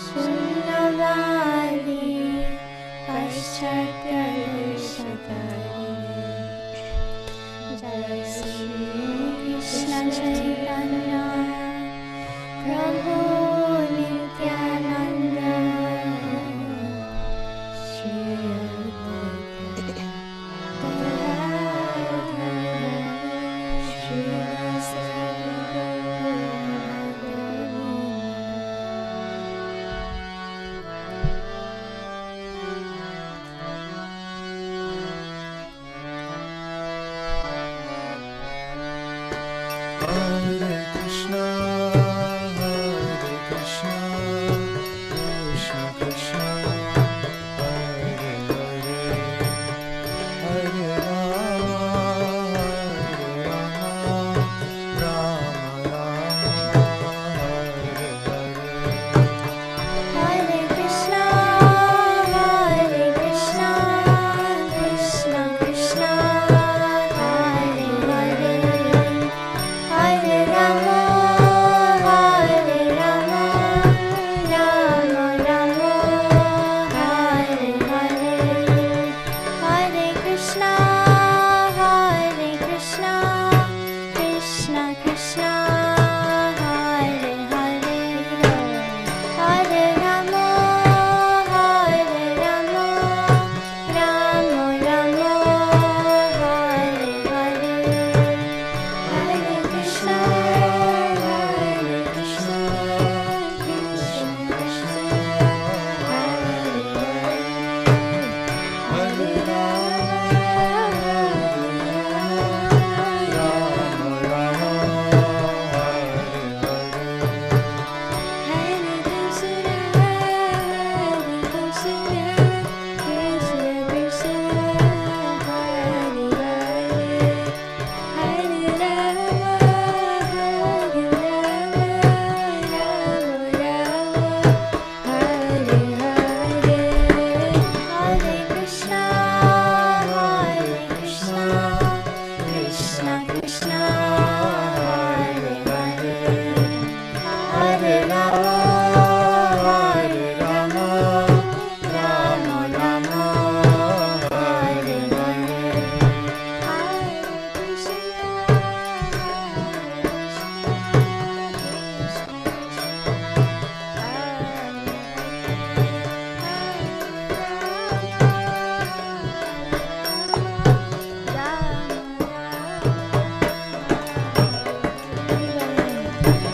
शून्यवादी पश्चात्प्रदेशकारिणे जय श्री कृष्ण चैतन्य प्रभु Nityanand Shri Advaita Gadadhar श्रीवासादि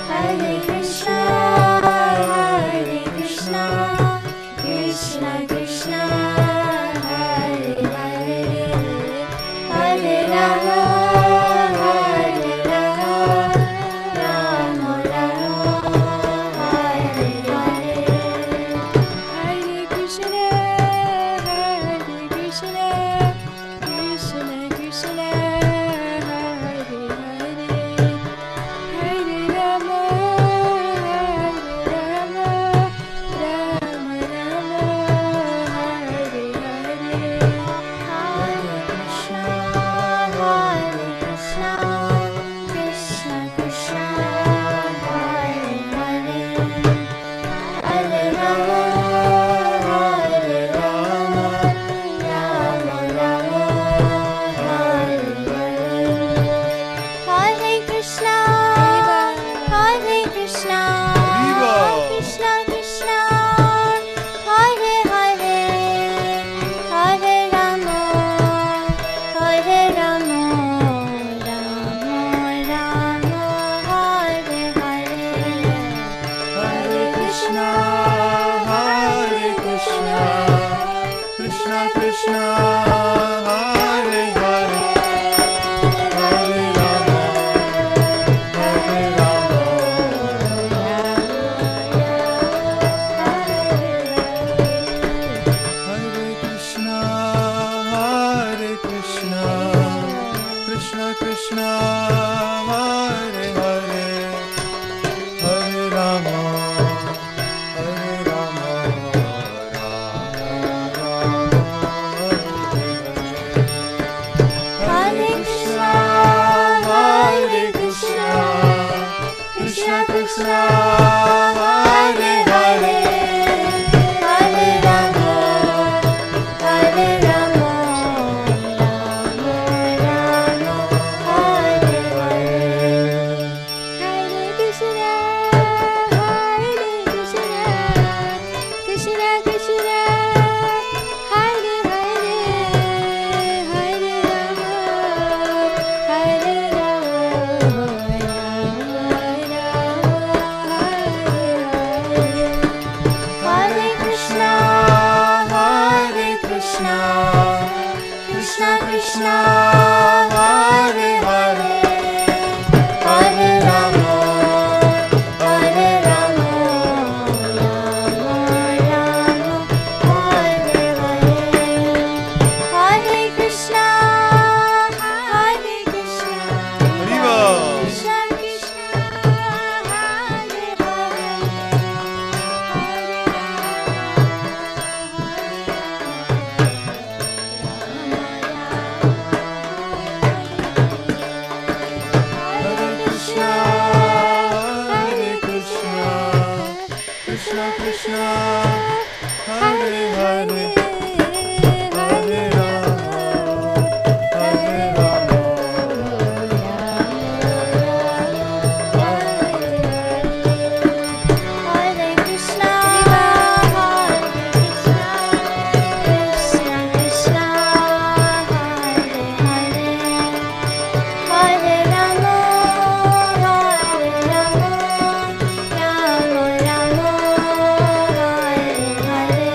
Hare Krishna Krishna Krishna, Hare Hare, Hare Rama, Hare Rama, Hare Krishna, Krishna Krishna, Hare Hare, Hare Rama, Rama Rama, Hare Hare,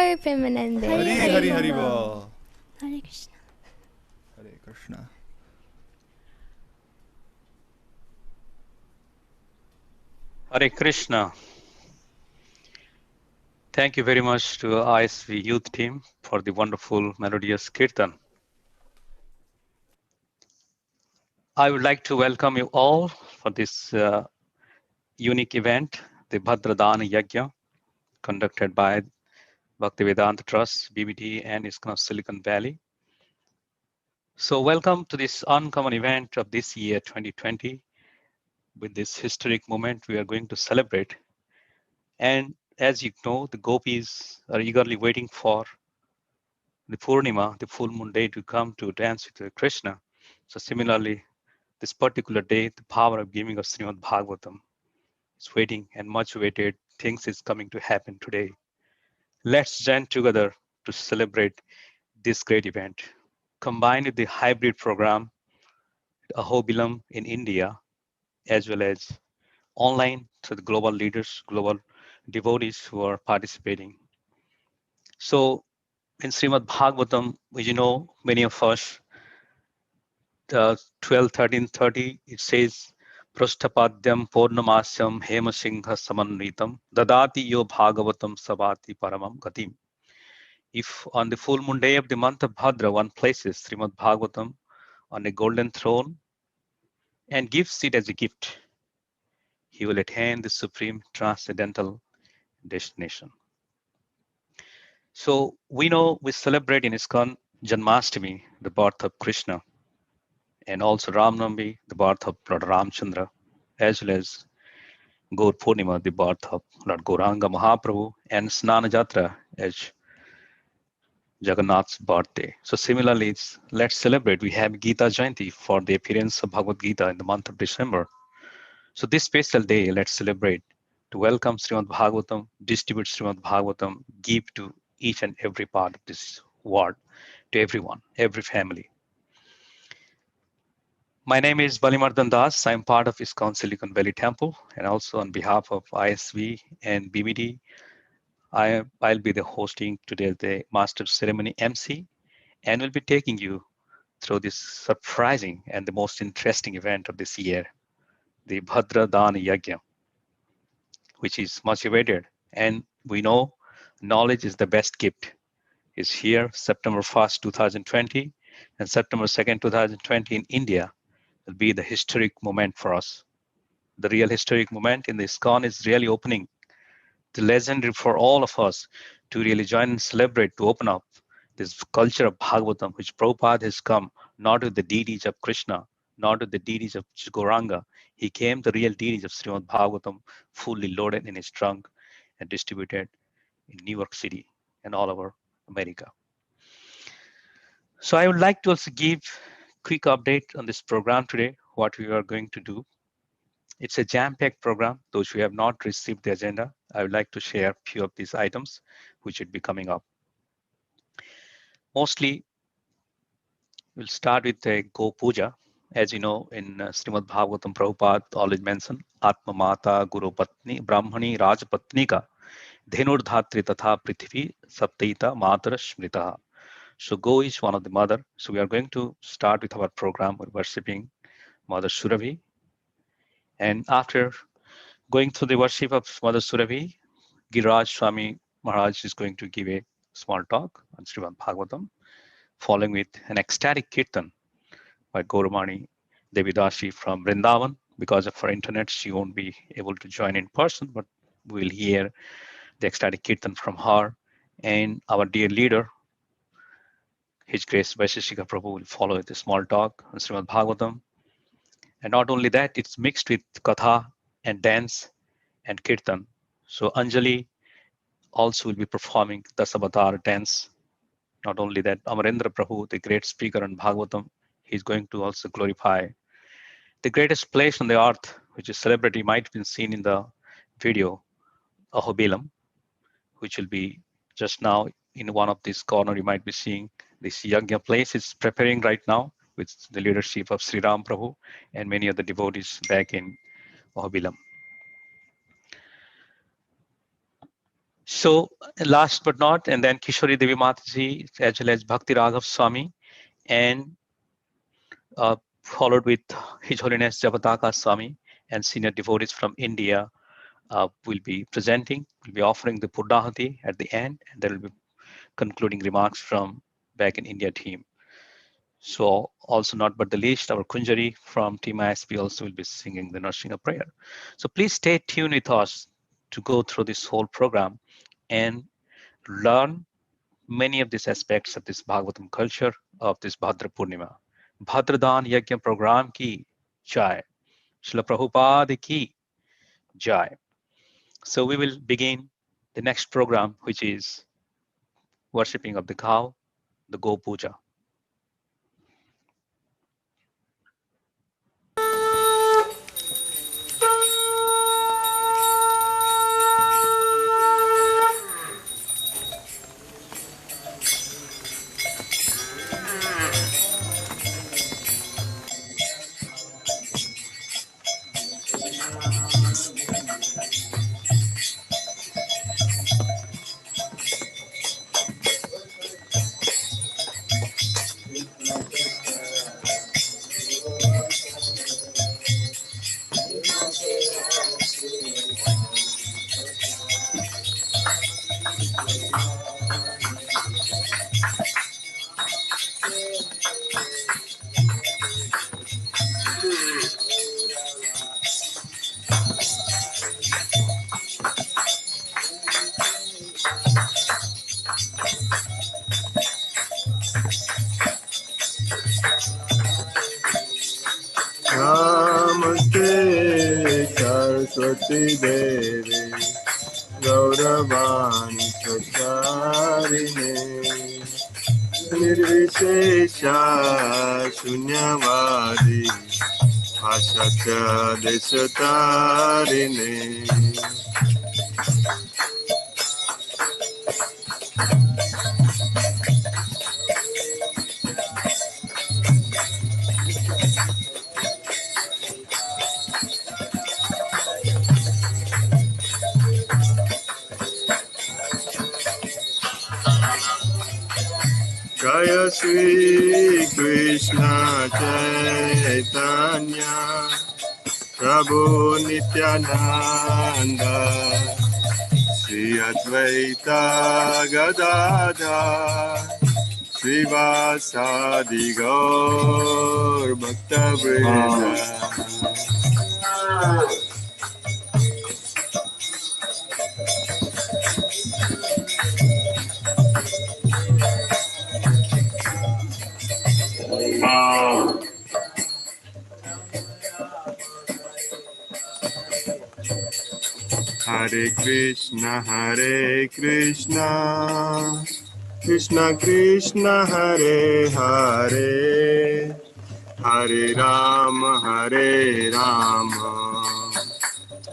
Har Premanande. Hari Hari Hari Bol. Hare Krishna. Hare Krishna. Hare Krishna. Thank you very much to ISV youth team for the wonderful melodious kirtan. I would like to welcome you all for this unique event, the Bhadra Dana Yajna, conducted by Bhaktivedanta Trust, BBT, and ISKCON of Silicon Valley. So welcome to this uncommon event of this year, 2020. With this historic moment we are going to celebrate. And as you know, the gopis are eagerly waiting for the Purnima, the full moon day, to come to dance with Krishna. So similarly, this particular day, the power of giving of Srimad Bhagavatam is waiting, and much awaited things is coming to happen today. Let's join together to celebrate this great event. Combined with the hybrid program, Ahobilam in India, as well as online to the global leaders, global devotees who are participating. So in Srimad Bhagavatam, you know, many of us, 12, 13, 30, it says, Prasthapadyam Purnamasyam Hemasingha Samanritam Dadati Yo Bhagavatam Sabati Paramam Gatim. If on the full moon day of the month of Bhadra, one places Srimad Bhagavatam on a golden throne and gives it as a gift, he will attain the supreme transcendental destination. So we know we celebrate in ISKCON Janmashtami, the birth of Krishna, and also Ramnavami, the birth of Lord Ramchandra, as well as Gaur Purnima, the birth of Lord Gauranga Mahaprabhu, and Snana Jatra as Jagannath's birthday. So similarly, let's celebrate. We have Gita Jayanti for the appearance of Bhagavad Gita in the month of December. So this special day, let's celebrate to welcome Srimad Bhagavatam, distribute Srimad Bhagavatam, give to each and every part of this world, to everyone, every family. My name is Balimardan Das. I'm part of ISKCON Silicon Valley Temple, and also on behalf of ISV and BBD, I'll be the hosting today the Master Ceremony MC, and will be taking you through this surprising and the most interesting event of this year, the Bhadra Dana Yajna, which is much awaited. And we know knowledge is the best gift. Is here September 1st, 2020, and September 2nd, 2020 in India will be the historic moment for us. The real historic moment in the ISKCON is really opening the legendary for all of us to really join and celebrate, to open up this culture of Bhagavatam, which Prabhupada has come not with the deities of Krishna, not with the deities of Gauranga. He came the real deities of Srimad Bhagavatam, fully loaded in his trunk and distributed in New York City and all over America. So I would like to also give quick update on this program today, what we are going to do. It's a jam-packed program. Those who have not received the agenda, I would like to share a few of these items which should be coming up. Mostly, we'll start with a Go Puja. As you know, in Srimad Bhagavatam, Prabhupada always mentioned Atma Mata Guru Patni Brahmani Rajapatnika Dhenur Dhatri Tatha Prithvi Saptaita Matara Smritaha. So Go is one of the mother. So we are going to start with our program with worshipping Mother Surabhi. And after going through the worship of Mother Surabhi, Giraj Swami Maharaj is going to give a small talk on Srimad Bhagavatam, following with an ecstatic kirtan by Gauramani Devidasi from Vrindavan. Because of her internet, she won't be able to join in person, but we'll hear the ecstatic kirtan from her. And our dear leader, His Grace Vaisheshika Prabhu, will follow with a small talk on Srimad Bhagavatam. And not only that, it's mixed with katha and dance and kirtan. So Anjali also will be performing the Dasavatar dance. Not only that, Amarendra Prabhu, the great speaker on Bhagavatam, he's going to also glorify the greatest place on the earth, which is celebrity, might have been seen in the video, Ahobilam, which will be just now in one of these corner. You might be seeing this Yajna place is preparing right now with the leadership of Sri Ram Prabhu and many other devotees back in Ahobilam. So last but not, and then Kishori Devi Mataji, as well as Bhakti Raghav Swami, and followed with His Holiness Javataka Swami and senior devotees from India will be presenting, will be offering the Purnahati at the end, and there will be concluding remarks from back in India team. So also not but the least, our Kunjari from Team ISP also will be singing the Nrsimha prayer. So please stay tuned with us to go through this whole program and learn many of these aspects of this Bhagavatam culture of this Bhadra Purnima. Bhadra Dana Yajna program ki jai. Srila Prabhupada ki jai. So we will begin the next program, which is worshipping of the cow, the Go Puja. Namaste Saraswati Devi Gauravani Pracharine Nirvishesha Shunyavadi Asatya Desatarine Jaya Sri Krishna Chaitanya Prabhu Nityananda Sri Advaita Gadadhar Srivasadi Gaur Bhakta Vrinda Hare Krishna Krishna Krishna Hare Hare Hare Rama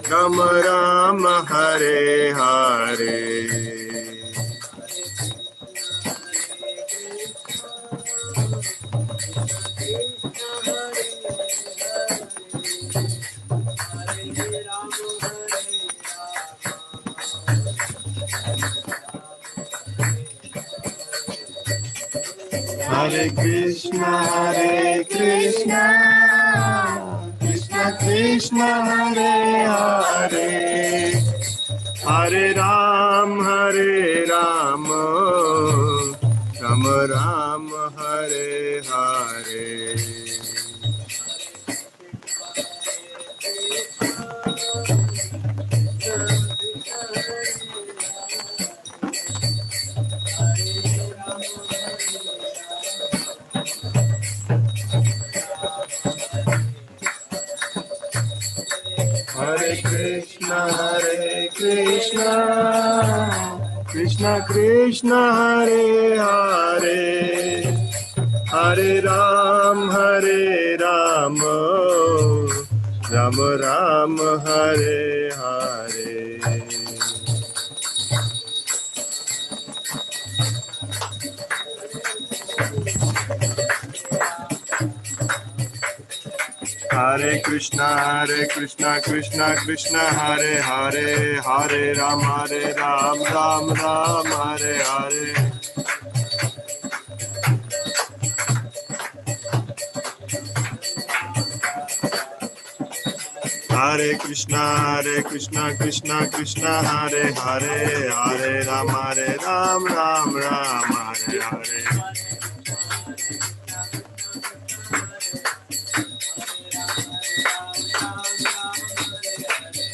Rama Rama Hare Hare Hare Krishna Krishna Krishna Hare Hare Hare Rama Rama Rama Hare Hare Hare Krishna Krishna Krishna Hare Hare Hare Rama Rama Rama Hare Hare Hare Krishna, Krishna Krishna, Hare Hare, Hare Ram, Ram Ram, Hare Hare. Hare Krishna, Krishna Krishna, Hare Hare, Hare Ram, Ram Ram, Hare Hare.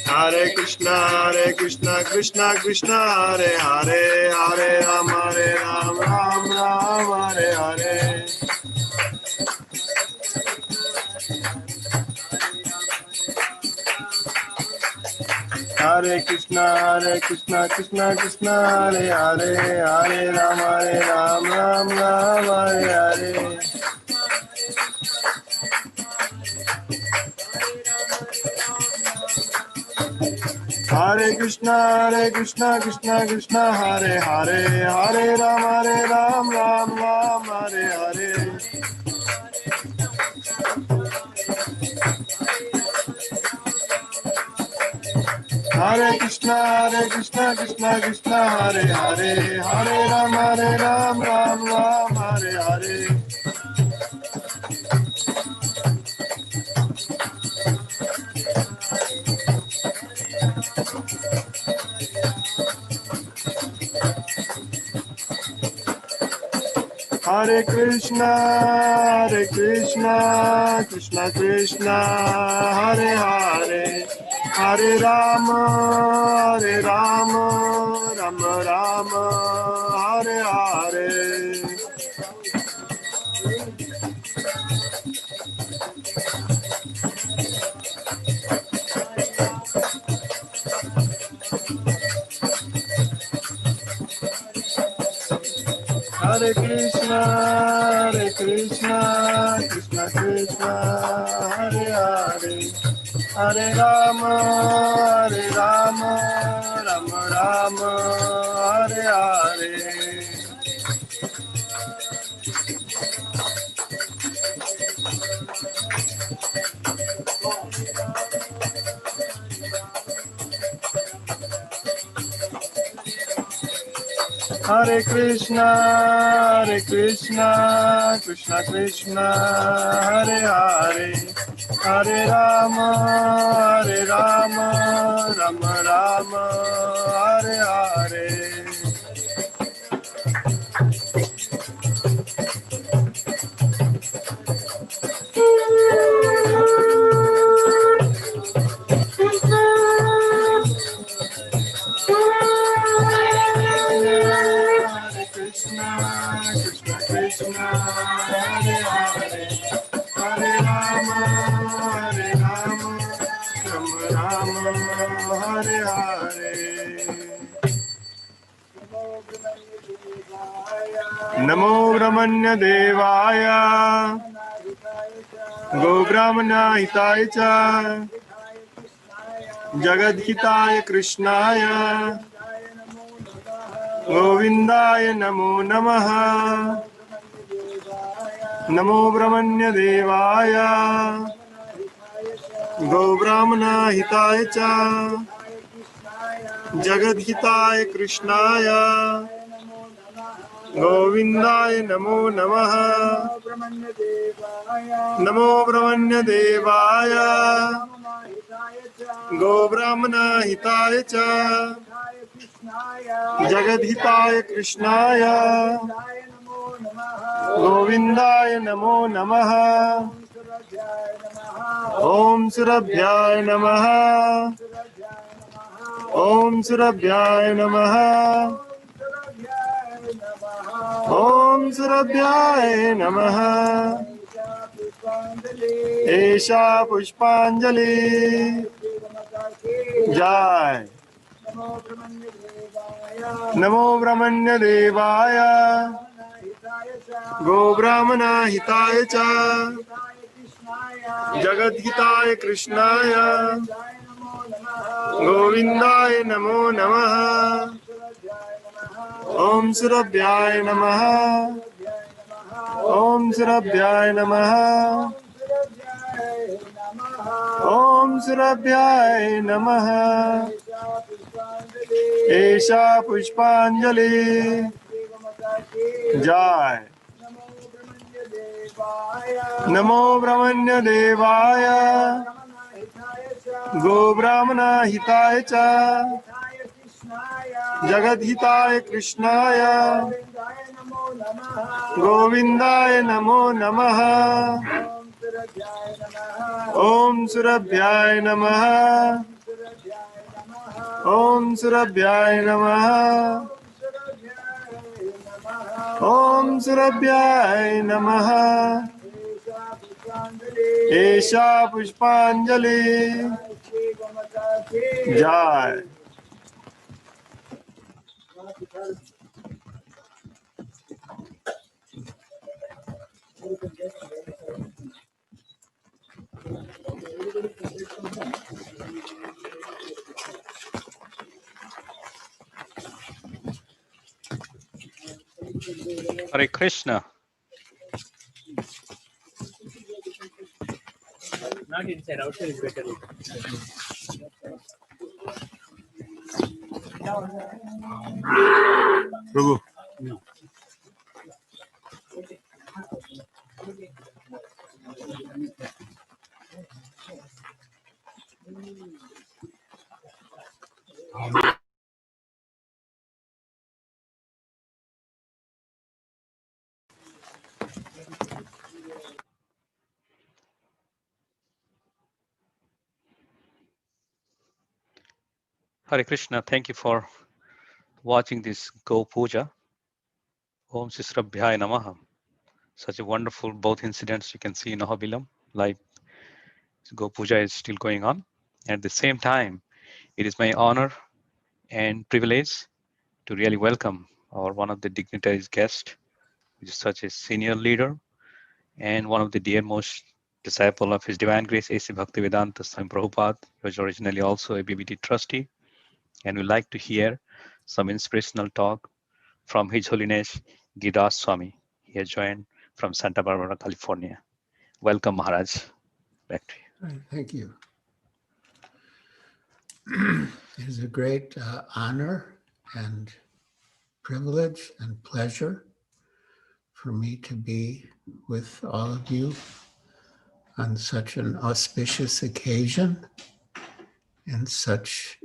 Hare Krishna, Krishna Krishna, Hare Hare, Hare Ram, Ram Ram, Hare Hare. Hare Krishna, Krishna, Hare Hare, Hare Ram, Ram Ram, Hare Hare. Hare Krishna, Krishna, Hare Hare, Hare Ram, Ram Hare Hare. Hare Krishna, Krishna, Hare Hare, Hare Ram, Ram Hare Hare. Hare Krishna, Krishna Krishna, Hare Hare, Hare Rama, Rama Rama, Hare Hare. Hare Krishna, Krishna Krishna, Hare Hare, Hare Rama, Rama Rama, Hare Hare. Hare Krishna, Krishna Krishna, Hare Hare, Hare Rama, Rama Rama, Hare Hare. Krishna, Hare Hare, Hare Rama, Rama Rama, Hare Hare. Namo Brahmanya Devaya, Go Brahmana Hitaya Cha, Jagadhitaya Krishnaya, Govindaya Namo Namaha. Namo Brahmanya Devaya, Go Brahmana Hitaya Cha, Jagadhitaya Krishnaya, Govindaya Namo Namaha. Namo Brahmanya Devaya, Go Brahmana Hitaya Cha, Jagadhitaya Krishnaya, Govindaya Namo Namaha. Om Surabhyaya Namaha, Om Surabhyaya Namaha, Om Surabhyaya Namaha. Esha Pushpanjali Jai. Namo Brahmanya Devaya, Go Brahmana Hitaya Cha, Jagadhitaya Krishnaya, Govindaya Namo Namaha. Om Surabhyaya Namaha, Om Surabhyaya Namaha, ॐ सुरभ्याय नमः एषा पुष्पाञ्जलि जय नमो ब्रह्मण्य देवाय गोब्राह्मणहिताय च जगद्हिताय कृष्णाय गोविन्दाय नमो नमः ॐ सुरभ्याय नमः ॐ सुरभ्याय नमः ॐ सुरभ्याय नमः एषा पुष्पाञ्जलि जय Hare Krishna. Not inside, outside is better. Prabhu No. Hare Krishna. Thank you for watching this Go Puja. Om Sisrabhyaya Namaha. Such a wonderful both incidents you can see in Ahobilam. Like Go Puja is still going on. At the same time, it is my honor and privilege to really welcome our one of the dignitaries guest, which is such a senior leader and one of the dearmost disciple of His Divine Grace A.C. Bhaktivedanta Swami Prabhupada. He was originally also a BBT trustee, and we like to hear some inspirational talk from His Holiness Giriraj Swami. He has joined from Santa Barbara, California. Welcome, Maharaj. Back to you. Thank you. It is a great honor and privilege and pleasure for me to be with all of you on such an auspicious occasion in such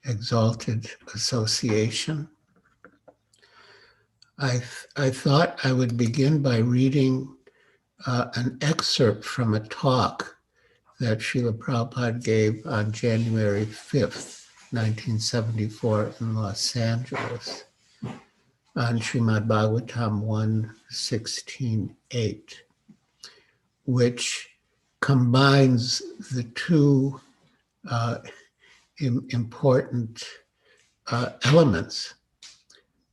exalted association. I thought I would begin by reading an excerpt from a talk that Srila Prabhupada gave on January 5th, 1974 in Los Angeles on Srimad Bhagavatam 1:16-8, which combines the two important elements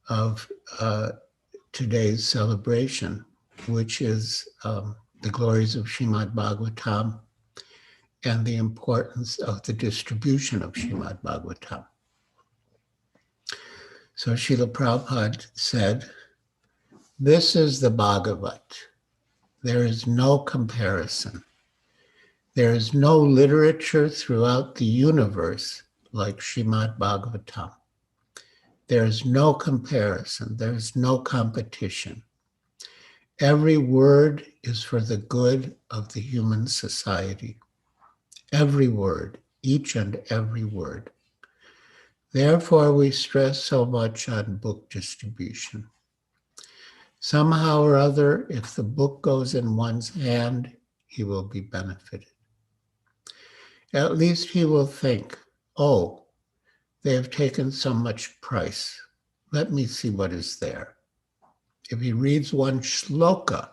of today's celebration, which is the glories of Srimad Bhagavatam and the importance of the distribution of Srimad Bhagavatam. So Srila Prabhupada said, "This is the Bhagavat. There is no comparison. There is no literature throughout the universe like Srimad Bhagavatam. There is no comparison. There is no competition. Every word is for the good of the human society. Every word, each and every word. Therefore, we stress so much on book distribution. Somehow or other, if the book goes in one's hand, he will be benefited. At least he will think, oh, they have taken so much price. Let me see what is there. If he reads one shloka,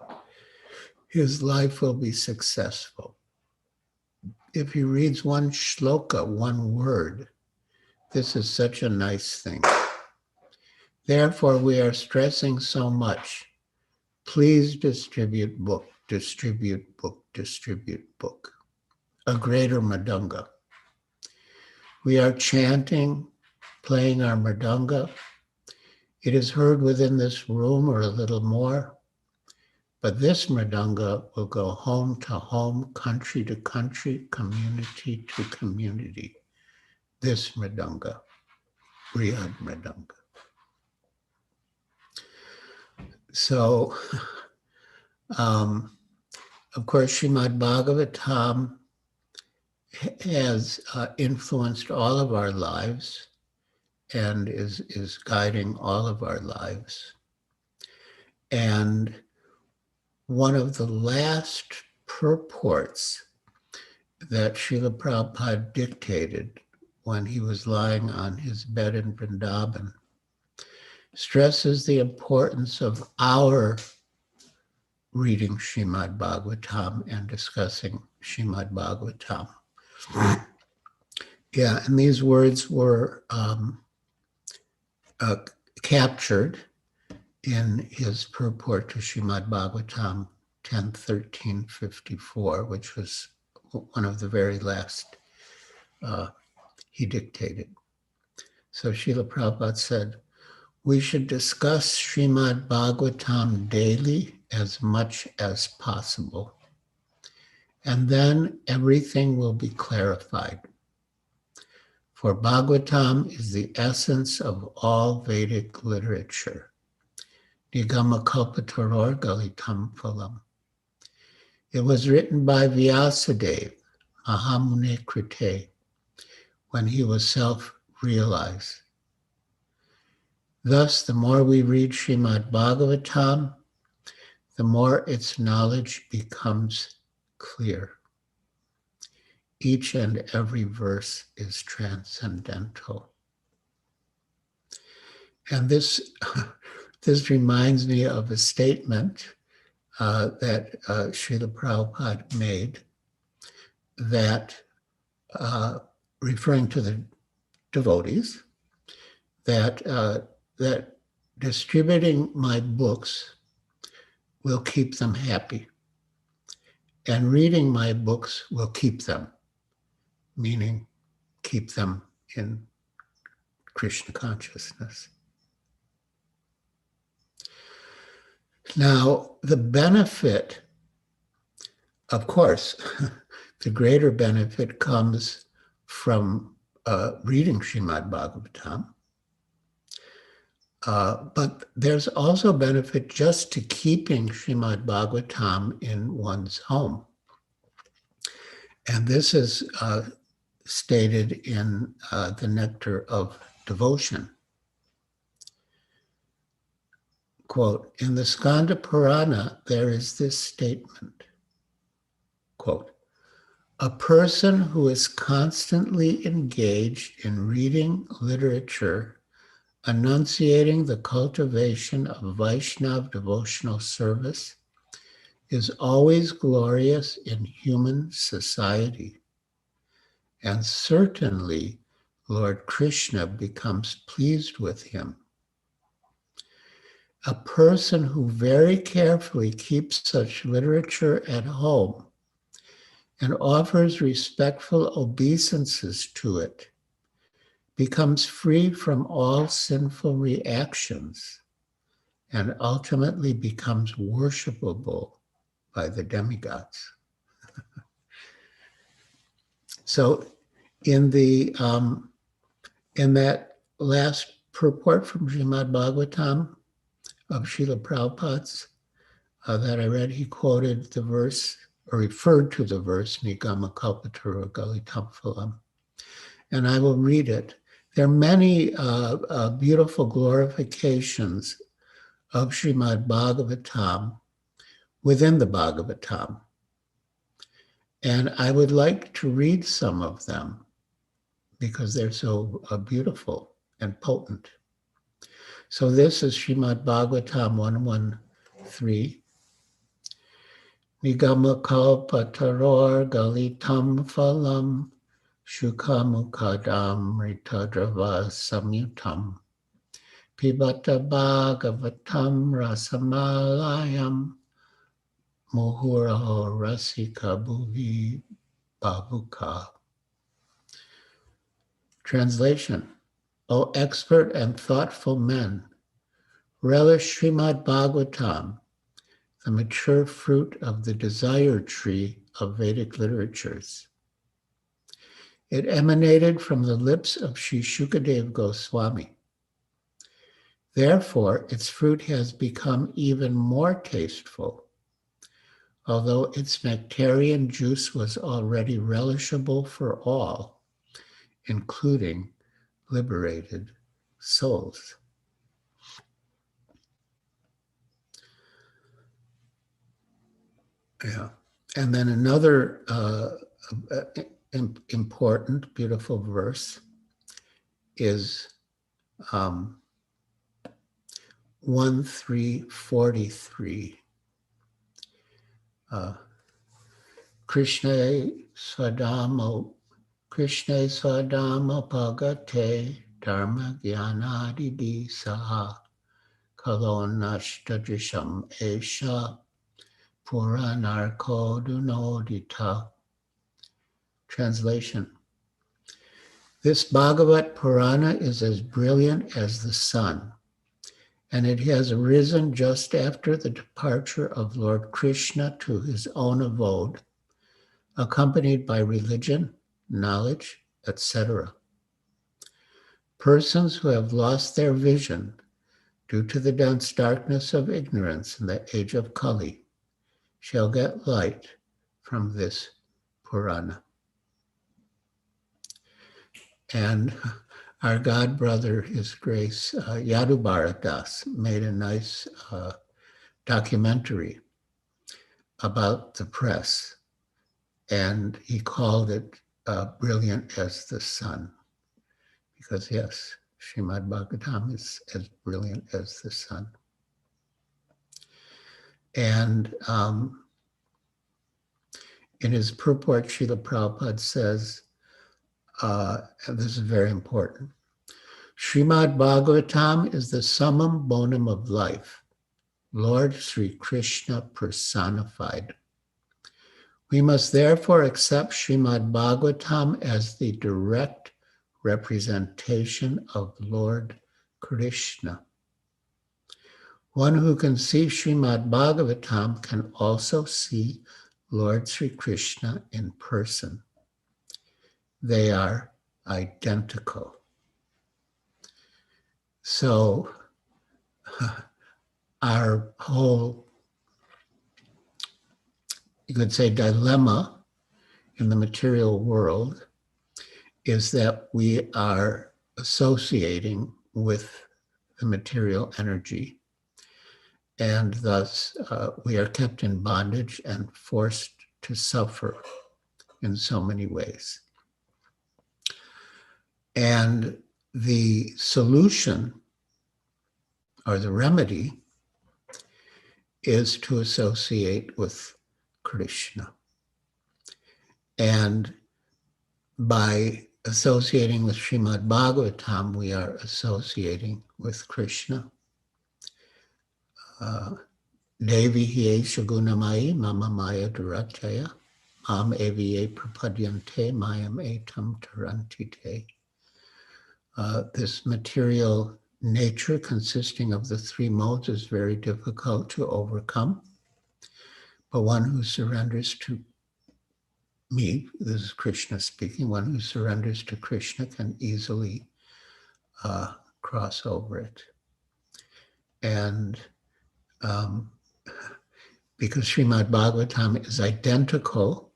his life will be successful. If he reads one shloka, one word, this is such a nice thing. Therefore, we are stressing so much. Please distribute book, distribute book, distribute book. A greater mridanga. We are chanting, playing our mridanga. It is heard within this room or a little more. But this mridanga will go home to home, country to country, community to community. This mridanga, Riyad mridanga. So, of course, Srimad Bhagavatam has influenced all of our lives and is guiding all of our lives. And one of the last purports that Srila Prabhupada dictated when he was lying on his bed in Vrindavan stresses the importance of our reading Srimad Bhagavatam and discussing Srimad Bhagavatam. Yeah, and these words were captured in his purport to Srimad Bhagavatam 10.13.54, which was one of the very last he dictated. So Srila Prabhupada said, we should discuss Srimad Bhagavatam daily as much as possible, and then everything will be clarified. For Bhagavatam is the essence of all Vedic literature. Nigama Kalpataror Galitam Phalam. It was written by Vyasadeva, Mahamune Krite, when he was self-realized. Thus, the more we read Srimad Bhagavatam, the more its knowledge becomes clear. Each and every verse is transcendental. And this reminds me of a statement that Srila Prabhupada made that, referring to the devotees, that distributing my books will keep them happy, and reading my books will keep them, meaning keep them in Krishna consciousness. Now, the benefit, of course, the greater benefit comes from reading Srimad Bhagavatam. But there's also benefit just to keeping Srimad Bhagavatam in one's home. And this is stated in the Nectar of Devotion. Quote, in the Skanda Purana, there is this statement, quote, a person who is constantly engaged in reading literature enunciating the cultivation of Vaishnava devotional service is always glorious in human society. And certainly, Lord Krishna becomes pleased with him. A person who very carefully keeps such literature at home and offers respectful obeisances to it becomes free from all sinful reactions and ultimately becomes worshipable by the demigods. So in that last purport from Srimad Bhagavatam of Srila Prabhupada's that I read, he quoted the verse, or referred to the verse, Nigama Kalpatarur Galitam Phalam. And I will read it. There are many beautiful glorifications of Srimad Bhagavatam within the Bhagavatam. And I would like to read some of them because they're so beautiful and potent. So this is Srimad Bhagavatam 113. Nigama Kalpataror Galitam Phalam Shukamukadam Ritadrava Samyutam Pibata Bhagavatam Rasamalayam Muhuraho Rasika Bhuvi Babuka. Translation. O expert and thoughtful men, relish Srimad Bhagavatam, the mature fruit of the desire tree of Vedic literatures. It emanated from the lips of Sri Shukadev Goswami. Therefore, its fruit has become even more tasteful, although its nectarian juice was already relishable for all, including liberated souls. Yeah. And then another important, beautiful verse is 1343. Krishna Swadamo Pagate Dharma Gyanadidi Saha Kalonashtadrisham Esha Puranarko Dunodita. Translation. This Bhagavat Purana is as brilliant as the sun, and it has arisen just after the departure of Lord Krishna to his own abode, accompanied by religion, knowledge, etc. Persons who have lost their vision due to the dense darkness of ignorance in the age of Kali shall get light from this Purana. And our God brother, His Grace, Yadu Bharadas, made a nice documentary about the press, and he called it Brilliant as the Sun, because yes, Srimad Bhagavatam is as brilliant as the sun. And in his purport, Srila Prabhupada says, and this is very important, Srimad Bhagavatam is the summum bonum of life, Lord Sri Krishna personified. We must therefore accept Srimad Bhagavatam as the direct representation of Lord Krishna. One who can see Srimad Bhagavatam can also see Lord Sri Krishna in person. They are identical. So our whole, you could say, dilemma in the material world is that we are associating with the material energy, and thus we are kept in bondage and forced to suffer in so many ways. And the solution or the remedy is to associate with Krishna. And by associating with Srimad Bhagavatam, we are associating with Krishna. Devi hiye shagunamayi mama maya durataya mam eviye prapadyante mayam etam tarantite. This material nature consisting of the three modes is very difficult to overcome, but one who surrenders to me, this is Krishna speaking, one who surrenders to Krishna can easily cross over it. And because Srimad Bhagavatam is identical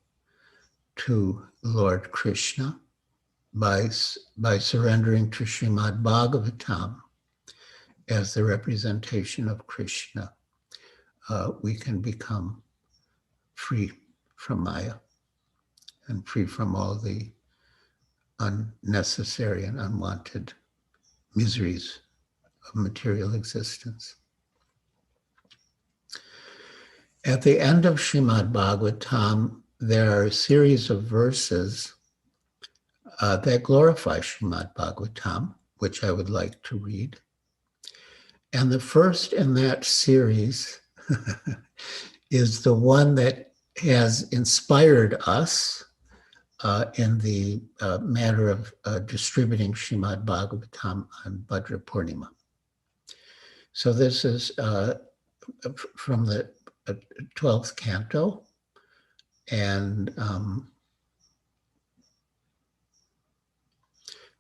to Lord Krishna, by surrendering to Srimad Bhagavatam as the representation of Krishna, we can become free from Maya and free from all the unnecessary and unwanted miseries of material existence. At the end of Srimad Bhagavatam, there are a series of verses that glorify Srimad Bhagavatam, which I would like to read. And the first in that series is the one that has inspired us in the matter of distributing Srimad Bhagavatam on Bhadra Purnima. So this is from the 12th canto and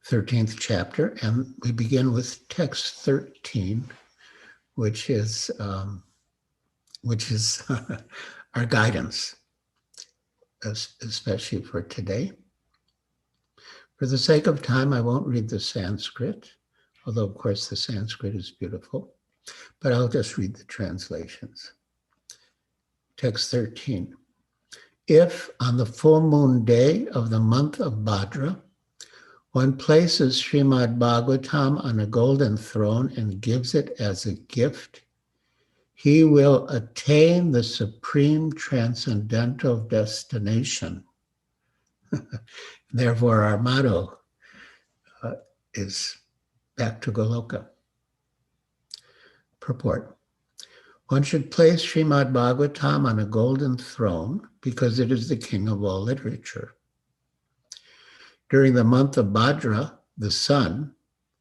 13th chapter, and we begin with text 13, which is our guidance, especially for today. For the sake of time, I won't read the Sanskrit, although of course the Sanskrit is beautiful, but I'll just read the translations. Text 13. If on the full moon day of the month of Bhadra, one places Srimad Bhagavatam on a golden throne and gives it as a gift, he will attain the supreme transcendental destination. Therefore, our motto is back to Goloka. Purport. One should place Srimad Bhagavatam on a golden throne because it is the king of all literature. During the month of Bhadra, the sun,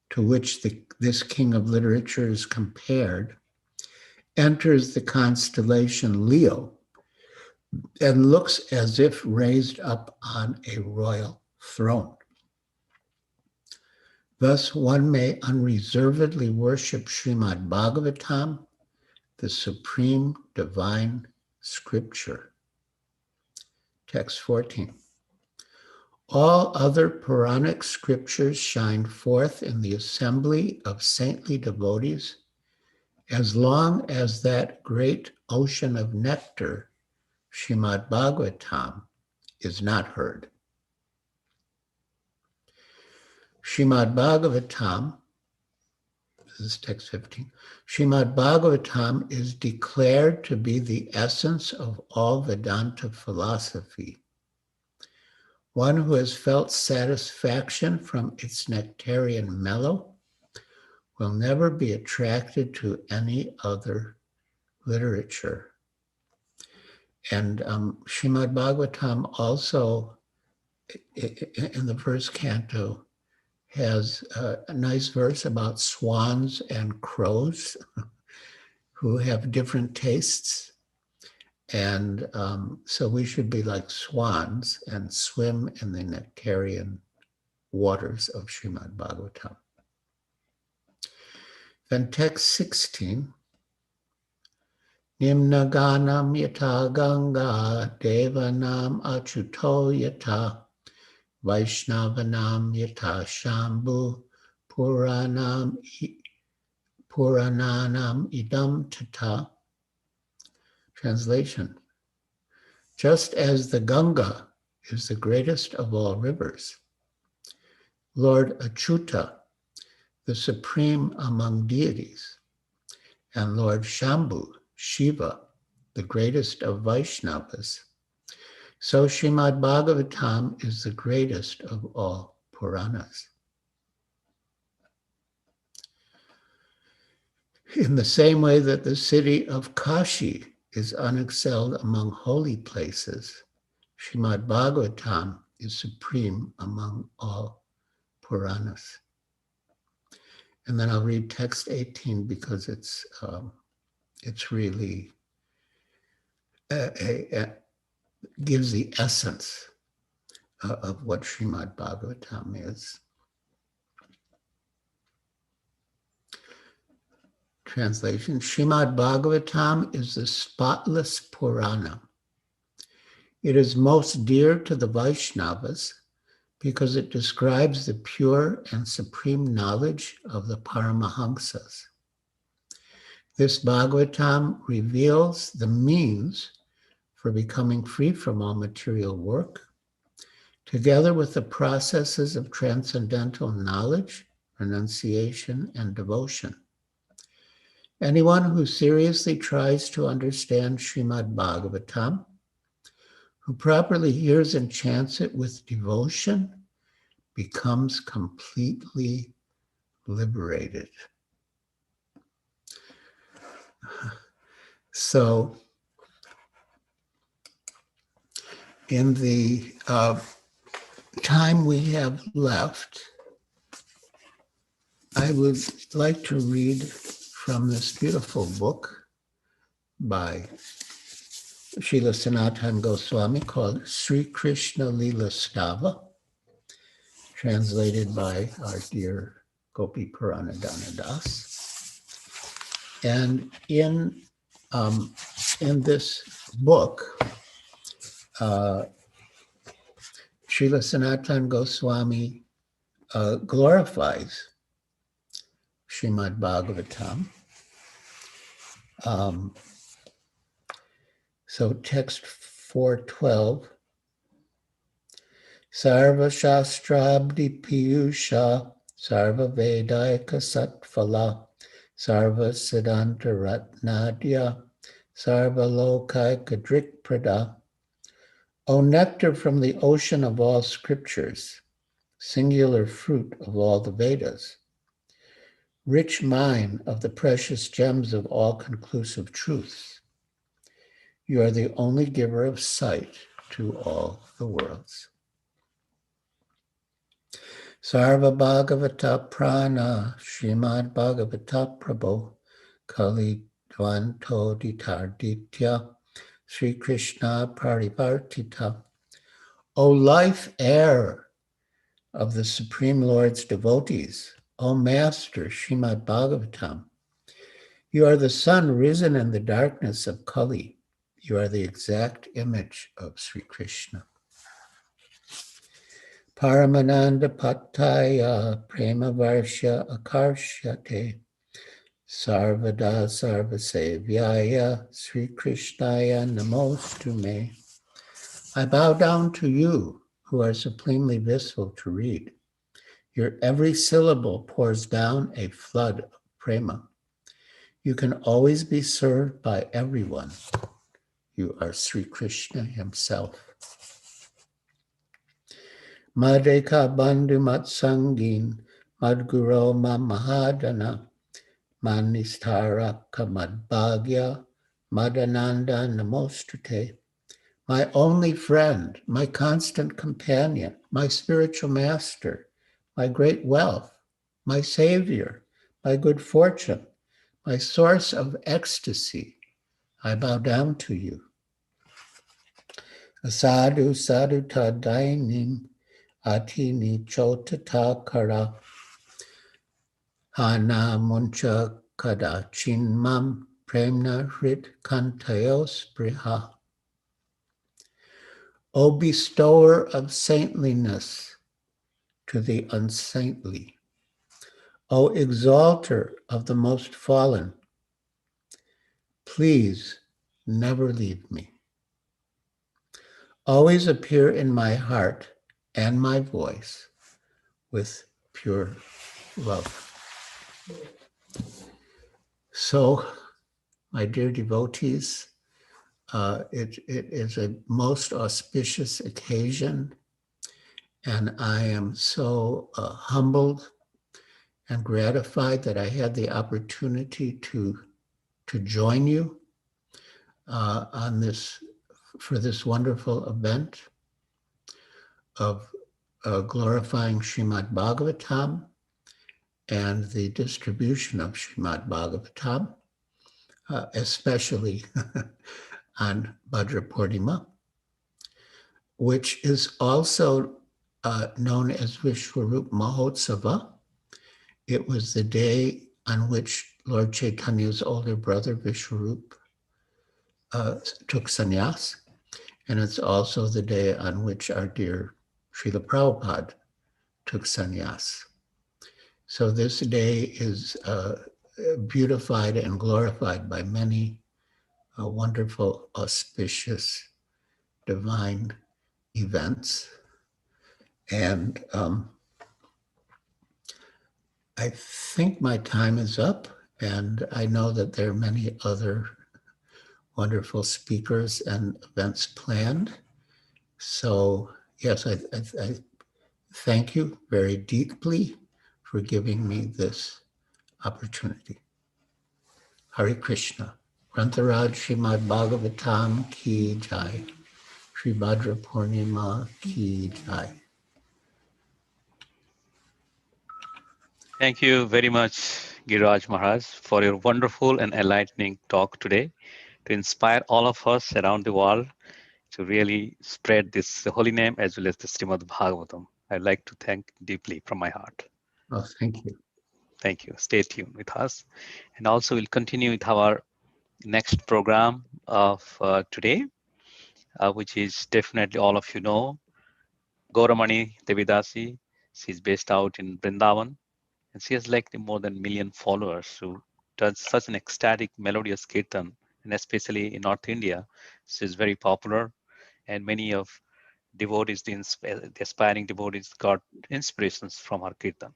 to which this king of literature is compared, enters the constellation Leo and looks as if raised up on a royal throne. Thus, one may unreservedly worship Srimad Bhagavatam, the supreme divine scripture. Text 14. All other Puranic scriptures shine forth in the assembly of saintly devotees as long as that great ocean of nectar, Srimad Bhagavatam, is not heard. Srimad Bhagavatam, this is text 15, Srimad Bhagavatam is declared to be the essence of all Vedanta philosophy. One who has felt satisfaction from its nectarian mellow will never be attracted to any other literature. And Srimad Bhagavatam also, in the first canto, has a nice verse about swans and crows who have different tastes. And so we should be like swans and swim in the nectarian waters of Srimad Bhagavatam. Then text 16, Nimna Ganam Yata Ganga Devanam Achuto Yata Vaishnavanam Yata Shambhu Purananam Idam Tata. Translation. Just as the Ganga is the greatest of all rivers, Lord Achyuta, the supreme among deities, and Lord Shambhu, Shiva, the greatest of Vaishnavas, so Srimad Bhagavatam is the greatest of all Puranas. In the same way that the city of Kashi is unexcelled among holy places, Srimad Bhagavatam is supreme among all Puranas. And then I'll read text 18 because it's really gives the essence of what Srimad Bhagavatam is. Translation, Srimad Bhagavatam is the spotless Purana. It is most dear to the Vaishnavas because it describes the pure and supreme knowledge of the Paramahamsas. This Bhagavatam reveals the means for becoming free from all material work, together with the processes of transcendental knowledge, renunciation, and devotion. Anyone who seriously tries to understand Srimad Bhagavatam, who properly hears and chants it with devotion, becomes completely liberated. So, in the time we have left, I would like to read from this beautiful book by Srila Sanatana Goswami called Sri Krishna Lila Stava, translated by our dear Gopi Purana Das. And in this book, Srila Sanatana Goswami glorifies Srimad Bhagavatam. So text 412, Sarva Shastrabdi Piyusha, Sarva Vedaika Satphala, Sarva Siddhanta Ratnadya, Sarva Lokaika Drikprada. O nectar from the ocean of all scriptures, singular fruit of all the Vedas, rich mine of the precious gems of all conclusive truths, you are the only giver of sight to all the worlds. Sarva Bhagavata Prana Srimad Bhagavata Prabhu Kali Dvanto Ditarditya Sri Krishna Parivartita. O life air of the Supreme Lord's devotees, O Master Srimad Bhagavatam, you are the sun risen in the darkness of Kali. You are the exact image of Sri Krishna. Paramananda Pataya Prema Varsha Akarshyate Sarvada Sarvasevyaya Sri Krishnaya Namostume. I bow down to you, who are supremely blissful to read. Your every syllable pours down a flood of prema. You can always be served by everyone. You are Sri Krishna himself. Madheka Bandhu Matsangin Madguro Mahadana Manistaraka Madbhagya Madananda Namostute. My only friend, my constant companion, my spiritual master, my great wealth, my savior, my good fortune, my source of ecstasy, I bow down to you. Asadu saduta dainim atini chotata kara hana muncha kada chinmam premna hrit kantayos briha. O bestower of saintliness to the unsaintly, O exalter of the most fallen, please never leave me. Always appear in my heart and my voice with pure love. So, my dear devotees, it is a most auspicious occasion, and I am so humbled and gratified that I had the opportunity to join you on this, for this wonderful event of glorifying Srimad Bhagavatam and the distribution of Srimad Bhagavatam, especially on Bhadra Purnima, which is also known as Vishwarup Mahotsava. It was the day on which Lord Chaitanya's older brother, Vishwarup, took sannyas, and it's also the day on which our dear Srila Prabhupada took sannyas. So this day is beautified and glorified by many wonderful, auspicious, divine events. And I think my time is up, and I know that there are many other wonderful speakers and events planned. So yes, I thank you very deeply for giving me this opportunity. Hare Krishna. Grantaraj Srimad Bhagavatam Ki Jai. Sri Bhadra Purnima Ki Jai. Thank you very much, Giraj Maharaj, for your wonderful and enlightening talk today. to inspire all of us around the world to really spread this holy name as well as the Srimad Bhagavatam. I'd like to thank deeply from my heart. Oh, thank you. Thank you. Stay tuned with us. And also we'll continue with our next program of today, which is definitely all of you know, Gauramani Devidasi. She's based out in Vrindavan, and she has like more than 1 million followers who does such an ecstatic, melodious kirtan, and especially in North India, she's very popular, and many of devotees, the aspiring devotees, got inspirations from her kirtan.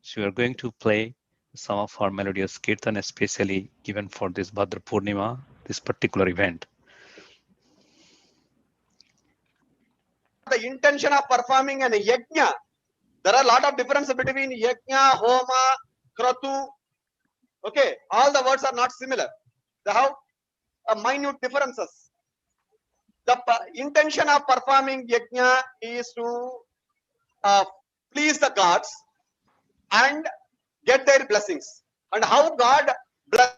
So we are going to play some of her melodious kirtan, especially given for this Bhadra Purnima, this particular event. The intention of performing an yajna, there are a lot of differences between yajna, homa, kratu. Okay, all the words are not similar. They have minute differences. The intention of performing yajna is to please the gods and get their blessings. And how God bless.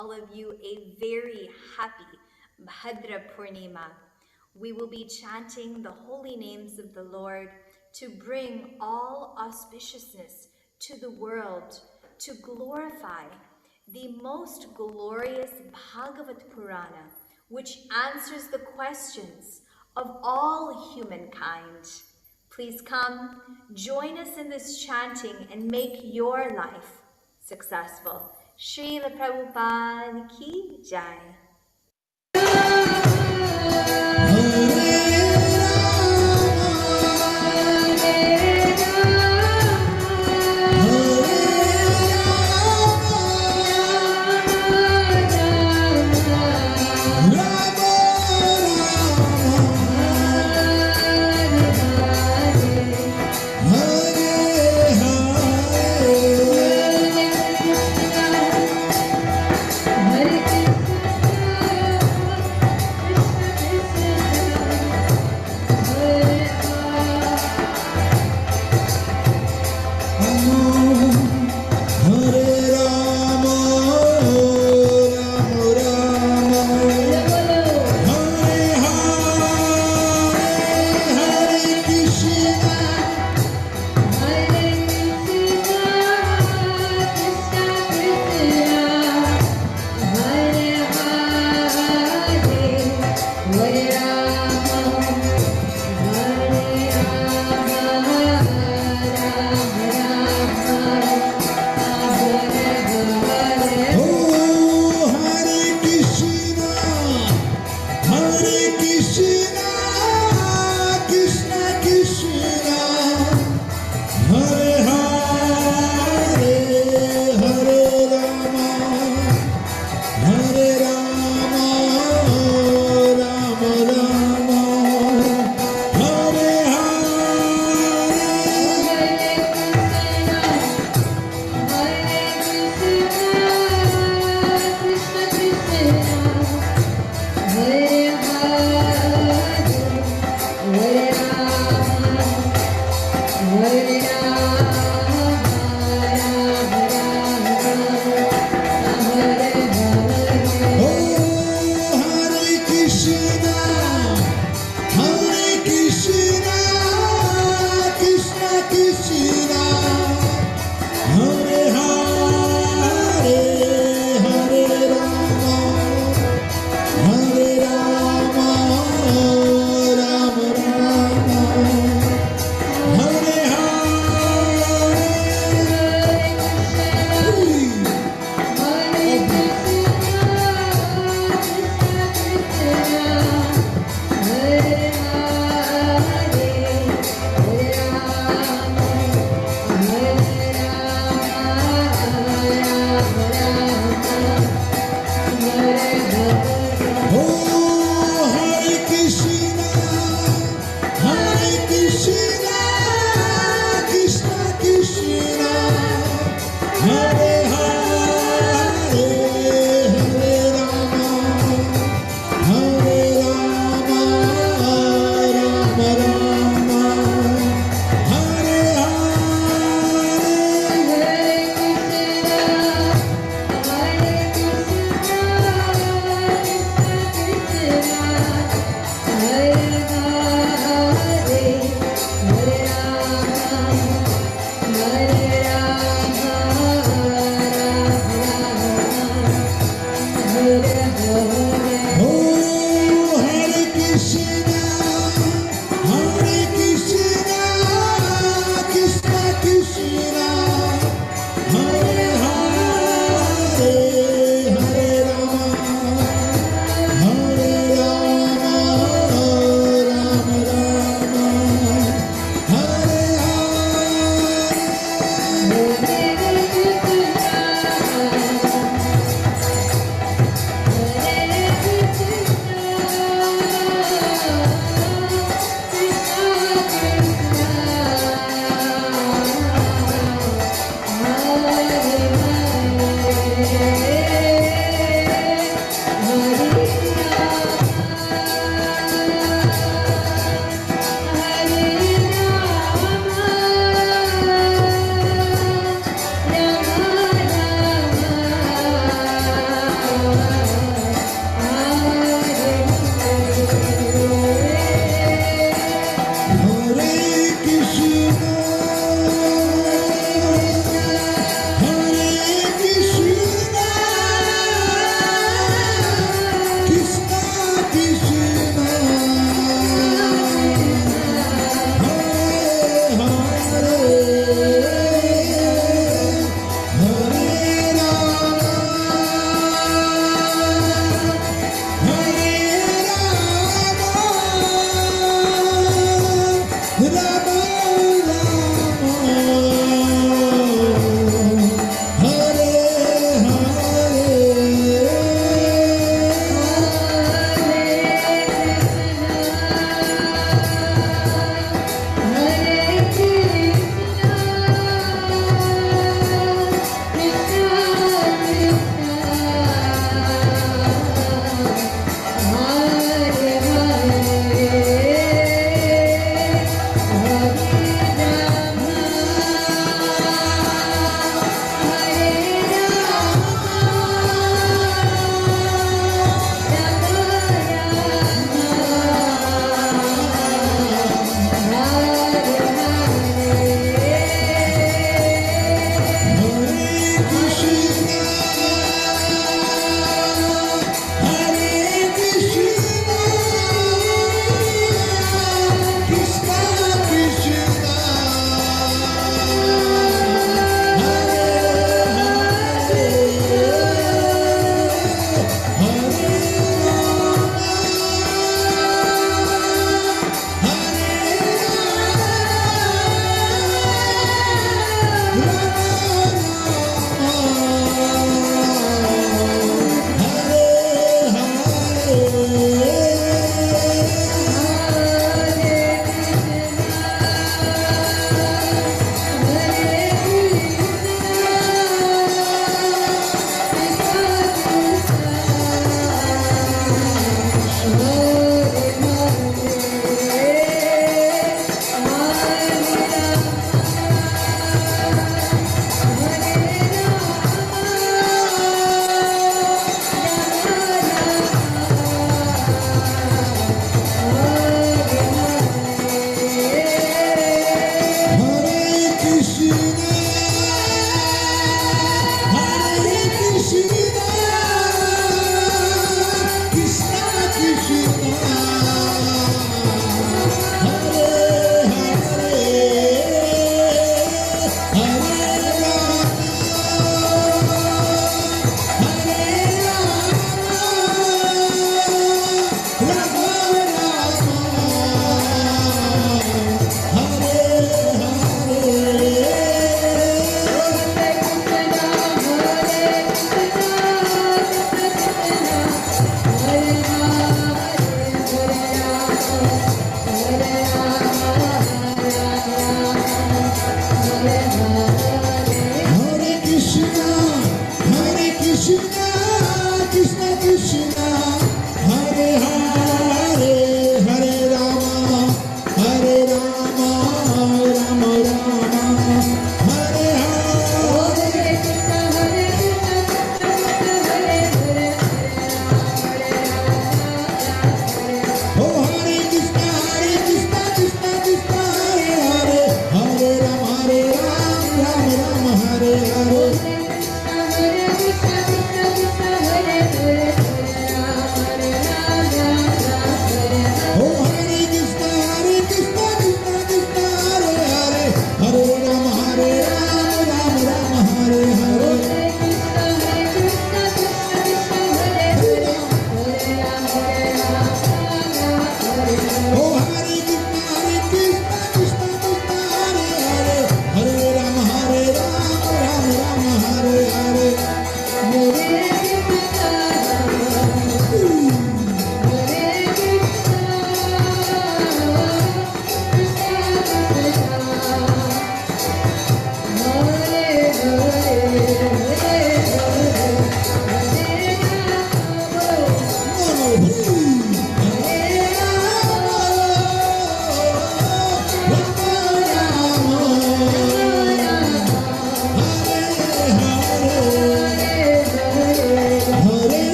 All of you a very happy Bhadra Purnima. We will be chanting the holy names of the Lord to bring all auspiciousness to the world, to glorify the most glorious Bhagavat Purana, which answers the questions of all humankind. Please come, join us in this chanting and make your life successful. Srila Prabhupada Ki Jai. Hare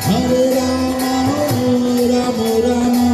Hare Rama, Rama Rama,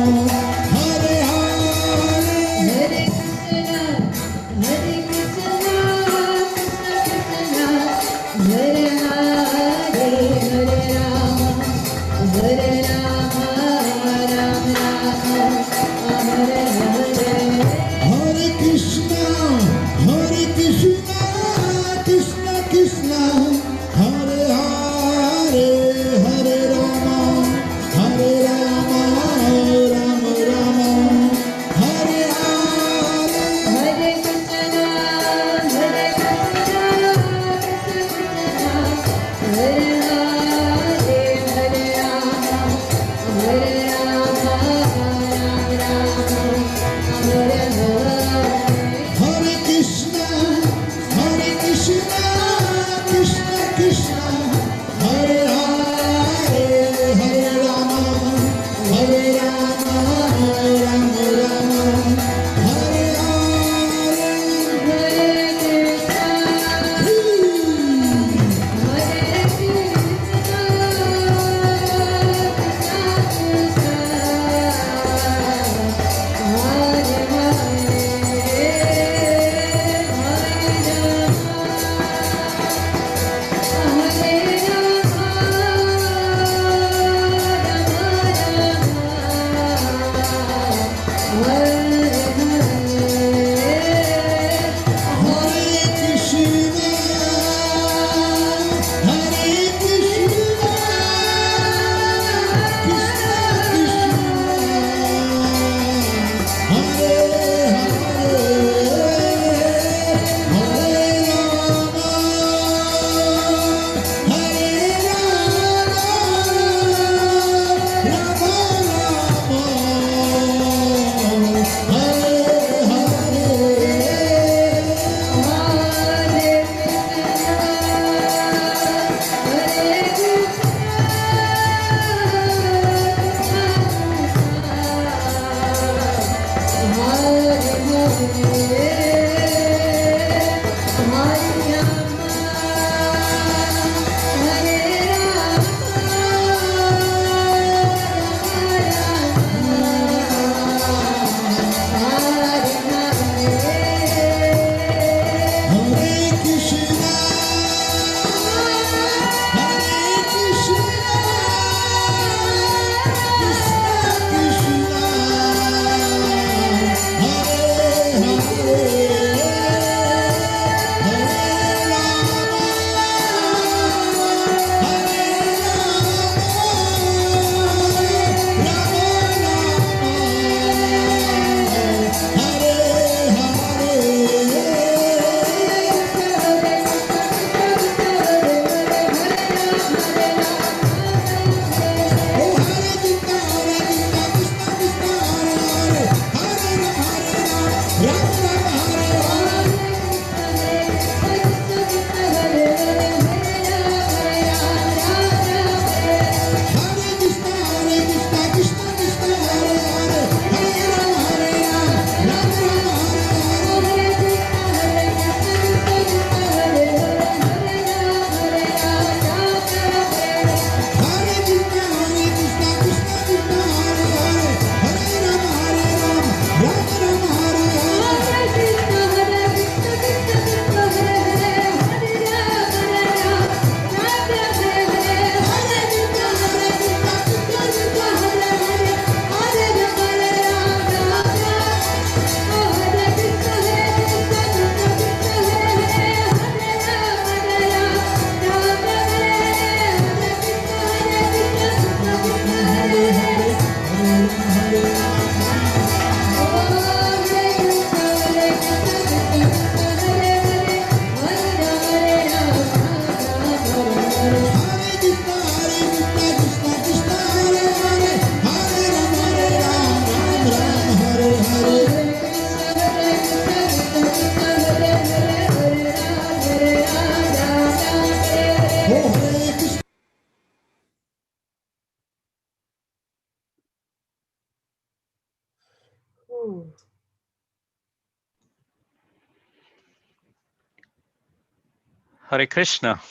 Hare Krishna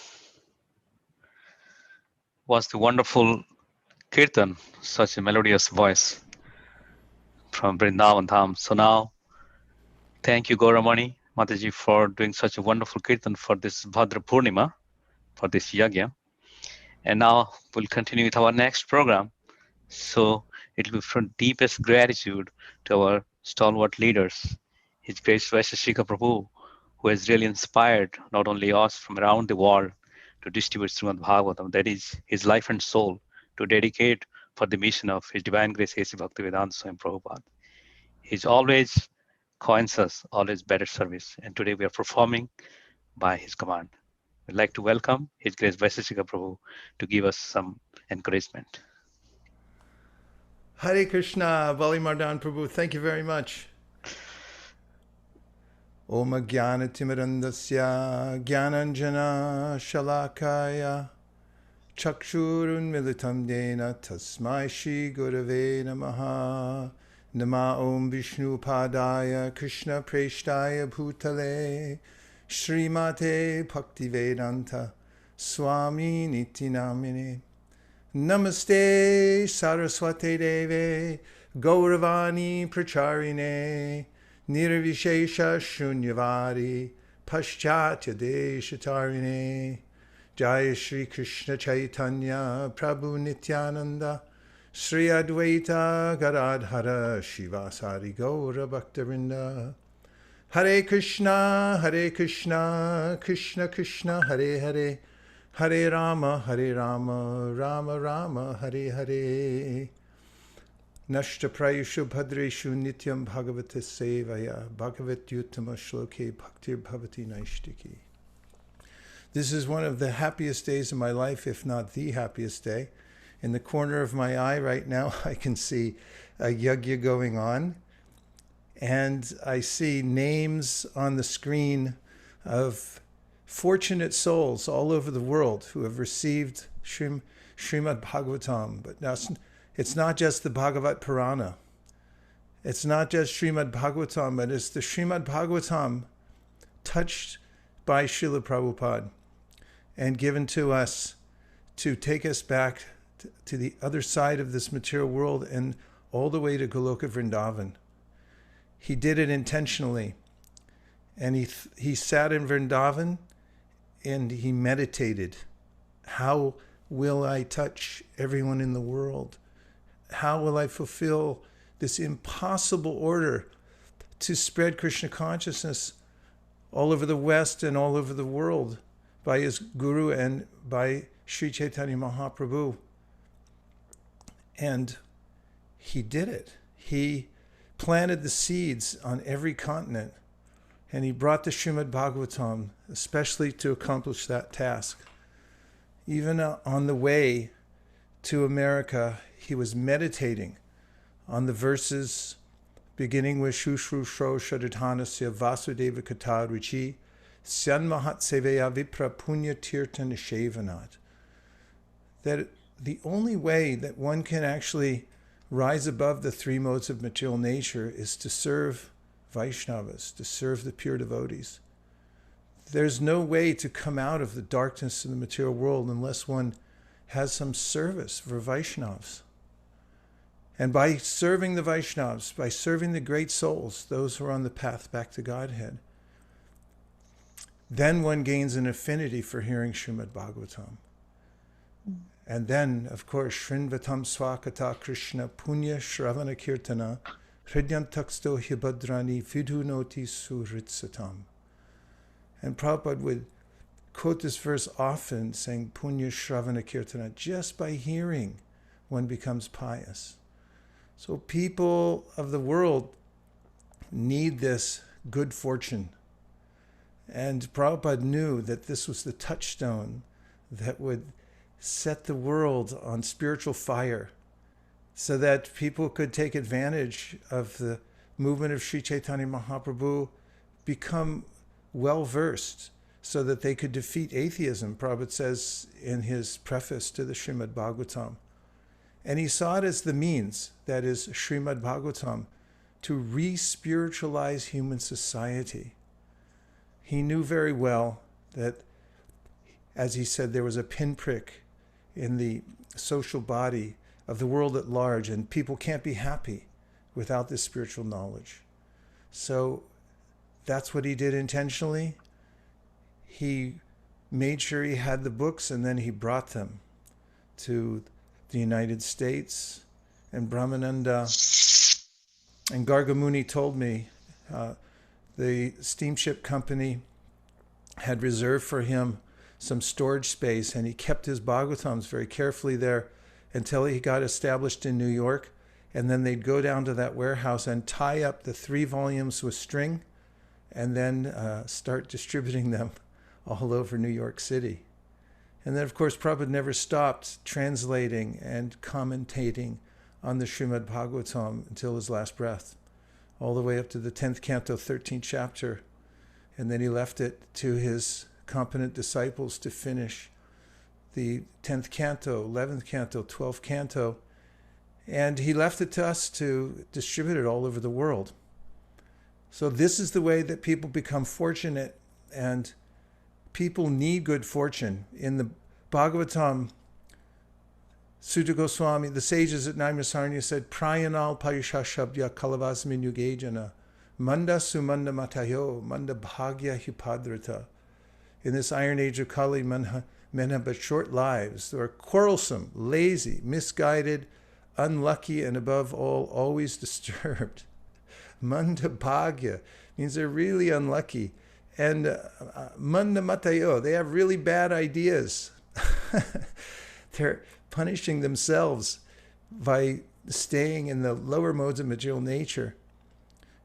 was the wonderful Kirtan, such a melodious voice from Vrindavan Dham. So now, thank you, Gauramani Mataji, for doing such a wonderful Kirtan for this Bhadra Purnima, for this Yagya. And now we'll continue with our next program. So it will be from deepest gratitude to our stalwart leaders, His Grace Vaisheshika Prabhu, who has really inspired not only us from around the world to distribute Srimad Bhagavatam, that is his life and soul, to dedicate for the mission of His Divine Grace A.C. Bhaktivedanta Swami Prabhupada. He's always coins us, always better service. And today we are performing by his command. We'd like to welcome His Grace Vaisheshika Prabhu to give us some encouragement. Hare Krishna, Bali Mardan Prabhu, thank you very much. Om Jnana Timirandasya Jnananjana Shalakaya Chakshurun Militam Dena Tasmai Shri Gurave Namaha Nama Om Vishnu Padaya Krishna Preshtaya Bhutale Srimate Bhaktivedanta Swami Niti Namine Namaste Saraswate Deve Gauravani Pracharine Nirvishesha Shunyavadi Paschatya Deshatarine Jaya Shri Krishna Chaitanya Prabhu Nityananda Sri Advaita Gadadhara Shivasari Gaura Bhaktarinda Hare Krishna Krishna Krishna Hare Hare Hare Rama Rama Rama Hare Hare Nashta Prayushu Bhadreshu Nityam Bhagavata Sevaya Bhagavat Yuttama Shloke Bhaktir Bhavati Naishtiki. This is one of the happiest days of my life, if not the happiest day. In the corner of my eye right now, I can see a yagya going on, and I see names on the screen of fortunate souls all over the world who have received Srimad Bhagavatam. But now it's not just the Bhagavat Purana. It's not just Srimad Bhagavatam, but it's the Srimad Bhagavatam touched by Srila Prabhupada and given to us to take us back to the other side of this material world and all the way to Goloka Vrindavan. He did it intentionally. And he sat in Vrindavan and he meditated. How will I touch everyone in the world? How will I fulfill this impossible order to spread Krishna consciousness all over the West and all over the world by his Guru and by Sri Chaitanya Mahaprabhu? And he did it. He planted the seeds on every continent, and he brought the Srimad Bhagavatam especially to accomplish that task. Even on the way to America, he was meditating on the verses beginning with Shushrusho Shadadhanasya Vasudeva Kata Ruchi Syanmahat Seveya Vipra Punya Tirtha Nishevanat. That the only way that one can actually rise above the three modes of material nature is to serve Vaishnavas, to serve the pure devotees. There's no way to come out of the darkness of the material world unless one has some service for Vaishnavas. And by serving the Vaishnavas, by serving the great souls, those who are on the path back to Godhead, then one gains an affinity for hearing Srimad Bhagavatam. And then, of course, Shrinvatam Swakata Krishna Punya Shravana Kirtana Hridyantaksto Hibhadrani Vidhunoti Suritsatam. And Prabhupada would quote this verse often, saying Punya Shravana Kirtana. Just by hearing, one becomes pious. So people of the world need this good fortune. And Prabhupada knew that this was the touchstone that would set the world on spiritual fire so that people could take advantage of the movement of Sri Chaitanya Mahaprabhu, become well-versed so that they could defeat atheism, Prabhupada says in his preface to the Srimad Bhagavatam. And he saw it as the means, that is, Srimad Bhagavatam, to re-spiritualize human society. He knew very well that, as he said, there was a pinprick in the social body of the world at large, and people can't be happy without this spiritual knowledge. So that's what he did intentionally. He made sure he had the books, and then he brought them to the United States. And Brahmananda and Gargamuni told me the steamship company had reserved for him some storage space, and he kept his Bhagavatams very carefully there until he got established in New York. And then they'd go down to that warehouse and tie up the 3 volumes with string, and then start distributing them all over New York City. And then, of course, Prabhupada never stopped translating and commentating on the Srimad Bhagavatam until his last breath, all the way up to the 10th canto, 13th chapter. And then he left it to his competent disciples to finish the 10th canto, 11th canto, 12th canto. And he left it to us to distribute it all over the world. So this is the way that people become fortunate, and people need good fortune. In the Bhagavatam, Sutta Goswami, the sages at Naimisaranya said, Prayanal Parisha Shabdya Kalavasmin Yugejana Manda Sumanda Matayo Manda Bhagya Hipadrata. In this iron age of Kali, men have but short lives. They are quarrelsome, lazy, misguided, unlucky, and above all, always disturbed. Manda Bhagya means they're really unlucky. And Manda Matayo, they have really bad ideas. They're punishing themselves by staying in the lower modes of material nature.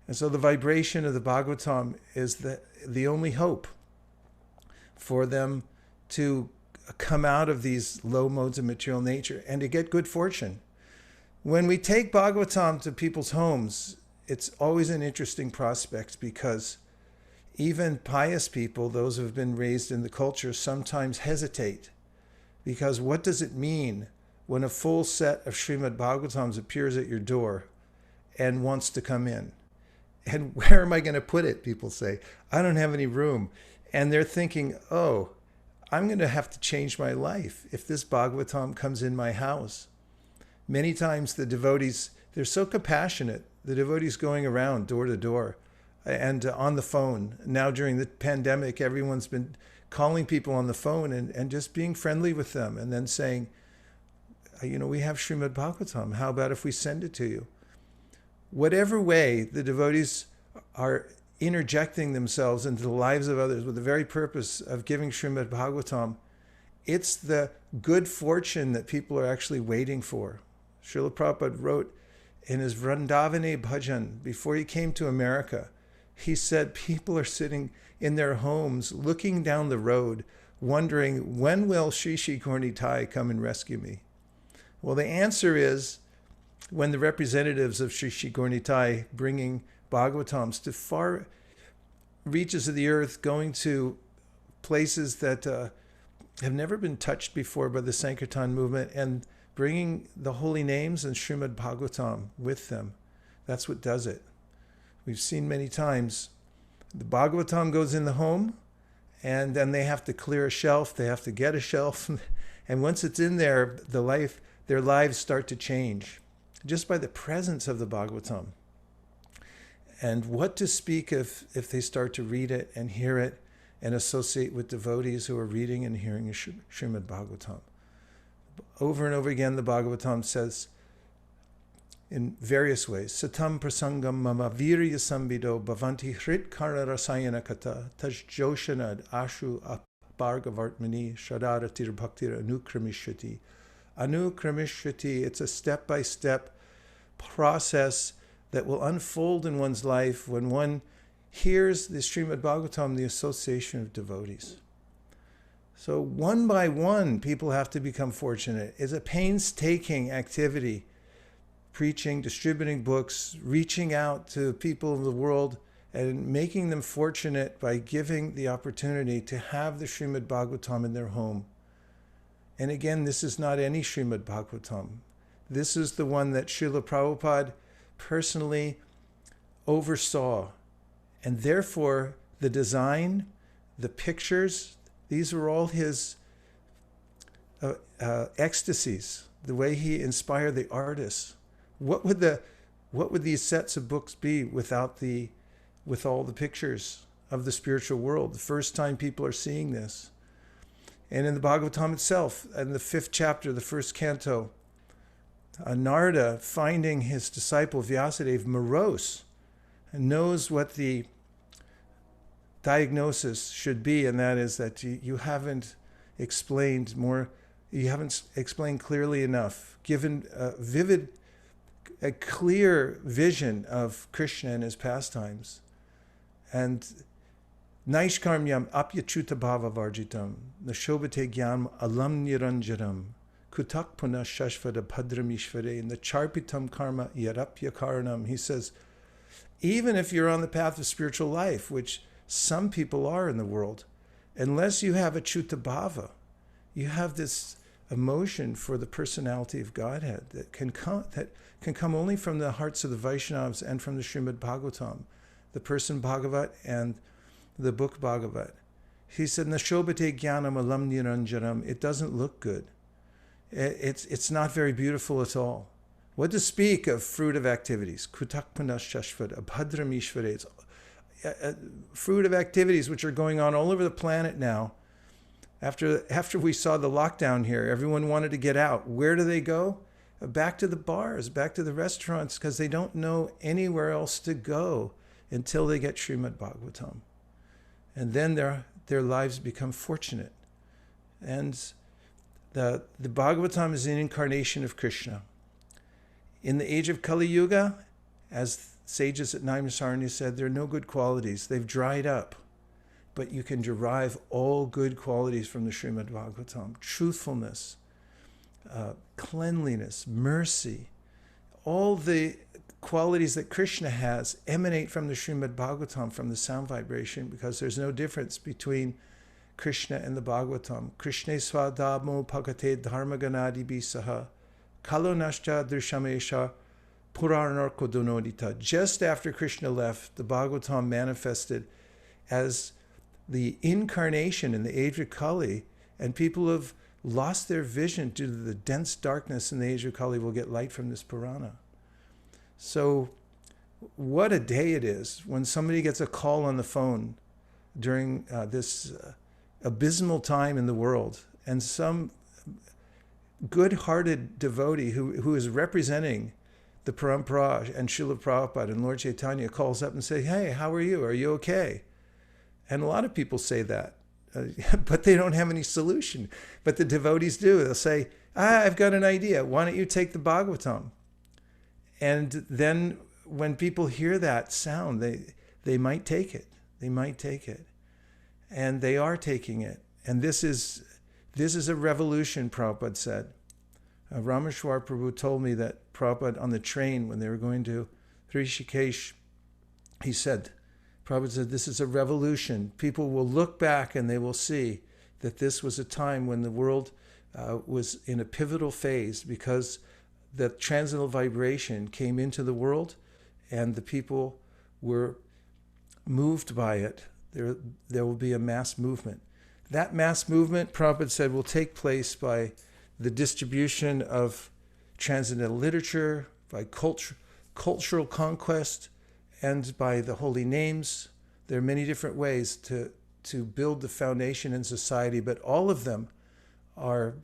And so the vibration of the Bhagavatam is the only hope for them to come out of these low modes of material nature and to get good fortune. When we take Bhagavatam to people's homes, it's always an interesting prospect, because even pious people, those who have been raised in the culture, sometimes hesitate. Because what does it mean when a full set of Srimad Bhagavatams appears at your door and wants to come in? And where am I going to put it? People say, I don't have any room. And they're thinking, oh, I'm going to have to change my life if this Bhagavatam comes in my house. Many times the devotees, they're so compassionate, the devotees going around door to door and on the phone. Now during the pandemic, everyone's been calling people on the phone and just being friendly with them, and then saying, we have Srimad Bhagavatam. How about if we send it to you? Whatever way the devotees are interjecting themselves into the lives of others with the very purpose of giving Srimad Bhagavatam, it's the good fortune that people are actually waiting for. Srila Prabhupada wrote in his Vrindavani Bhajan, before he came to America, he said people are sitting in their homes looking down the road, wondering, when will Shri Shri Gaura come and rescue me? Well, the answer is when the representatives of Shri Shri Gaura bringing Bhagavatams to far reaches of the earth, going to places that have never been touched before by the Sankirtan movement, and bringing the holy names and Srimad Bhagavatam with them. That's what does it. We've seen many times the Bhagavatam goes in the home, and then they have to clear a shelf, they have to get a shelf, and once it's in there, their lives start to change just by the presence of the Bhagavatam. And what to speak of if they start to read it and hear it and associate with devotees who are reading and hearing Srimad Bhagavatam. Over and over again, the Bhagavatam says in various ways, Satam prasangam mama virya sambido bhavanti hrit kara rasayana kata taj joshanad ashu apargavartmani shadaratir bhaktir anukramishati. Anukramishati, it's a step-by-step process that will unfold in one's life when one hears the Srimad Bhagavatam, the association of devotees. So one by one, people have to become fortunate. It's a painstaking activity, preaching, distributing books, reaching out to people in the world and making them fortunate by giving the opportunity to have the Srimad Bhagavatam in their home. And again, this is not any Srimad Bhagavatam. This is the one that Srila Prabhupada personally oversaw. And therefore, the design, the pictures, these were all his ecstasies, the way he inspired the artists. What would these sets of books be with all the pictures of the spiritual world? The first time people are seeing this. And in the Bhagavatam itself, in the 5th chapter, the 1st canto, Narada, finding his disciple Vyasadeva morose, and knows what the diagnosis should be, and that is that you haven't explained clearly enough, given a clear vision of Krishna and his pastimes. And Naishkarmyam apyachuta bhava varjitam, nashobhate gyam alam niranjaram, kutak puna shashvada bhadram ishvare, nacharpitam karma yarapya karanam. He says, even if you're on the path of spiritual life, which some people are in the world, unless you have a chuta bhava, you have this emotion for the personality of Godhead that can come only from the hearts of the Vaishnavas and from the Srimad Bhagavatam, the person Bhagavat and the book Bhagavat. He said, Nashobhate jnanam alam niranjaram. It doesn't look good. It's not very beautiful at all. What to speak of fruit of activities? Kutakpana shashvad, abhadram ishvare. Fruit of activities which are going on all over the planet now. After we saw the lockdown here, everyone wanted to get out. Where do they go? Back to the bars, back to the restaurants, because they don't know anywhere else to go until they get Srimad Bhagavatam. And then their lives become fortunate. And the Bhagavatam is an incarnation of Krishna. In the age of Kali Yuga, as sages at Naimisaranya said, there are no good qualities. They've dried up. But you can derive all good qualities from the Srimad Bhagavatam. Truthfulness, cleanliness, mercy. All the qualities that Krishna has emanate from the Srimad Bhagavatam, from the sound vibration, because there's no difference between Krishna and the Bhagavatam. Krishne swadamo pakate dharmaganadi bisaha kalo nashcha drishamesha puranarko donodita. Just after Krishna left, the Bhagavatam manifested as the incarnation in the age of Kali, and people have lost their vision due to the dense darkness in the age of Kali will get light from this Purana. So what a day it is when somebody gets a call on the phone during this abysmal time in the world, and some good-hearted devotee who is representing the Parampara and Srila Prabhupada and Lord Chaitanya calls up and say, hey, how are you? Are you okay? And a lot of people say that, but they don't have any solution. But the devotees do. They'll say, I've got an idea. Why don't you take the Bhagavatam? And then when people hear that sound, they might take it. They might take it. And they are taking it. And this is a revolution, Prabhupada said. Rameshwar Prabhu told me that Prabhupada on the train when they were going to Rishikesh, Prabhupada said, this is a revolution. People will look back and they will see that this was a time when the world was in a pivotal phase because the transcendental vibration came into the world and the people were moved by it. There will be a mass movement. That mass movement, Prabhupada said, will take place by the distribution of transcendental literature, by cultural conquest, and by the holy names. There are many different ways to build the foundation in society, but all of them are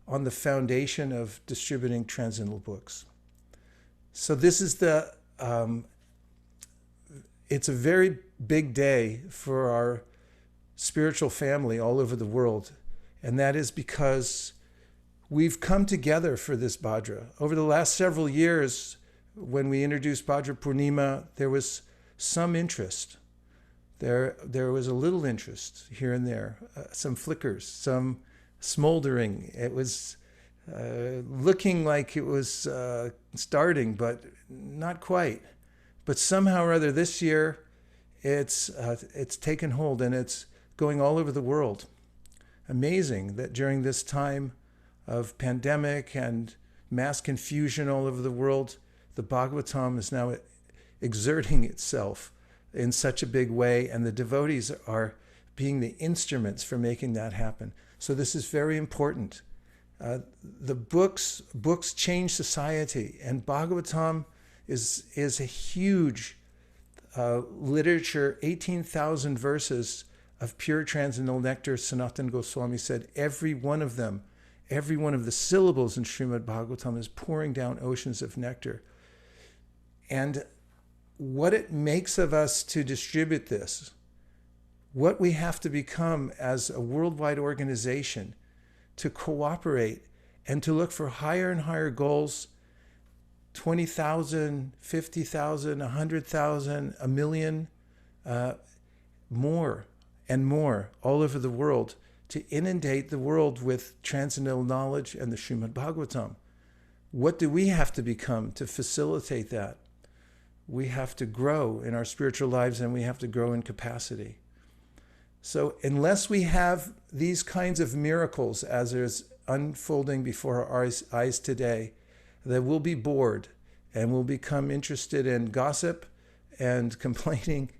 on the foundation of distributing transcendental books. So this is it's a very big day for our spiritual family all over the world. And that is because we've come together for this Bhadra. Over the last several years, when we introduced Bhadra Purnima, there was some interest. There was a little interest here and there, some flickers, some smoldering. It was looking like it was starting, but not quite. But somehow or other this year, it's taken hold and it's going all over the world. Amazing that during this time of pandemic and mass confusion all over the world, the Bhagavatam is now exerting itself in such a big way, and the devotees are being the instruments for making that happen. So this is very important. The books change society, and Bhagavatam is a huge literature, 18,000 verses of pure transcendental nectar. Sanatana Goswami said every one of them, every one of the syllables in Srimad Bhagavatam is pouring down oceans of nectar. And what it makes of us to distribute this, what we have to become as a worldwide organization to cooperate and to look for higher and higher goals, 20,000, 50,000, 100,000, a million, more and more all over the world, to inundate the world with transcendental knowledge and the Srimad Bhagavatam. What do we have to become to facilitate that? We have to grow in our spiritual lives, and we have to grow in capacity. So unless we have these kinds of miracles as is unfolding before our eyes today, that we'll be bored and we'll become interested in gossip and complaining,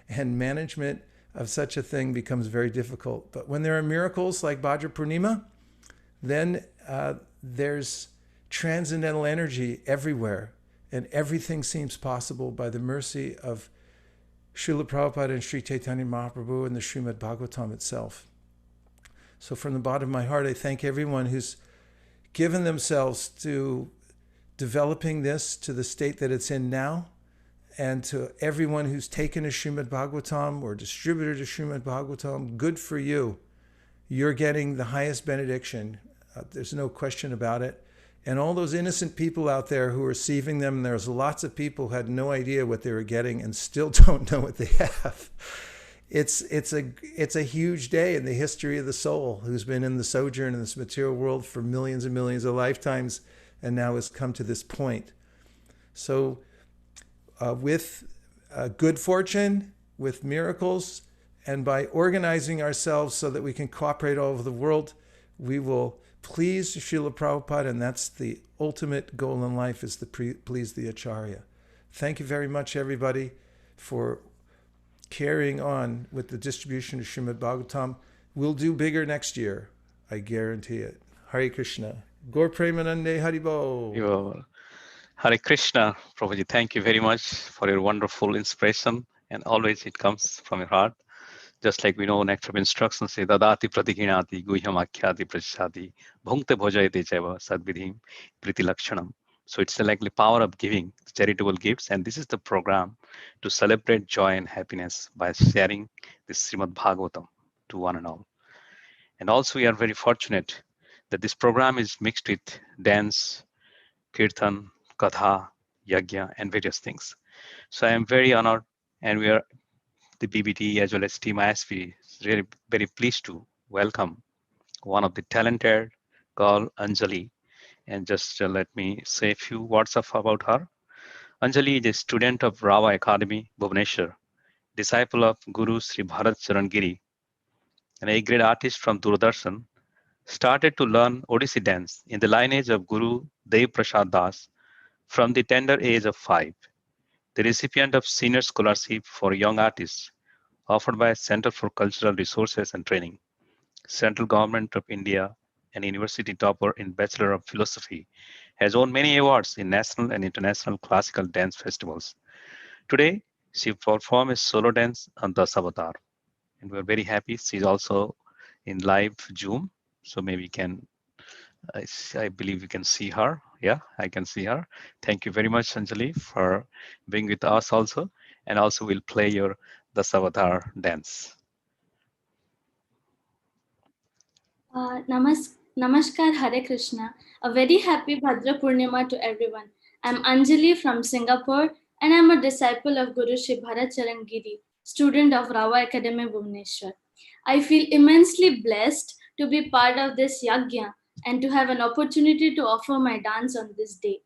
and management of such a thing becomes very difficult. But when there are miracles like Bhadra Purnima, then there's transcendental energy everywhere, and everything seems possible by the mercy of Srila Prabhupada and Sri Chaitanya Mahaprabhu and the Srimad Bhagavatam itself. So from the bottom of my heart, I thank everyone who's given themselves to developing this to the state that it's in now, and to everyone who's taken a Srimad Bhagavatam or distributed a Srimad Bhagavatam. Good for you. You're getting the highest benediction. There's no question about it. And all those innocent people out there who are receiving them, there's lots of people who had no idea what they were getting and still don't know what they have. It's a huge day in the history of the soul, who's been in the sojourn in this material world for millions and millions of lifetimes, and now has come to this point. So with good fortune, with miracles, and by organizing ourselves so that we can cooperate all over the world, we will please Srila Prabhupada, and that's the ultimate goal in life, is to please the Acharya. Thank you very much, everybody, for carrying on with the distribution of Srimad Bhagavatam. We'll do bigger next year. I guarantee it. Hare Krishna. Gaur Premanande Haribo. Hare Krishna, Prabhuji. Thank you very much for your wonderful inspiration, and always it comes from your heart. Just like we know, nectar of instructions say, Dadati pratikinati guhyam akhyati prashadi bhunkte bhojayate chaiva sadvidhim priti lakshanam. So it's like the power of giving charitable gifts, and this is the program to celebrate joy and happiness by sharing this Srimad Bhagavatam to one and all. And also we are very fortunate that this program is mixed with dance, kirtan, katha, yajna, and various things. So I am very honored, and we are, the BBT as well as Team ISP, is really very pleased to welcome one of the talented girl, Anjali. And just let me say a few words about her. Anjali is a student of Rava Academy, Bhubaneswar, disciple of Guru Sri Bharat Charan Giri, and a great artist from Doordarshan. Started to learn Odissi dance in the lineage of Guru Dev Prasad Das from the tender age of 5. The recipient of senior scholarship for young artists offered by Center for Cultural Resources and Training, Central Government of India, and university topper in Bachelor of Philosophy, has won many awards in national and international classical dance festivals. Today, she performs a solo dance on Dasavatar, and we're very happy. She's also in live Zoom, so maybe we can, I believe we can see her. Yeah, I can see her. Thank you very much, Anjali, for being with us also, and also we'll play your Dasavatar dance. Namaskar, Hare Krishna. A very happy Bhadra Purnima to everyone. I'm Anjali from Singapore, and I'm a disciple of Guru Sri Bharat Charan Giri, student of Rava Academy, Bhubaneswar. I feel immensely blessed to be part of this yajna and to have an opportunity to offer my dance on this day.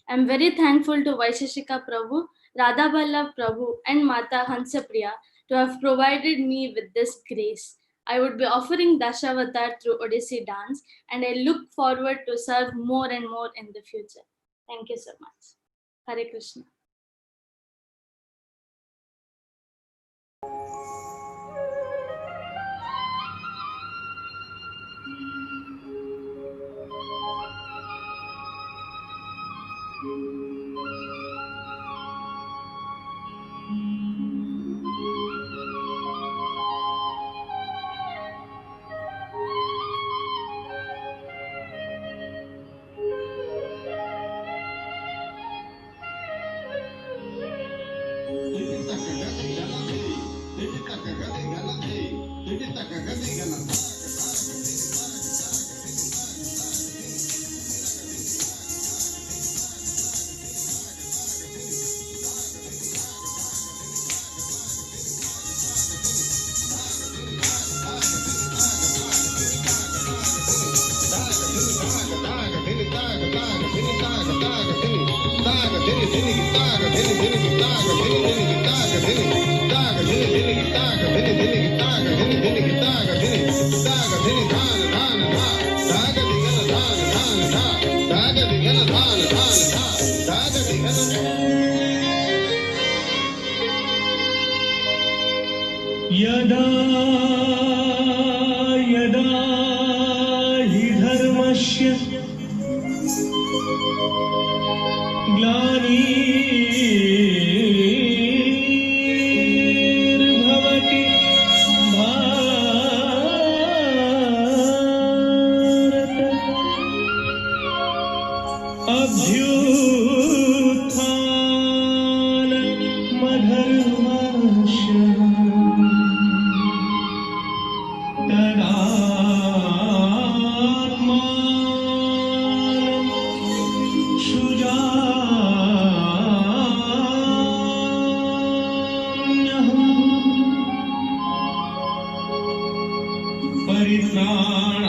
I'm very thankful to Vaisheshika Prabhu, Radha Vallabh Prabhu, and Mata Hansapriya to have provided me with this grace. I would be offering Dashavatar through Odissi dance, and I look forward to serve more and more in the future. Thank you so much. Hare Krishna. यदा यदा हि धर्मस्य ग्लानिर्भवति भारत अभ्युत्थानमधर्मस्य तदात्मानं सृजाम्यहम् परित्राणाय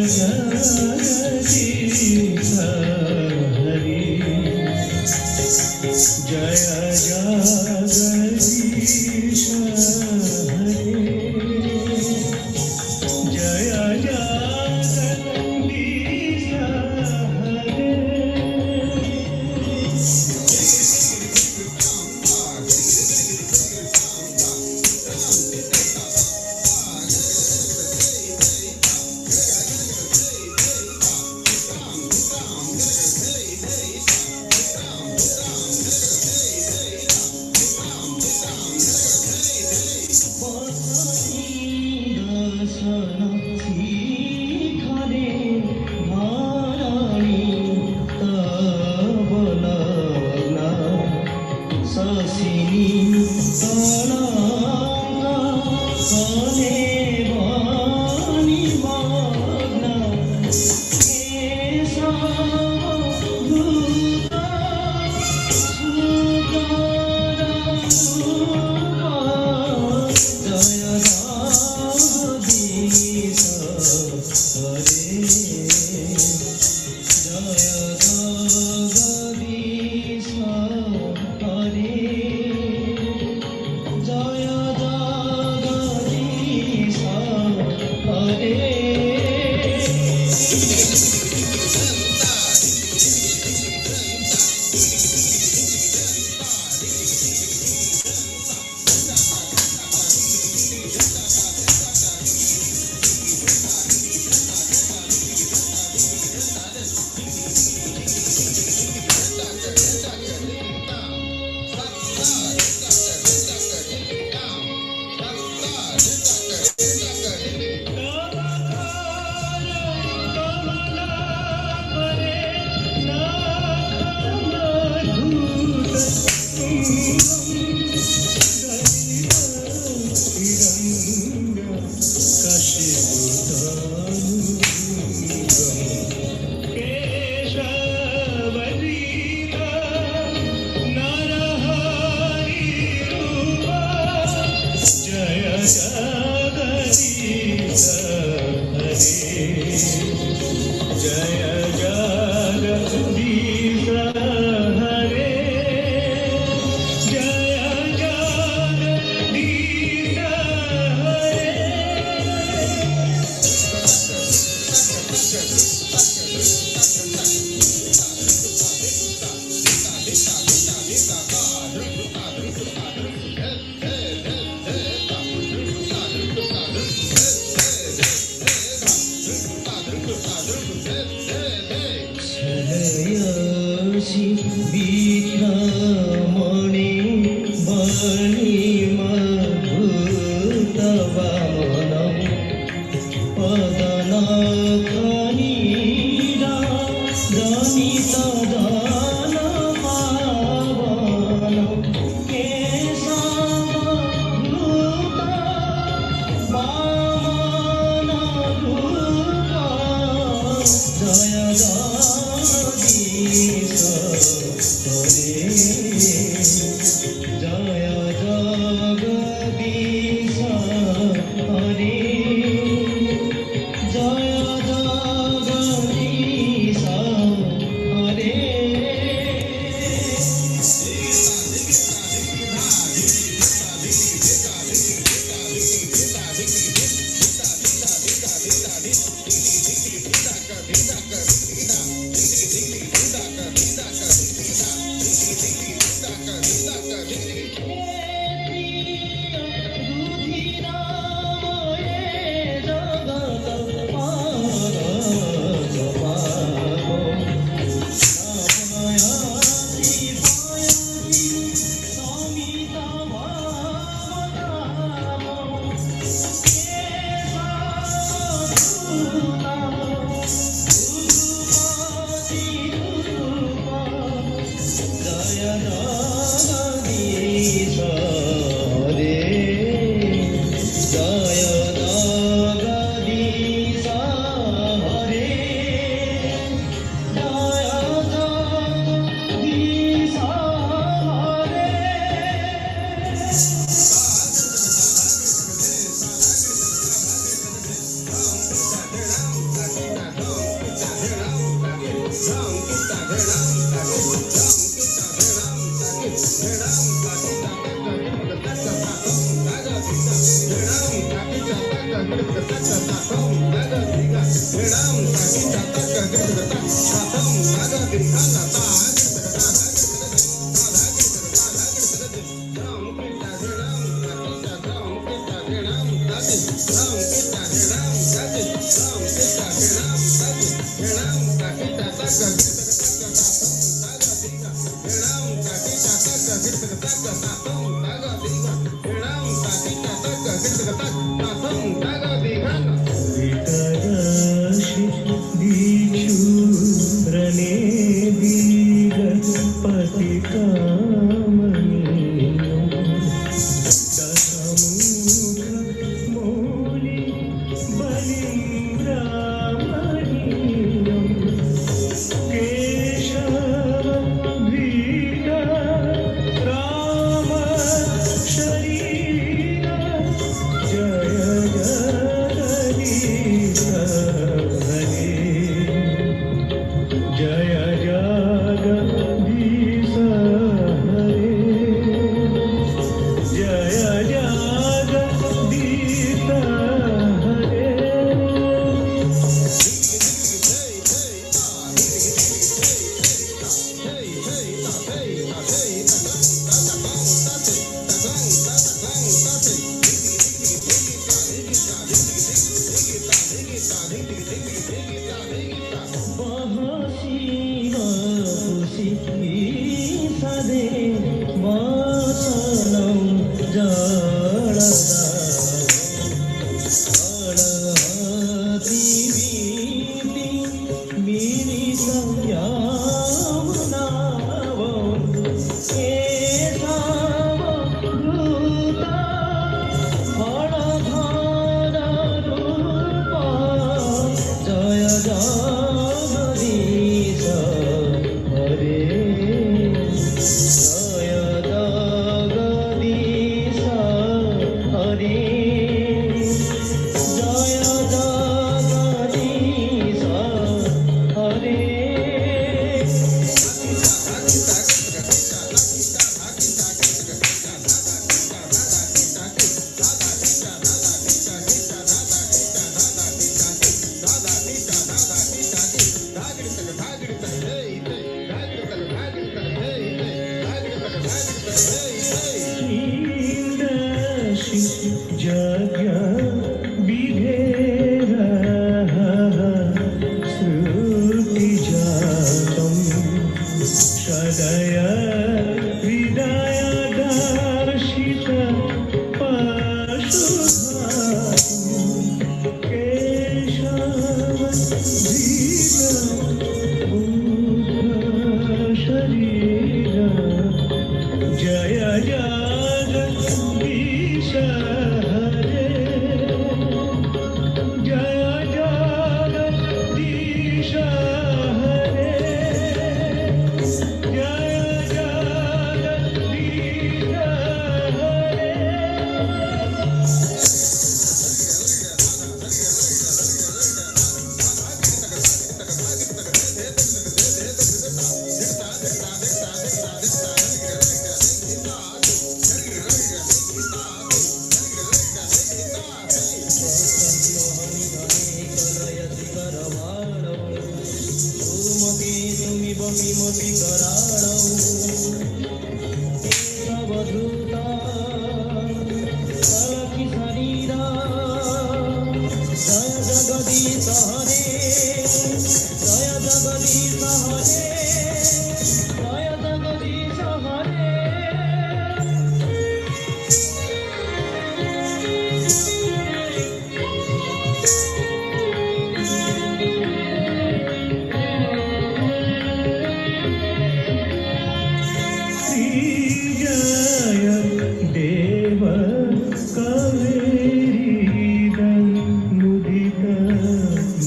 जगदीश हरे जय जगदीश हरे जय जगदीश हरे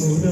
Mudra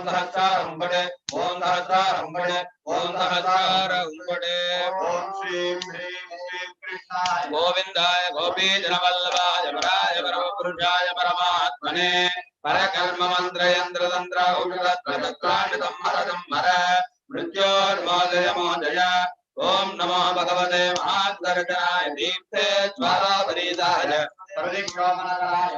Om Sahasrara Umbade, Om Sahasrara Umbade, Om Sahasrara Umbade. Om Shri Krishna Govindaya Gopi Janavallabhaya Varaya Varapurujaya Paramatmane Parakarma Mantra Yantra Tantra Ushadatra Chakranitam Maradam Mara Mrityormodaya Modaya Om Namo Bhagavate Mahadarjanaya Deepte Jwala Paridaya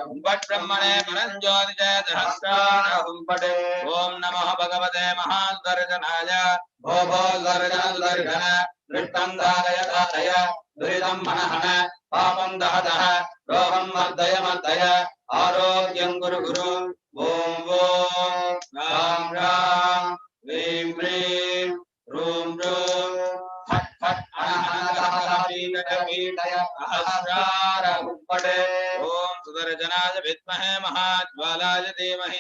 Umpat Brahmane Paranjyoti Sahasrara Umpade Om Namo Bhagavate Mahadarjanaya Bhobo Darjana Darjana Nrittam Dharaya Dharaya Duridam Manahana Papam Dahadaha Roham Mardaya Mardaya Arogyam Guru Guru Om Om Ram Ram Vim Vrim Rum Rum Phat Phat Anahana Pidaya Ahasrara Uppade Om Sudarjanaya Vidmahe Mahajwalaya Dhimahi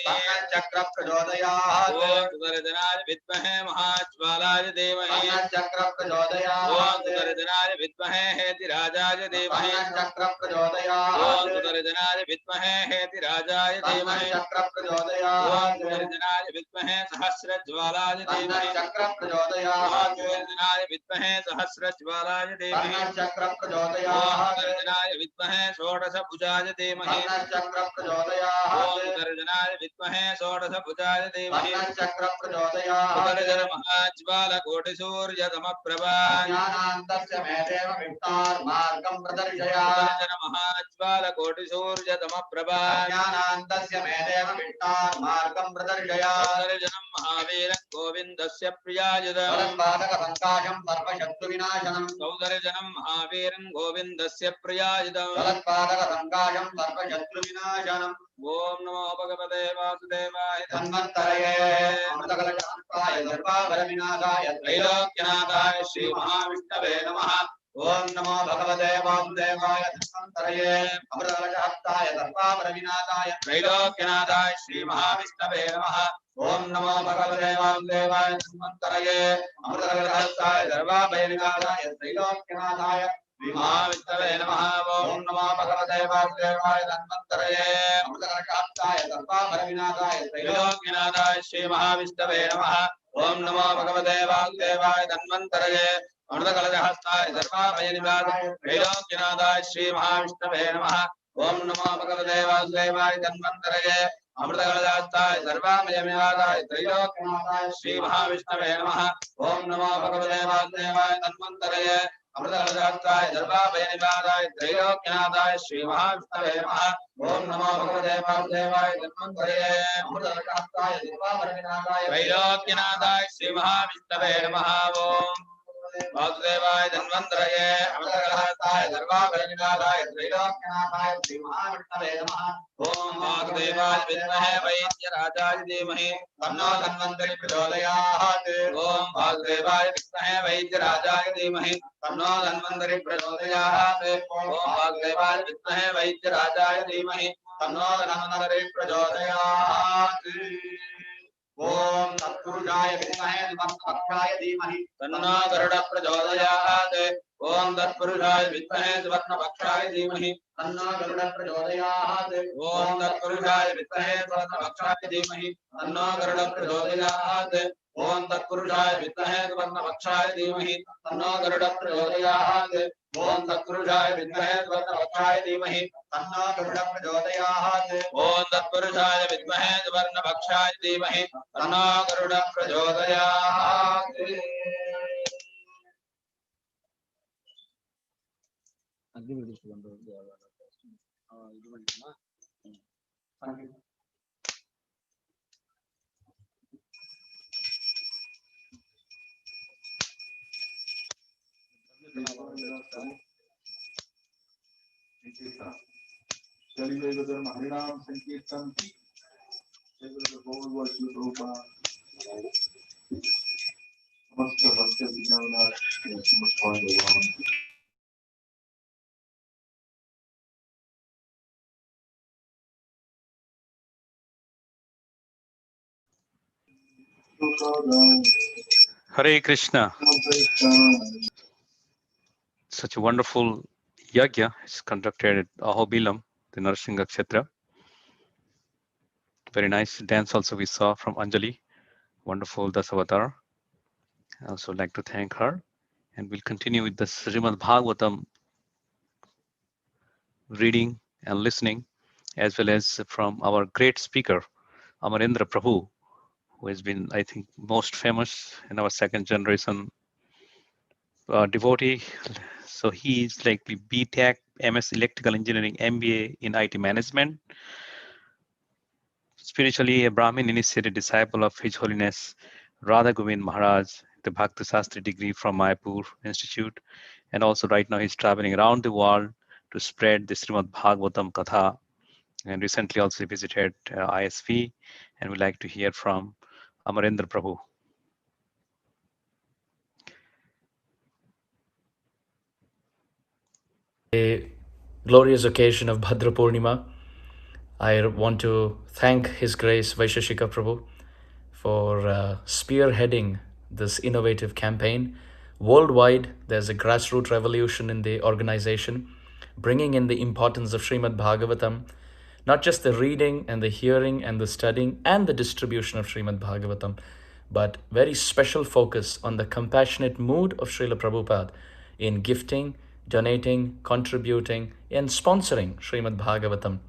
Chakra Pradodayat Om Sudarjanaya Vidmahe Mahajwalaya Dhimahi Chakra Pradodayat Om Sudarjanaya Vidmahe Heti Rajaya Dhimahi Chakra Pradodayat Om Sudarjanaya Vidmahe Heti Rajaya Dhimahi Chakra Pradodayat Om Sudarjanaya Vidmahe Sahasrajwalaya Dhimahi Chakra Om Pradodayat Sudarjanaya Vidmahe Sahasrajwalaya Dhimahi Chakra Om Pradodayat Sudarjanaya Vidmahe Shodasabhujaya Dhimahi Chakra Pradodayat Om Sudarjanaya Vidmahe Shodasabhujaya Dhimahi Chakra Pradodayat Sudarjana Mahajwala Koti Surya Samaprabha Jnanantasya Medeva Viktar Margam Pradarshaya Sudarjana Mahajwala Koti Surya Samaprabha Jnanantasya Medeva Viktar Margam Pradarshaya Sudarjana Mahavira Govindasya Priyajadam Parampadaka Sankasham Sarva Shatru Vinashanam Sudarjana Mahaviram Govindasya Priyajadam Parampadaka Sankasham Sarva Shatru Vinashanam Om Namo Bhagavate Vasudevaya Tanmantaraye Amritakalakantaya Sarvavaravinasaya Trilokyanataya Shri Mahavishnave Namaha Om Namo Bhagavate Vasudevaya Tanmantaraye Amritakalakantaya Sarvavaravinasaya Trilokyanataya Shri Mahavishnave Namaha Om Namo Bhagavate Vasudevaya Tanmantaraye Amritakalakantaya Sarvavaravinasaya Trilokyanataya Mahavishnave Namaha Om Namo Bhagavate Vasudevaya Tanmantaraye Amritakalakantaya Sarvavaravinasaya Trilokyanataya Shri Mahavishnave Namaha Om Namo Bhagavate Vasudevaya Tanmantaraye Amritakalajahastaya Sarvabhayanivadaya Trilokyanataya Shri Mahavishnave Namaha Om Namo Bhagavate Vasudevaya Tanmantaraye Amritakalajahastaya Sarvabhayanivadaya Trilokyanataya Shri Mahavishnave Namaha Om Namo Bhagavate Vasudevaya Tanmantaraye Amritakalajahastaya Sarvabhayanivadaya Trilokyanataya Shri Mahavishnave Namaha Om Namo Bhagavate Vasudevaya Tanmantaraye Amritakalakantaya Sarvavaravinasaya Trilokyanataya Shri Mahavishnave Namaha Om Vasudevaya Tanmantaraye Amritakalajahastaya Sarvabhayanivadaya Trilokyanataya Shri Mahavishnave Namaha Om Vasudevaya Vidmahe Vaidyanataya Dhimahi Tanno Dhanvantari Prachodayat Om Vasudevaya Vidmahe Vaidyanataya Dhimahi Tanno Dhanvantari Prachodayat Om Vasudevaya Vidmahe Vaidyanataya Dhimahi Tanno Dhanvantari Prachodayat Om Tatpurushaaya Vidmahe Dhammapakshaaya Dhimahi Tanno Garuda Prachodayat Om Tatpurushaaya Vidmahe Dhammapakshaaya Dhimahi Tanno Garuda Prachodayat Om Tatpurushaaya Vidmahe Dhammapakshaaya Dhimahi Tanno Garuda Prachodayat Om Tatpurushaaya Vidmahe Dhammapakshaaya Dhimahi Tanno Garuda Prachodayat Om Tatpurushaaya Vidmahe Dhammapakshaaya Dhimahi Tanno Garuda Prachodayat Om Tatpurushaaya Vidmahe Dhammapakshaaya Dhimahi Tanno Garuda Prachodayat हरिनाम संकीर्तन की समस्त भक्त Hare Krishna. Such a wonderful yajna is conducted at Ahobilam, the Narsinga Kshetra. Very nice dance also we saw from Anjali. wonderful Dasavatar. I also like to thank her. And we'll continue with the Srimad Bhagavatam reading and listening, as well as from our great speaker, Amarendra Prabhu, who has been, I think, most famous in our second generation devotee. So he is like BTech, MS Electrical Engineering, MBA in IT Management. Spiritually, a Brahmin initiated disciple of His Holiness Radha Govind Maharaj, the Bhakti Sastri degree from Mayapur Institute. And also right now he's traveling around the world to spread the Srimad Bhagavatam Katha. And recently also visited ISV, and we'd like to hear from Amarendra Prabhu. A glorious occasion of Bhadra Purnima, I want to thank His Grace Vaisheshika Prabhu for spearheading this innovative campaign. Worldwide, there's a grassroots revolution in the organization, bringing in the importance of Srimad Bhagavatam, not just the reading and the hearing and the studying and the distribution of Srimad Bhagavatam, but very special focus on the compassionate mood of Srila Prabhupada in gifting, donating, contributing, and sponsoring Srimad Bhagavatam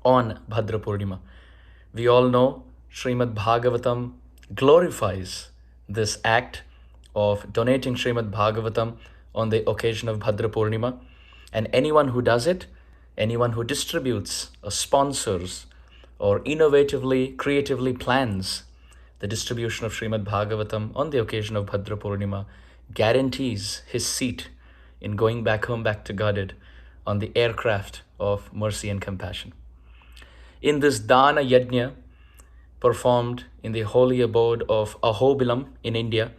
on Bhadra Purnima. We all know Srimad Bhagavatam glorifies this act of donating Srimad Bhagavatam on the occasion of Bhadra Purnima. And anyone who does it, anyone who distributes or sponsors or innovatively, creatively plans the distribution of Srimad Bhagavatam on the occasion of Bhadra Purnima guarantees his seat in going back home, back to Godhead on the aircraft of mercy and compassion. In this Dana Yajna performed in the holy abode of Ahobilam in India,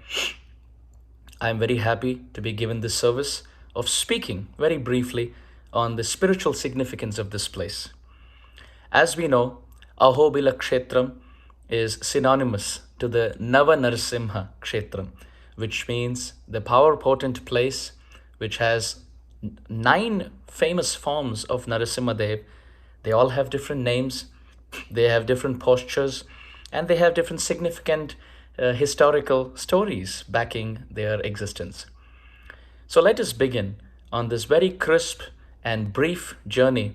I am very happy to be given this service of speaking very briefly on the spiritual significance of this place. As we know, Ahobila Kshetram is synonymous to the Nava Narasimha Kshetram, which means the power potent place which has 9 famous forms of Narasimha Dev. They all have different names, they have different postures, and they have different significant historical stories backing their existence. So let us begin on this very crisp and brief journey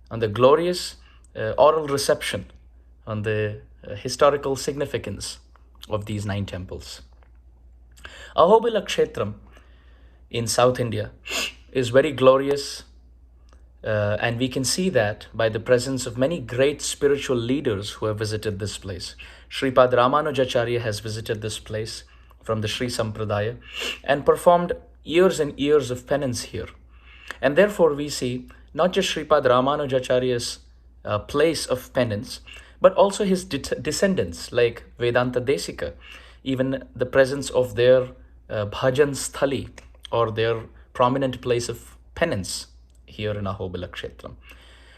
on the glorious oral reception on the historical significance of these 9 temples. Ahobila Kshetram in South India is very glorious, and we can see that by the presence of many great spiritual leaders who have visited this place. Sripad Ramanujacharya has visited this place from the Sri Sampradaya and performed years and years of penance here. And therefore we see not just Sripad Ramanujacharya's place of penance, but also his descendants like Vedanta Desika, even the presence of their bhajan sthali or their prominent place of penance here in Ahobila Kshetram.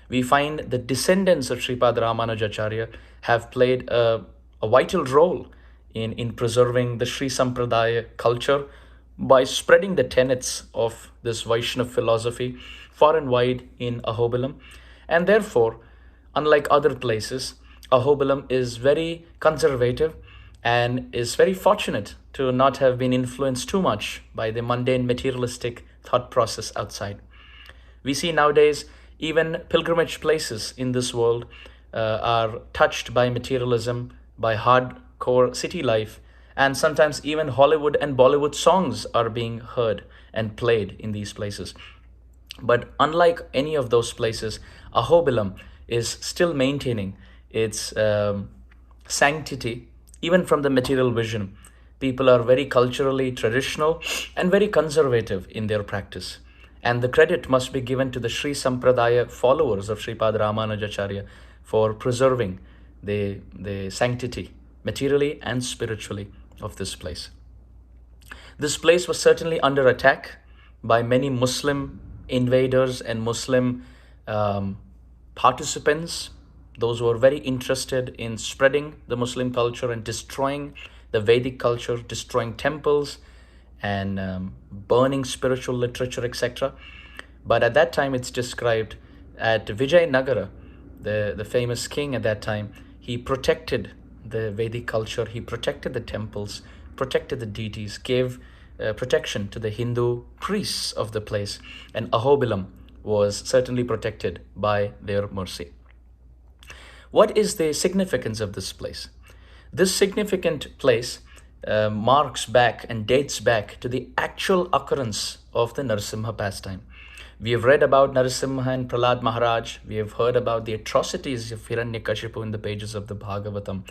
We find the descendants of Sripad Ramanujacharya have played a vital role in preserving the Sri Sampradaya culture by spreading the tenets of this Vaishnava philosophy far and wide in Ahobilam. And therefore, unlike other places, Ahobilam is very conservative and is very fortunate to not have been influenced too much by the mundane materialistic thought process outside. We see nowadays even pilgrimage places in this world are touched by materialism, by hardcore city life, and sometimes even Hollywood and Bollywood songs are being heard and played in these places. But unlike any of those places, Ahobilam is still maintaining its sanctity, even from the material vision. People are very culturally traditional and very conservative in their practice. And the credit must be given to the Sri Sampradaya followers of Sripad Ramanujacharya for preserving the sanctity, materially and spiritually, of this place. This place was certainly under attack by many Muslim invaders and Muslim participants, those who are very interested in spreading the Muslim culture and destroying the Vedic culture, destroying temples and burning spiritual literature, etc. But at that time, it's described at Vijayanagara, the famous king at that time, he protected the Vedic culture. He protected the temples, protected the deities, gave protection to the Hindu priests of the place, and Ahobilam was certainly protected by their mercy. What is the significance of this place? This significant place marks back and dates back to the actual occurrence of the Narasimha pastime. We have read about Narasimha and Prahlad Maharaj. We have heard about the atrocities of Hiranyakashipu in the pages of the Bhagavatam.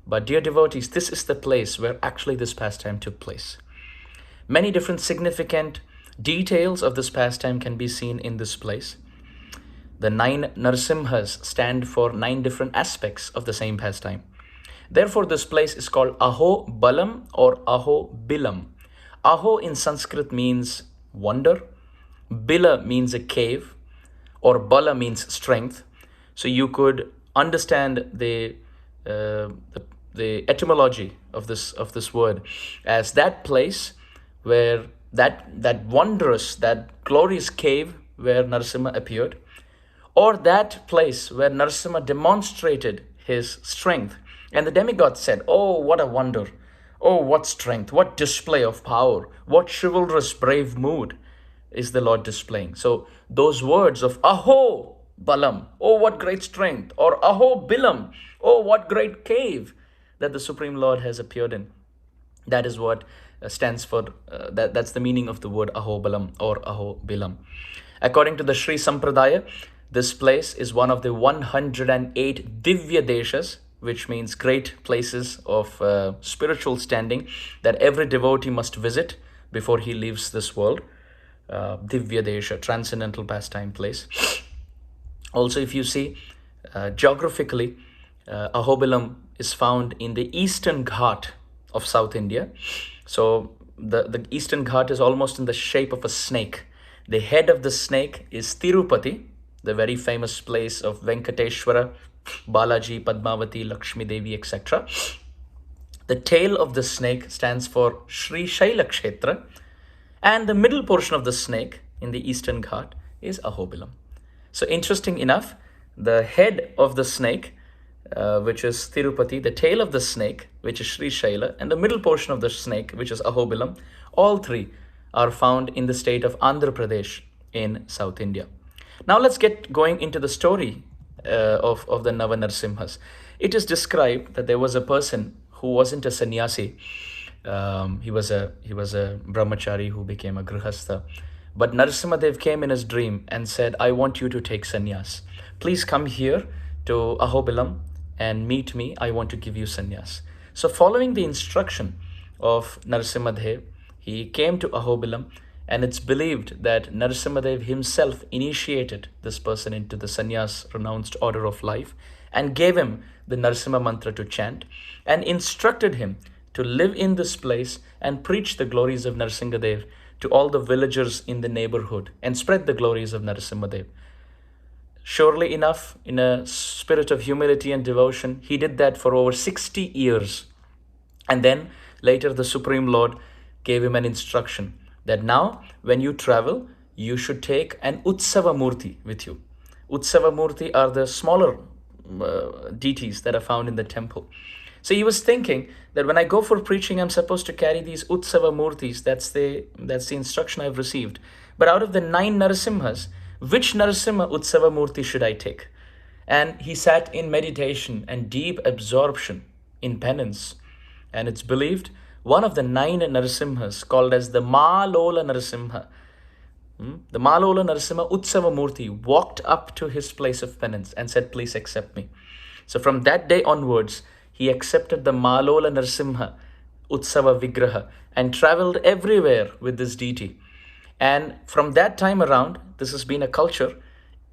But dear devotees, this is the place where actually this pastime took place. Many different significant details of this pastime can be seen in this place. The 9 Narasimhas stand for 9 different aspects of the same pastime. Therefore, this place is called Ahobilam or Ahobilam. Aho in Sanskrit means wonder. Bila means a cave, or Bala means strength. So you could understand the etymology of this word as that place where that wondrous, that glorious cave where Narasimha appeared, or that place where Narasimha demonstrated his strength. And the demigod said, "Oh, what a wonder! Oh, what strength! What display of power! What chivalrous, brave mood is the Lord displaying!" So those words of Aho Balam, oh, what great strength, or Aho Bilam, oh, what great cave that the Supreme Lord has appeared in. That is what stands for, that's the meaning of the word Ahobilam or Ahobilam. According to the Sri Sampradaya, this place is one of the 108 Divya Deshas, which means great places of spiritual standing that every devotee must visit before he leaves this world. Divya Desha, transcendental pastime place. Also, if you see, geographically, Ahobilam is found in the eastern Ghat of South India. So the eastern Ghat is almost in the shape of a snake. The head of the snake is Tirupati, the very famous place of Venkateshwara, Balaji, Padmavati, Lakshmi Devi, etc. The tail of the snake stands for Sri Shaila Kshetra, and the middle portion of the snake in the eastern Ghat is Ahobilam. So interesting enough, the head of the snake, which is Tirupati, the tail of the snake, which is Sri Shaila, and the middle portion of the snake, which is Ahobilam, all 3 are found in the state of Andhra Pradesh in South India. Now let's get going into the story of the Nava Narasimhas. It is described that there was a person who wasn't a sannyasi. He was a brahmachari who became a grihastha. But Narasimhadev came in his dream and said, "I want you to take sannyas. Please come here to Ahobilam and meet me. I want to give you sannyas." So following the instruction of Narasimhadev, he came to Ahobilam, and it's believed that Narasimhadev himself initiated this person into the sannyas renounced order of life and gave him the Narasimha mantra to chant and instructed him to live in this place and preach the glories of Narasimhadev to all the villagers in the neighborhood and spread the glories of Narasimhadev. Surely enough, in a spirit of humility and devotion, he did that for over 60 years. And then later the Supreme Lord gave him an instruction that now when you travel, you should take an Utsava Murti with you. Utsava Murti are the smaller deities that are found in the temple. So he was thinking that when I go for preaching, I'm supposed to carry these Utsava Murtis. That's the instruction I've received. But out of the 9 Narasimhas, which Narasimha Utsava Murti should I take? And he sat in meditation and deep absorption in penance. And it's believed one of the 9 Narasimhas, called as the Malola Narasimha, the Malola Narasimha Utsava Murti, walked up to his place of penance and said, "Please accept me." So from that day onwards, he accepted the Malola Narasimha Utsava Vigraha and traveled everywhere with this deity. And from that time around, this has been a culture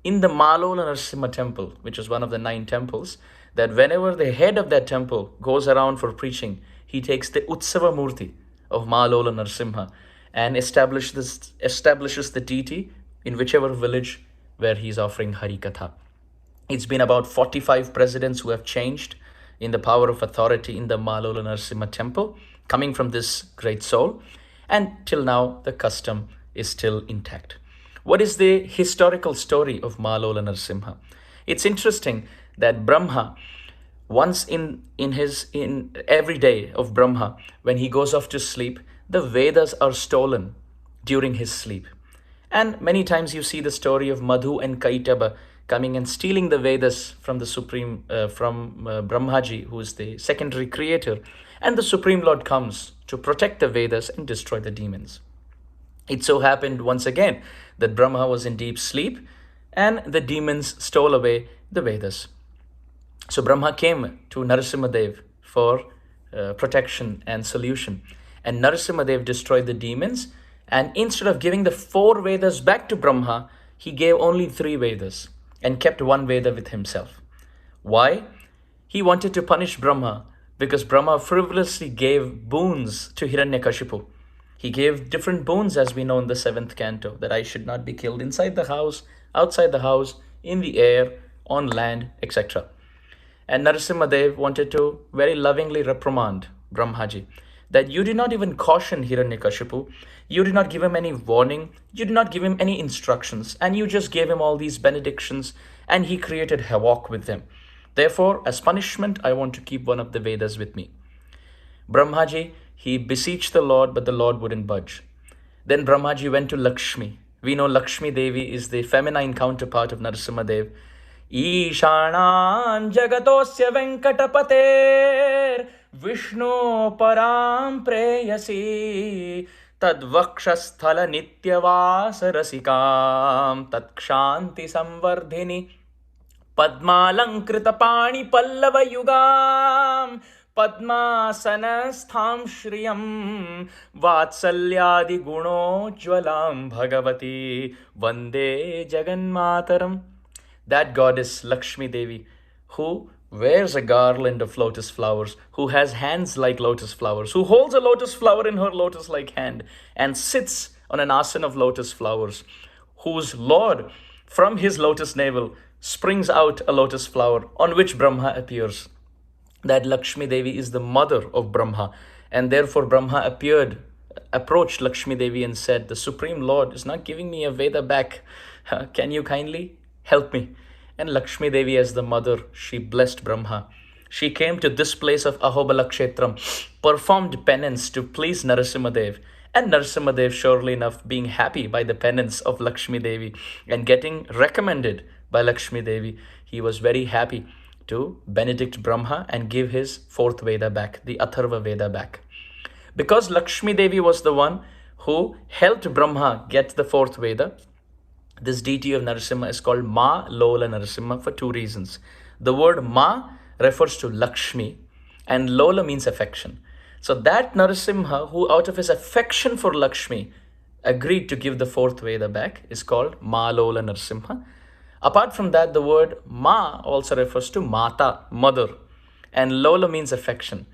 in the Malola Narasimha temple, which is one of the 9 temples, that whenever the head of that temple goes around for preaching, he takes the Utsava Murti of Malola Narasimha and establishes the deity in whichever village where he's offering Hari Katha. It's been about 45 presidents who have changed in the power of authority in the Malola Narasimha temple, coming from this great soul, and till now the custom is still intact. What is the historical story of Malola Narasimha? It's interesting that Brahma once in every day of Brahma, when he goes off to sleep, the Vedas are stolen during his sleep. And many times you see the story of Madhu and Kaitaba coming and stealing the Vedas from the Supreme, from Brahmaji, who is the secondary creator. And the Supreme Lord comes to protect the Vedas and destroy the demons. It so happened once again that Brahma was in deep sleep and the demons stole away the Vedas. So Brahma came to Narasimhadev for protection and solution. And Narasimhadev destroyed the demons. And instead of giving the 4 Vedas back to Brahma, he gave only 3 Vedas and kept 1 Veda with himself. Why? He wanted to punish Brahma because Brahma frivolously gave boons to Hiranyakashipu. He gave different boons, as we know in the 7th canto, that I should not be killed inside the house, outside the house, in the air, on land, etc. And Narasimhadev wanted to very lovingly reprimand Brahmaji that you did not even caution Hiranyakashipu, you did not give him any warning, you did not give him any instructions, and you just gave him all these benedictions, and he created havoc with them. Therefore, as punishment, I want to keep one of the Vedas with me. Brahmaji, he beseeched the Lord, but the Lord wouldn't budge. Then Brahmaji went to Lakshmi. We know Lakshmi Devi is the feminine counterpart of Narasimhadev. ईशानां जगतोस्य वेङ्कटपतेर् Vishnu परां प्रेयसी तद्वक्षस्थल नित्यवासरसिकां तत्क्षान्ति संवर्धिनी पद्मालंकृत पाणि पल्लव युगां पद्मासनस्थां श्रियं वात्सल्यादि गुणोज्ज्वलां भगवती वन्दे जगन्मातरम्. That goddess Lakshmi Devi, who wears a garland of lotus flowers, who has hands like lotus flowers, who holds a lotus flower in her lotus-like hand and sits on an asana of lotus flowers, whose Lord, from his lotus navel, springs out a lotus flower on which Brahma appears. That Lakshmi Devi is the mother of Brahma, and therefore Brahma approached Lakshmi Devi and said, the Supreme Lord is not giving me a Veda back. Can you kindly help me? And Lakshmi Devi, as the mother, she blessed Brahma. She came to this place of Ahobila Kshetram, performed penance to please Narasimhadev. And Narasimhadev, surely enough, being happy by the penance of Lakshmi Devi and getting recommended by Lakshmi Devi, he was very happy to benedict Brahma and give his 4th Veda back, the Atharva Veda back. Because Lakshmi Devi was the one who helped Brahma get the 4th Veda, this deity of Narasimha is called Ma Lola Narasimha for 2 reasons. The word Ma refers to Lakshmi and Lola means affection. So that Narasimha, who out of his affection for Lakshmi agreed to give the 4th Veda back, is called Ma Lola Narasimha. Apart from that, the word Ma also refers to Mata, mother, and Lola means affection.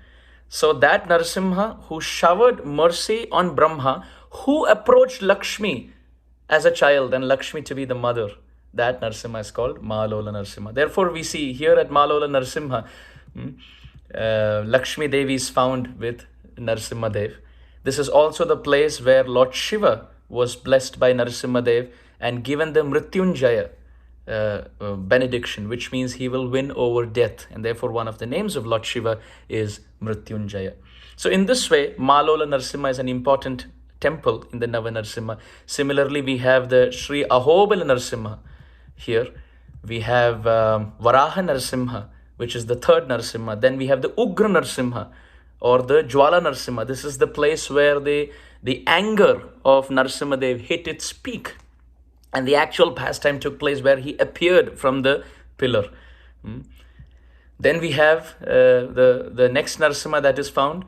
So that Narasimha who showered mercy on Brahma, who approached Lakshmi as a child and Lakshmi to be the mother, that Narasimha is called Mahalola Narasimha. Therefore, we see here at Mahalola Narasimha, Lakshmi Devi is found with Narasimha Dev. This is also the place where Lord Shiva was blessed by Narasimha Dev and given the Mrityunjaya benediction, which means he will win over death. And therefore, one of the names of Lord Shiva is Mrityunjaya. So in this way, Mahalola Narasimha is an important temple in the Nava-Narasimha. Similarly, we have the Sri Ahobilam Narasimha here. We have Varaha Narasimha, which is the 3rd Narasimha. Then we have the Ugra Narasimha or the Jwala Narasimha. This is the place where the anger of Narasimhadev hit its peak. And the actual pastime took place where he appeared from the pillar. Then we have the next Narasimha that is found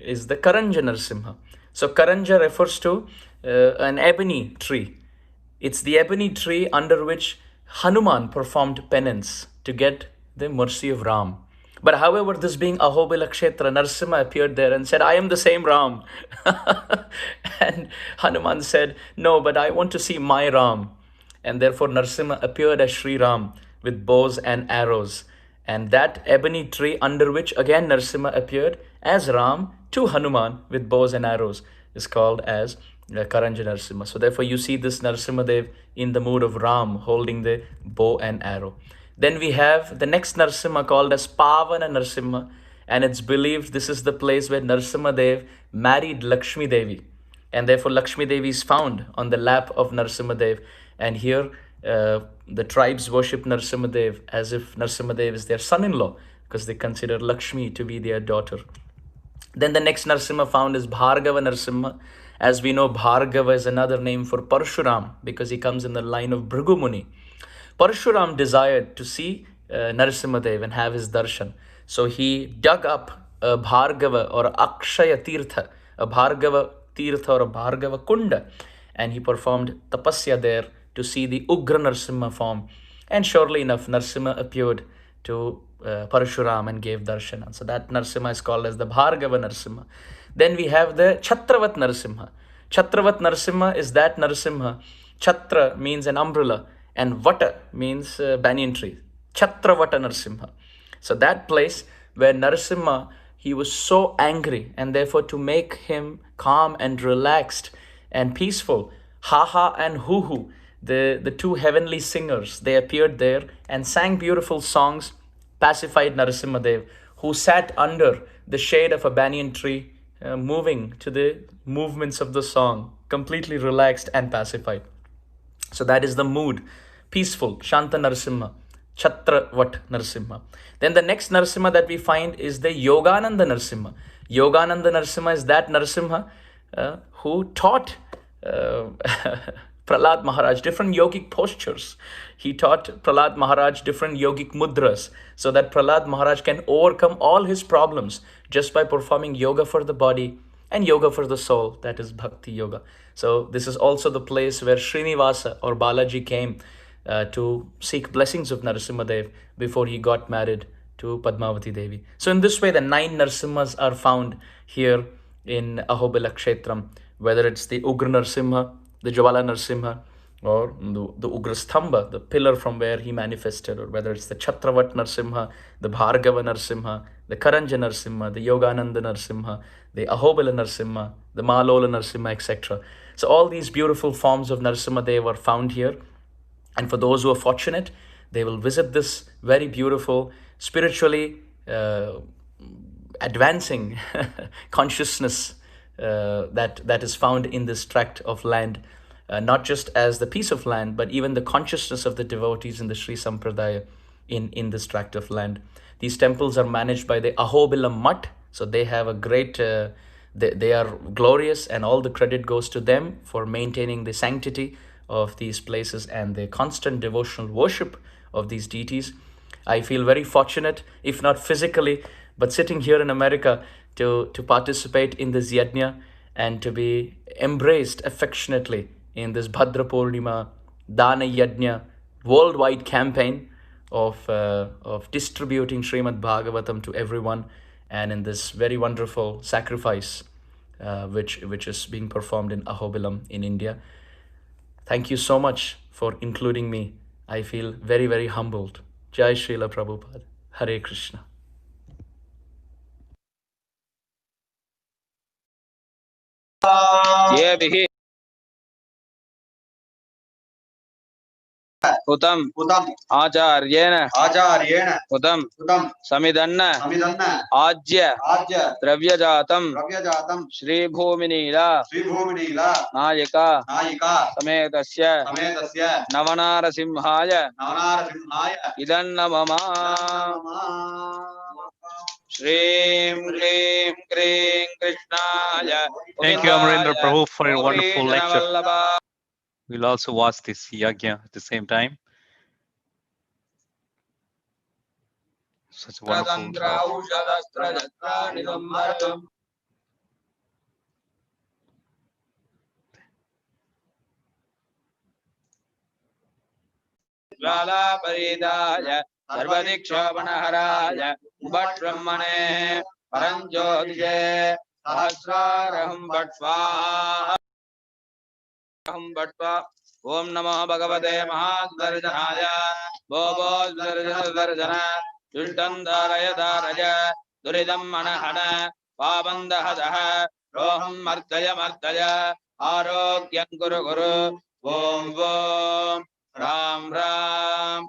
is the Karanja Narasimha. So Karanja refers to an ebony tree. It's the ebony tree under which Hanuman performed penance to get the mercy of Ram. But however, this being Ahobila Kshetra, Narasimha appeared there and said, I am the same Ram. And Hanuman said, no, but I want to see my Ram. And therefore Narasimha appeared as Sri Ram with bows and arrows. And that ebony tree under which again Narasimha appeared as Ram to Hanuman with bows and arrows is called as Karanja Narasimha. So therefore you see this Narasimhadev in the mood of Ram holding the bow and arrow. Then we have the next Narsimha called as Pavana Narsimha, and it's believed this is the place where Narsimha Dev married Lakshmi Devi, and therefore Lakshmi Devi is found on the lap of Narsimha Dev. And here the tribes worship Narsimha Dev as if Narsimha Dev is their son-in-law, because they consider Lakshmi to be their daughter. Then the next Narsimha found is Bhargava Narsimha. As we know, Bhargava is another name for Parshuram because he comes in the line of Bhrigu Muni. Parshuram desired to see Narasimhadev and have his darshan. So he dug up a Bhargava or Akshaya Tirtha, a Bhargava Tirtha or a Bhargava Kunda, and he performed tapasya there to see the Ugra Narasimha form. And surely enough, Narasimha appeared to Parshuram and gave darshan. So that Narasimha is called as the Bhargava Narasimha. Then we have the Chhatravat Narasimha. Chhatravat Narasimha is that Narasimha. Chhatra means an umbrella, and Vata means banyan tree. Chhatravata Narasimha. So that place where Narasimha, he was so angry, and therefore to make him calm and relaxed and peaceful, Haha and Huhu, the two heavenly singers, they appeared there and sang beautiful songs, pacified Narasimhadev, who sat under the shade of a banyan tree, moving to the movements of the song, completely relaxed and pacified. So that is the mood, peaceful, Shanta Narasimha, Chhatravat Narasimha. Then the next Narasimha that we find is the Yogananda Narasimha. Yogananda Narasimha is that Narasimha who taught Prahlad Maharaj different yogic postures. He taught Prahlad Maharaj different yogic mudras so that Prahlad Maharaj can overcome all his problems just by performing yoga for the body and yoga for the soul, that is Bhakti Yoga. So this is also the place where Srinivasa or Balaji came to seek blessings of Narasimhadev before he got married to Padmavati Devi. So in this way, the 9 Narasimhas are found here in Ahobila Kshetram, whether it's the Ugra Narasimha, the Jwala Narasimha, or the Ugra Stamba, the pillar from where he manifested, or whether it's the Chhatravat Narasimha, the Bhargava Narasimha, the Karanja Narasimha, the Yogananda Narasimha, the Ahobila Narasimha, the Malola Narasimha, etc. So all these beautiful forms of Narasimhadev are found here. And for those who are fortunate, they will visit this very beautiful, spiritually advancing consciousness that is found in this tract of land, not just as the piece of land, but even the consciousness of the devotees in the Sri Sampradaya in this tract of land. These temples are managed by the Ahobilam Mutt, so they have a great, they are glorious, and all the credit goes to them for maintaining the sanctity of these places and the constant devotional worship of these deities. I feel very fortunate, if not physically, but sitting here in America to participate in this yajna and to be embraced affectionately in this Bhadra Purnima Dana Yajna worldwide campaign of distributing Srimad Bhagavatam to everyone, and in this very wonderful sacrifice which is being performed in Ahobilam in India. Thank you so much for including me. I feel very, very humbled. Jai Srila Prabhupada. Hare Krishna. उतम आचार्येण उतम समिदन्न आज्य द्रव्यजातम श्रीभूमिनीला नायिका समेतस्य नवनारसिंहाय इदन्नममा Shreem Hreem Kreem Krishnaya. Thank you, Amarendra Prabhu, for your wonderful lecture. We'll also watch this yajna at the same time. Such a wonderful job. Lala Paridaya Sarvadikshapanaharaya Bhat Brahmane Paranjodije Sahasraraham Bhatsvaha Om Namo Bhagavate Mahadvarjanaya Bobo Dvarjana Dushtandharaya Dharaya Duridam Manahana Pabandahadaha Roham Mardaya Arogyam Guru Om Ram Ram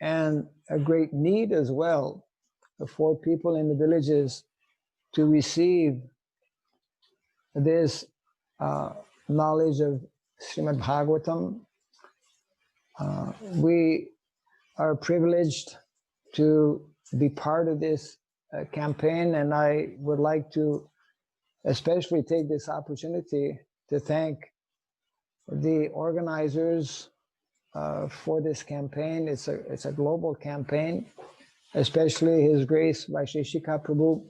and a great need as well for people in the villages to receive this knowledge of Srimad Bhagavatam. We are privileged to be part of this campaign, and I would like to especially take this opportunity to thank the organizers for this campaign. It's a global campaign, especially His Grace Vaisheshika Prabhu,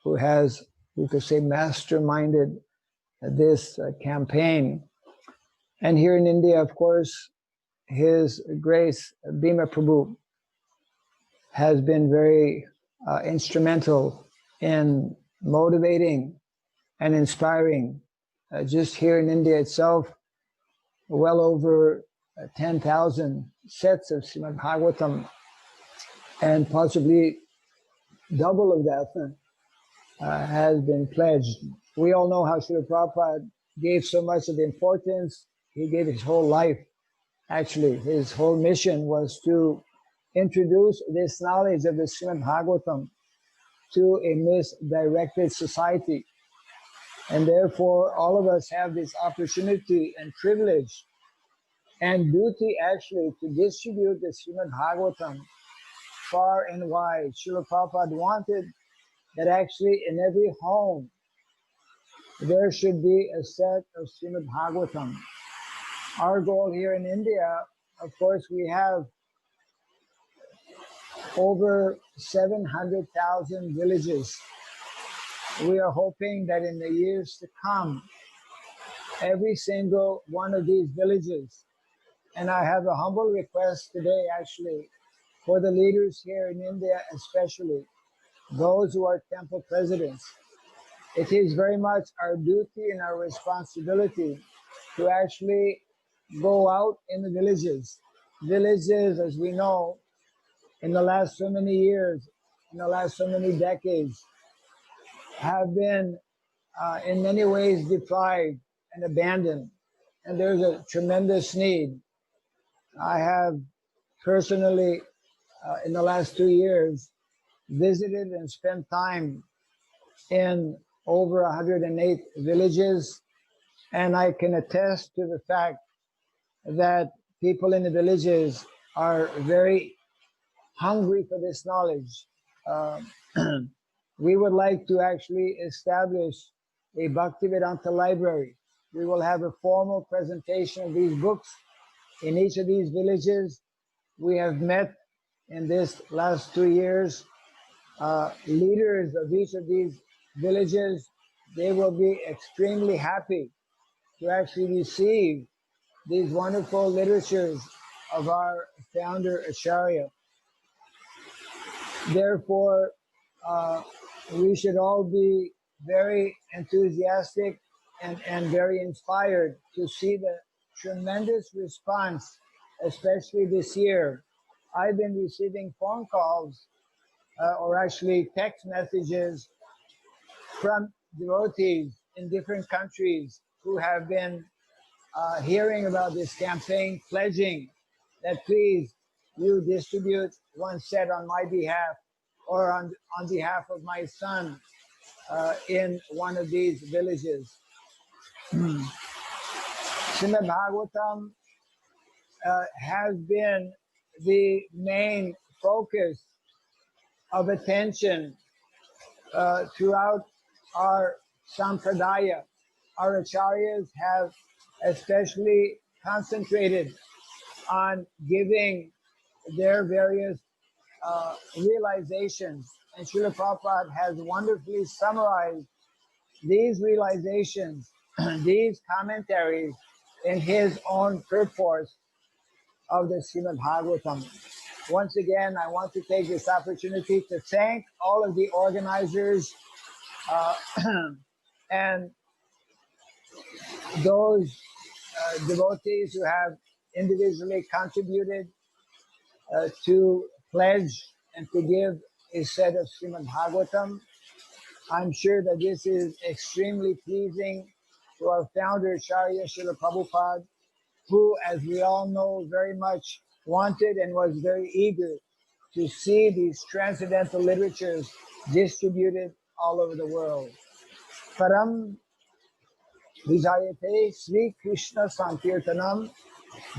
who has, we could say, masterminded this campaign. And here in India, of course, His Grace Bhima Prabhu has been very instrumental in motivating and inspiring. Just here in India itself, well over 10,000 sets of Srimad Bhagavatam, and possibly double of that has been pledged. We all know how Srila Prabhupada gave so much of the importance. He gave his whole life. Actually, his whole mission was to introduce this knowledge of the Srimad Bhagavatam to a misdirected society. And therefore, all of us have this opportunity and privilege and duty actually to distribute the Srimad Bhagavatam far and wide. Srila Prabhupada wanted that actually in every home there should be a set of Srimad Bhagavatam. Our goal here in India, of course, we have over 700,000 villages. We are hoping that in the years to come, every single one of these villages, and I have a humble request today actually for the leaders here in India, especially those who are temple presidents. It is very much our duty and our responsibility to actually go out in the villages. Villages, as we know, in the last so many years, in the last so many decades, have been in many ways deprived and abandoned. And there's a tremendous need. I have personally, in the last 2 years, visited and spent time in over 108 villages, and I can attest to the fact that people in the villages are very hungry for this knowledge. We would like to actually establish a Bhaktivedanta library. We will have a formal presentation of these books in each of these villages. We have met in this last 2 years leaders of each of these villages. They will be extremely happy to actually receive these wonderful literatures of our founder Acharya. Therefore, we should all be very enthusiastic and very inspired to see the tremendous response, especially this year. I've been receiving phone calls or actually text messages from devotees in different countries who have been hearing about this campaign, pledging that please you distribute one set on my behalf or on behalf of my son in one of these villages. Srimad Bhagavatam has been the main focus of attention throughout our sampradaya. Our acharyas have especially concentrated on giving their various realizations, and Srila Prabhupada has wonderfully summarized these realizations, these commentaries in his own purport of the Srimad Bhagavatam. Once again, I want to take this opportunity to thank all of the organizers and those devotees who have individually contributed to pledge and to give a set of Srimad Bhagavatam. I'm sure that this is extremely pleasing to our founder, Acharya Srila Prabhupada, who, as we all know, very much wanted and was very eager to see these transcendental literatures distributed all over the world. Param Vijayate Sri Krishna Sankirtanam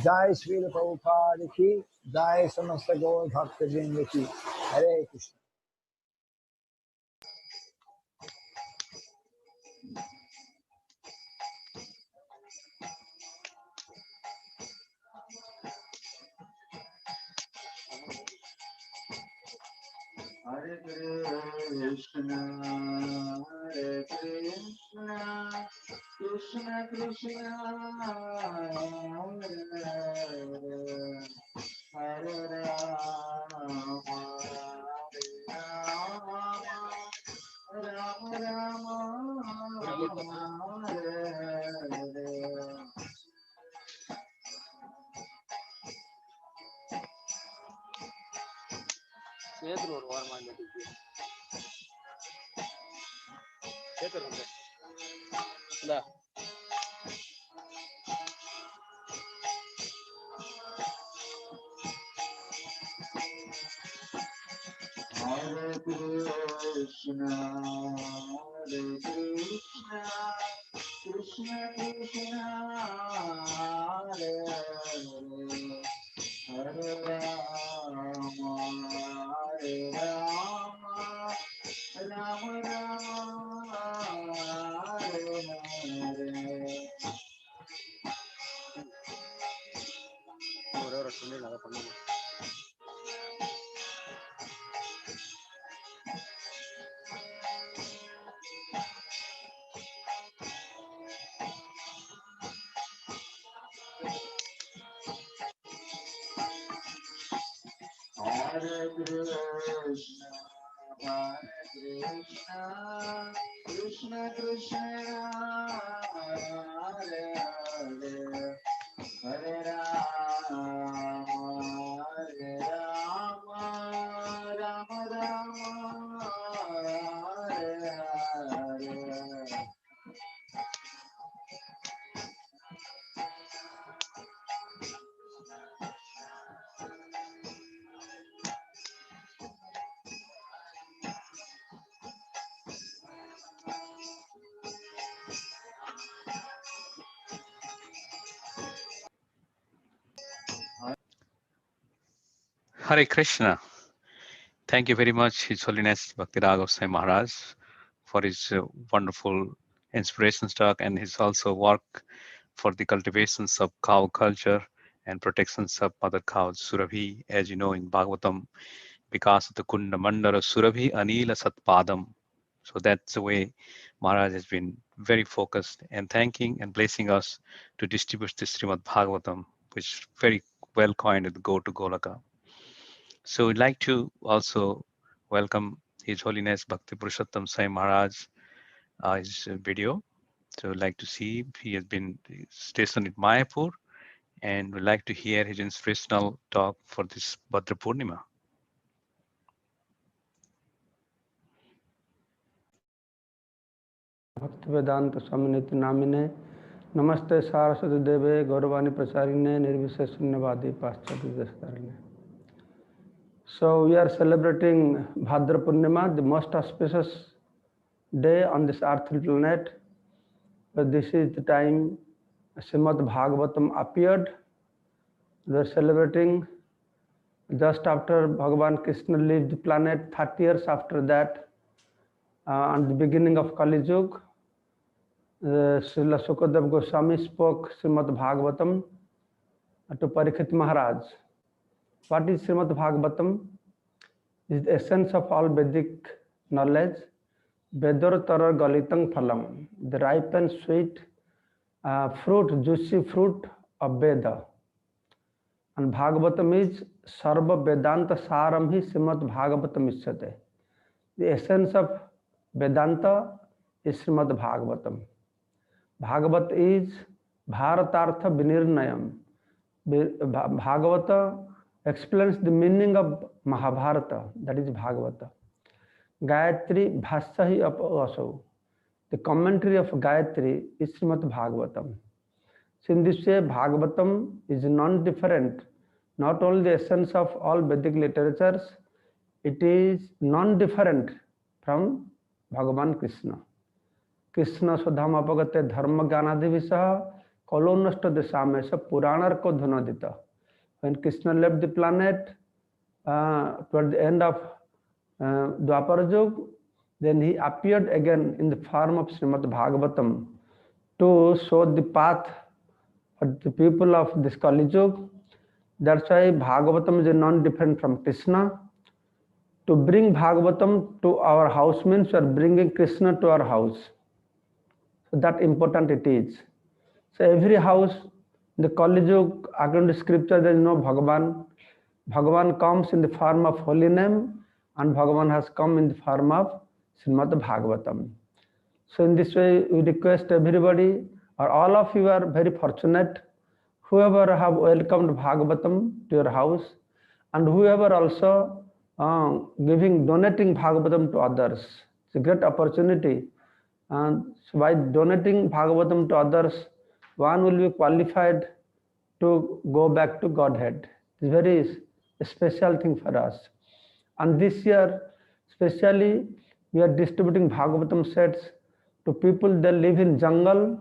Jai Sri Prabhupada ki Jai Samasta Gaur Bhakta Vrinda ki. Hare Krishna. Hare Krishna, Hare Krishna, Krishna Krishna, Hare Hare, Hare Rama, Hare Rama, Rama Rama, Hare Hare. சேத்துல ஒரு வாரமா இருக்கு சேத்துல இந்தா Hare Krishna, Hare Krishna, Krishna Krishna, Hare Hare, Hare Rama, Hare Rama, Rama Rama, Hare Hare. ஒரே ஒரு சொன்னீங்க அதை பண்ணுங்க Hare Krishna, Hare Krishna, Krishna Krishna, Hare Hare, Hare Rama, Hare Rama, Rama Rama, Hare Hare. Hare Krishna. Thank you very much, His Holiness Bhakti Raghav Sai Maharaj, for his wonderful inspiration talk and his also work for the cultivations of cow culture and protections of mother cows, Surabhi. As you know, in Bhagavatam, because of the Kunda Mandara Surabhi Anila Satpadam. So that's the way Maharaj has been very focused and thanking and blessing us to distribute the Srimad Bhagavatam, which very well coined the Go to Golaka. So we'd like to also welcome His Holiness Bhakti Purushottam Sai Maharaj, his video. So we'd like to see, he has been stationed in Mayapur, and we'd like to hear his inspirational talk for this Bhadra Purnima. भक्त वेदांत समन्वित नामिने नमस्ते सारस्वती देवे गौरवाणी प्रचारिणे निर्विशेष शून्यवादी पाश्चात्य देशतारिणे. So we are celebrating Bhadra Purnima, the most auspicious day on this earthly planet. But this is the time Srimad Bhagavatam appeared. We are celebrating just after Bhagavan Krishna left the planet, 30 years after that, on the beginning of Kali Yuga. Srila Sukadev Goswami spoke Srimad Bhagavatam to Parikshit Maharaj. What is Srimad Bhagavatam? It is the essence of all Vedic knowledge. Vedar tarar galitang phalam, the ripe and sweet fruit, juicy fruit of Veda. And Bhagavatam is Sarva Vedanta Saram hi Srimad Bhagavatam isyate. The essence of Vedanta is Srimad Bhagavatam. Bhagavat is Bharatartha Vinirnayam. Bhagavata explains the meaning of Mahabharata, that is Bhagavata. Gayatri Bhasyahi Apaso. The commentary of Gayatri is Srimad Bhagavatam. So in this way, Bhagavatam is non-different not only the essence of all Vedic literatures, it is non-different from Bhagavan Krishna. Krishna Sudham Apagate Dharma Gyanadivisa Kolonasta Desamesa Puranar Ko Dhunadita. When Krishna left the planet toward the end of Dwapara Yuga, then he appeared again in the form of Srimad Bhagavatam to show the path for the people of this Kali Yuga. That's why Bhagavatam is non-different from Krishna. To bring Bhagavatam to our house means we are bringing Krishna to our house. So that important it is. So every house, in the Kali Yuga, according to scripture, there is no Bhagavan. Bhagavan comes in the form of holy name, and Bhagavan has come in the form of Srimad Bhagavatam. So in this way, we request everybody, or all of you are very fortunate, whoever have welcomed Bhagavatam to your house, and whoever also donating Bhagavatam to others. It's a great opportunity. And so by donating Bhagavatam to others, one will be qualified to go back to Godhead. It's very special thing for us. And this year, especially, we are distributing Bhagavatam sets to people that live in jungle,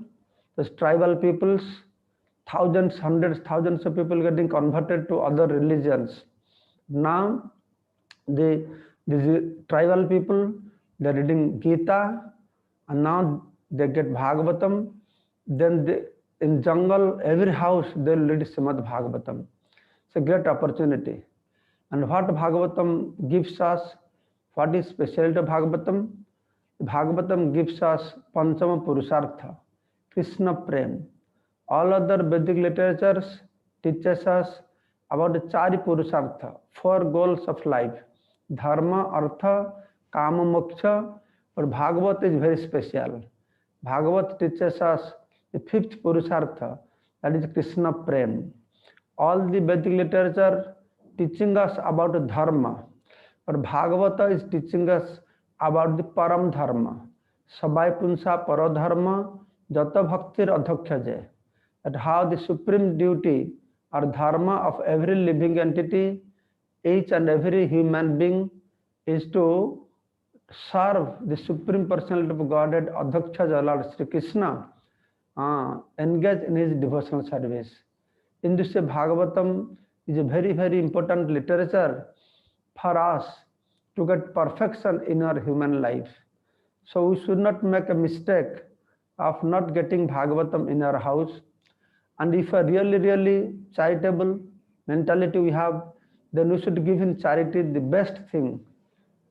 the tribal peoples, thousands, hundreds, thousands of people getting converted to other religions. Now, the tribal people, they're reading Gita, and now they get Bhagavatam. Then in jungle, every house, they'll read Srimad Bhagavatam. It's a great opportunity. And what Bhagavatam gives us, what is specialty of Bhagavatam? Bhagavatam gives us Panchama Purusartha, Krishna Prem. All other Vedic literatures teaches us about the Chari Purusartha, 4 goals of life: Dharma, Artha, Kama, Moksha. But Bhagavat is very special. Bhagavat teaches us the 5th Purusartha, that is Krishna Prem. All the Vedic literature teaching us about Dharma, but Bhagavata is teaching us about the Param Dharma. Sabai Punsa Paradharma Jata Bhaktir Adhokyaje. That how the supreme duty or dharma of every living entity, each and every human being, is to serve the Supreme Personality of Godhead, Adhokyaja Lord Sri Krishna, engage in his devotional service. In this way, Bhagavatam is a very, very important literature for us to get perfection in our human life. So we should not make a mistake of not getting Bhagavatam in our house. And if a really, really charitable mentality we have, then we should give in charity the best thing.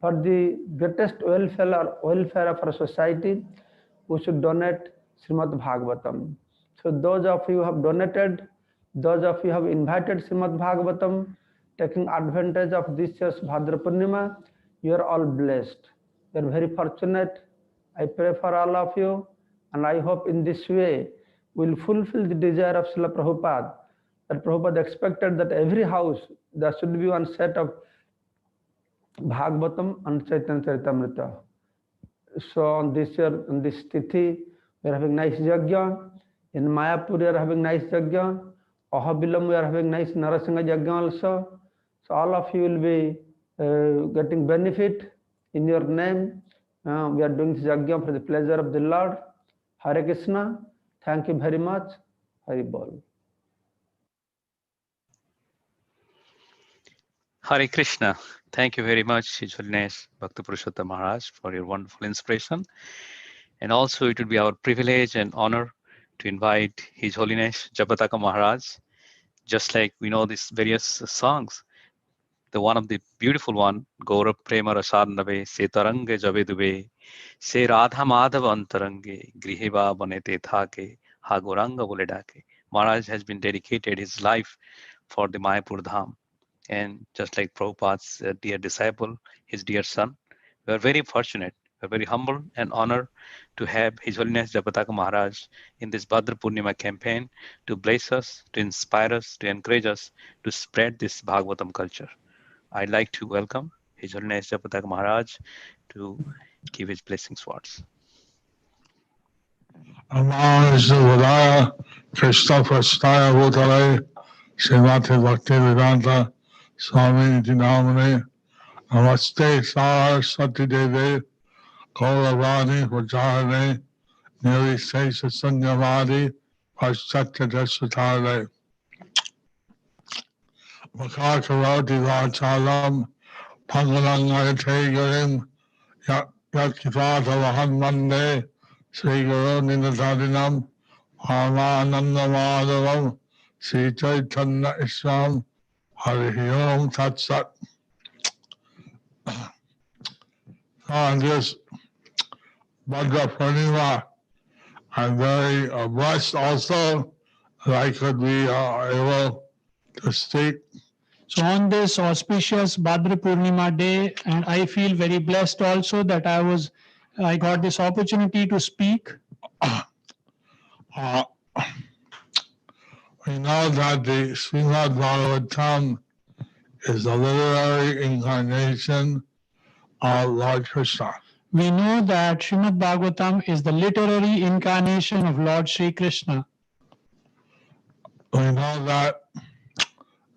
For the greatest welfare of our society, we should donate Srimad Bhagavatam. So those of you who have donated, those of you who have invited Srimad Bhagavatam, taking advantage of this year's Bhadra Purnima, you are all blessed. You are very fortunate. I pray for all of you, and I hope in this way will fulfill the desire of Srila Prabhupada. That Prabhupada expected that every house there should be one set of Bhagavatam and Chaitanya Charitamrita. So on this year, on this tithi, we are having nice yajna. In Mayapur, we are having nice yajna. Ahobilam, we are having nice Narasingha yajna also. So all of you will be getting benefit in your name. We are doing this yajna for the pleasure of the Lord. Hare Krishna. Thank you very much. Hari Bol. Hare Krishna. Thank you very much, His Holiness Bhakta Purushottam Maharaj, for your wonderful inspiration. And also, it would be our privilege and honor to invite His Holiness Japataka Maharaj. Just like we know these various songs, the one of the beautiful one, Gaurav Prema Rasarnave, Se Tarange Javedube, Se Radha Madhava Antarange, Griheva Banete Thake, Hagoranga Voledake. Maharaj has been dedicated his life for the Mayapur Dham. And just like Prabhupada's dear disciple, his dear son, we are very fortunate, we are very humble and honored to have His Holiness Japataka Maharaj in this Bhadra Purnima campaign to bless us, to inspire us, to encourage us to spread this Bhagavatam culture. I'd like to welcome His Holiness Japataka Maharaj to give his blessings words. Namo Vishnu Padaya Krishna Prasthaya Bhutale Srimati Bhaktivedanta Swami Dinamani Namaste Saraswati Devi Gauravani Vajrani Nirvishesha Sanyavadi Paschatya Dasatare Makakaroti Vachalam Pangalangayate Garim Yatkivata Vahan Sri Guru Ninadadinam Paramananda Madhavam Sri Chaitanya Islam Hari Om Tat Sat. On this Bhadra Purnima, I'm very blessed also that I could be able to speak. So on this auspicious Bhadra Purnima day, and I feel very blessed also that I got this opportunity to speak. We know that the Srimad Bhagavatam is the literary incarnation of Lord Krishna. We know that Srimad Bhagavatam is the literary incarnation of Lord Sri Krishna. We know that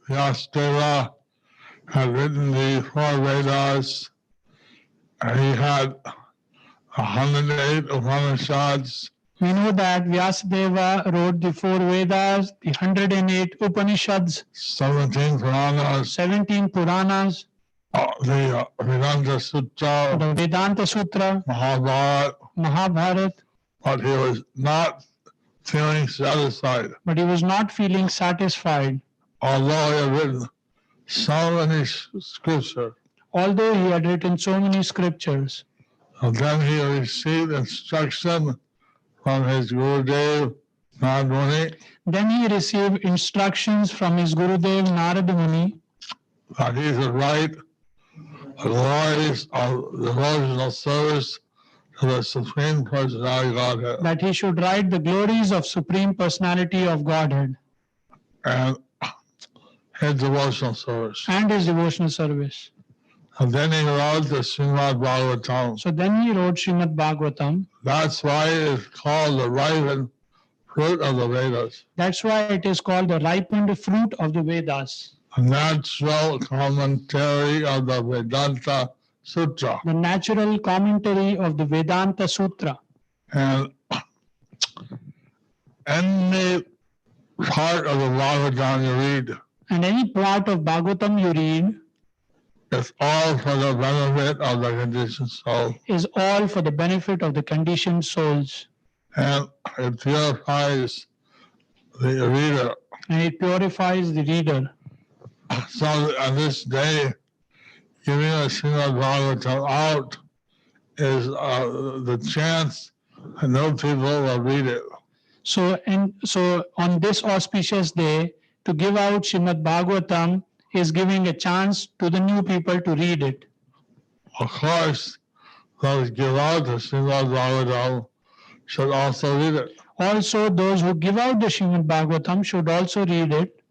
Vyasadeva had written the four Vedas, and he had 108 Upanishads. We know that Vyasadeva wrote the four Vedas, the 108 Upanishads, 17 Puranas, the Vedanta Sutra, the Vedanta Sutra, Mahabharat, but he was not feeling satisfied. Although he had written so many scriptures. And then he received instruction from his Gurudev, Narad Muni. Then he received instructions from his Gurudev, Narad Muni, that he should write the glories of devotional service to the Supreme Personality of Godhead. That he should write the glories of Supreme Personality of Godhead. And his devotional service. And his devotional service. And then he wrote the Srimad Bhagavatam. So then he wrote Srimad Bhagavatam. That's why it's called the ripened fruit of the Vedas. That's why it is called the ripened fruit of the Vedas. A natural commentary of the Vedanta Sutra. The natural commentary of the Vedanta Sutra. And any part of the Bhagavatam you read. And any part of Bhagavatam you read. It's all for the benefit of the conditioned soul. Is all for the benefit of the conditioned souls. And it purifies the reader. And it purifies the reader. So on this day, giving a Srimad Bhagavatam out is the chance that no people will read it. So on this auspicious day, to give out Srimad Bhagavatam is giving a chance to the new people to read it. Of course, those who give out the Srimad Bhagavatam should also read it. Also, those who give out the Srimad Bhagavatam should also read it.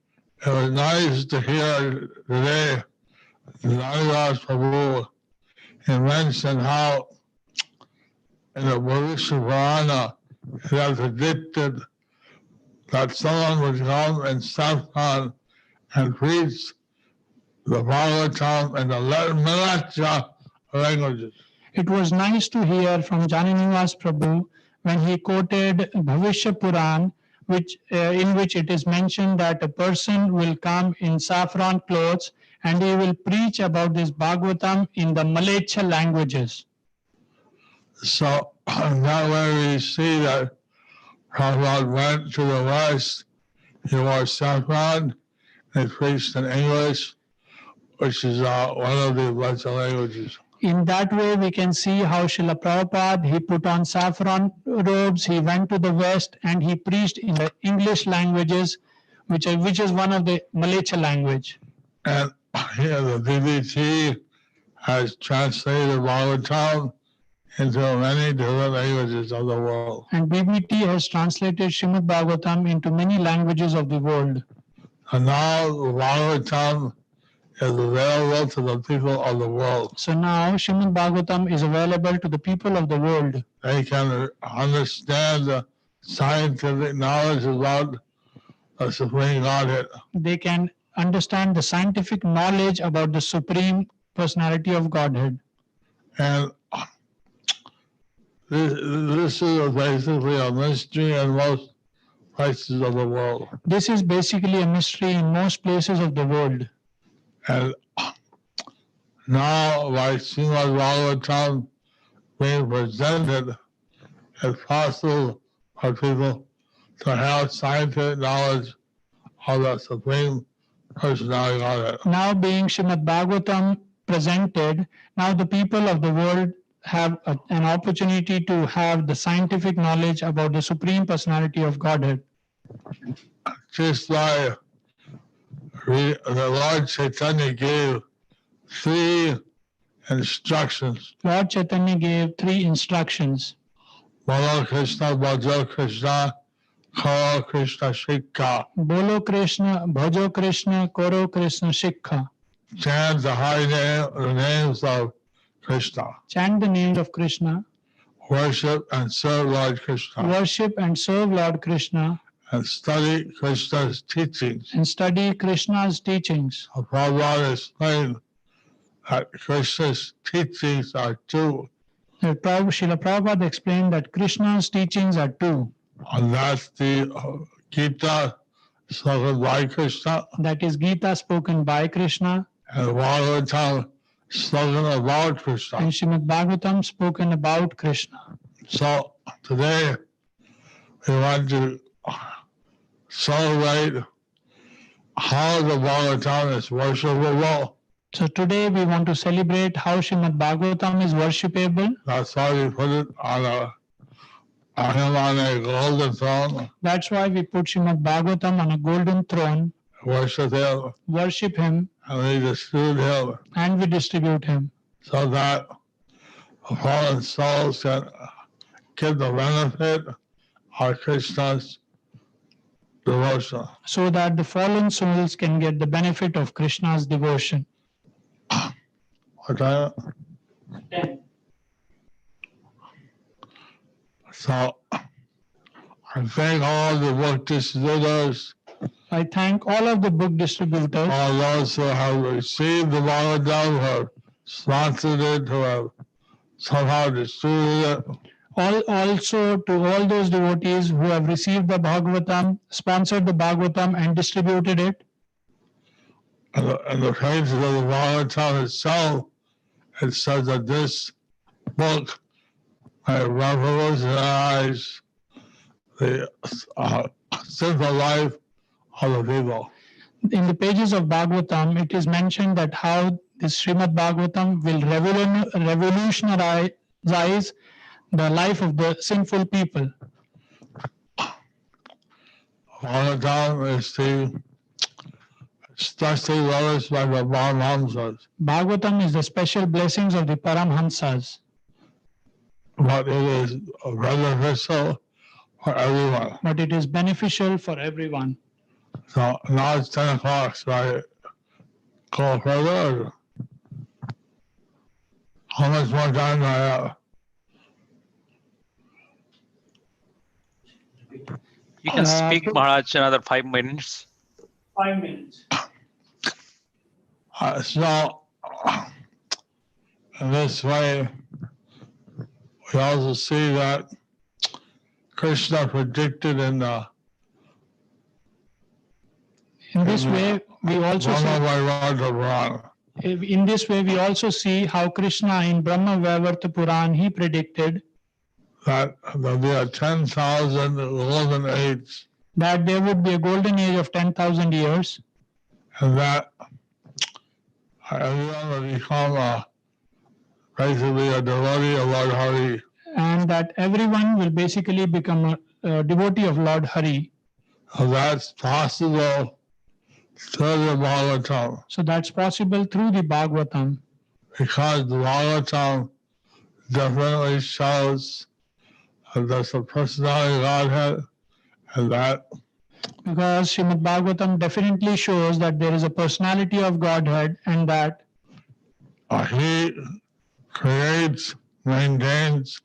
It was nice to hear today Naridas Prabhu, he mentioned how in the Bhavishya Purana it had predicted that someone would come in saffron and preach the Bhagavatam and the Marathi languages. It was nice to hear from Jananivas Prabhu when he quoted Bhavishya Puran, in which it is mentioned that a person will come in saffron clothes and he will preach about this Bhagavatam in the Malayacha languages. So that way we see that Prabhupada went to the West, he wore saffron, and preached in English, which is one of the blessed languages. In that way, we can see how Srila Prabhupada, he put on saffron robes, he went to the West, and he preached in the English languages, which is one of the Malayacha language. And here the BBT has translated Bhagavatam into many different languages of the world. And BBT has translated Srimad Bhagavatam into many languages of the world. And now the Bhagavatam is available to the people of the world. So now Srimad Bhagavatam is available to the people of the world. They can understand the scientific knowledge about the the Supreme Godhead. They can understand the scientific knowledge about the Supreme Personality of Godhead. And this is basically a mystery in most places of the world. This is basically a mystery in most places of the world. And now, by Srimad Bhagavatam being presented, it's possible for people to have scientific knowledge of the Supreme Personality of Godhead. Now being Srimad Bhagavatam presented, now the people of the world have an opportunity to have the scientific knowledge about the Supreme Personality of Godhead. Just by the Lord Chaitanya gave 3 instructions. Lord Chaitanya gave 3 instructions. Bolo Krishna, Bhajo Krishna, Koro Krishna Shikha. Bolo Krishna, Bhajo Krishna, Koro Krishna Shikha. Chant the high names of Krishna. Chant the names of Krishna. Worship and serve Lord Krishna. Worship and serve Lord Krishna. And study Krishna's teachings. And study Krishna's teachings. Prabhupada explained that Krishna's teachings are 2. Srila Prabhupada explained that Krishna's teachings are 2. And that's the Gita spoken by Krishna. That is Gita spoken by Krishna. And Bhagavatam spoken about Krishna. And Srimad Bhagavatam spoken about Krishna. So today we want to celebrate how the Bhagavatam is worshipable. So today we want to celebrate how Srimad Bhagavatam is worshipable. That's why we put it on a golden throne. That's why we put Srimad Bhagavatam on a golden throne. Worship him. Worship him. And we distribute him. And we distribute him. So that fallen souls can get the benefit of Krishna's devotion. So that the fallen souls can get the benefit of Krishna's devotion. What time? 10. So I thank all the book distributors. I thank all of the book distributors. All those who have received the Bhagavatam, who have sponsored it, who have somehow distributed it. Also to all those devotees who have received the Bhagavatam, sponsored the Bhagavatam and distributed it. And the pages of the Bhagavatam itself, it says that this book may revolutionize the simple life of the people. In the pages of Bhagavatam, it is mentioned that how this Srimad Bhagavatam will revolutionize the life of the sinful people. Bhagavatam is the especially relished by the Paramhamsas. Bhagavatam is the special blessings of the Paramhamsas. But it is beneficial for everyone. But it is beneficial for everyone. So now it's 10 o'clock, so I go further. How much more time do I have? You can speak, Maharaj, another 5 minutes. 5 minutes. So, in this way, we also see that Krishna predicted in this way, we also see how Krishna in Brahma Vaivarta Puran, he predicted that there will be 10,000 golden age. That there would be a golden age of 10,000 years. And that everyone will become basically a devotee of Lord Hari. And that everyone will basically become a devotee of Lord Hari. So that's possible through the Bhagavatam. So that's possible through the Bhagavatam. Because the Bhagavatam definitely shows that there's a personality of Godhead, and that because Srimad Bhagavatam definitely shows that there is a personality of Godhead, and that he creates, maintains,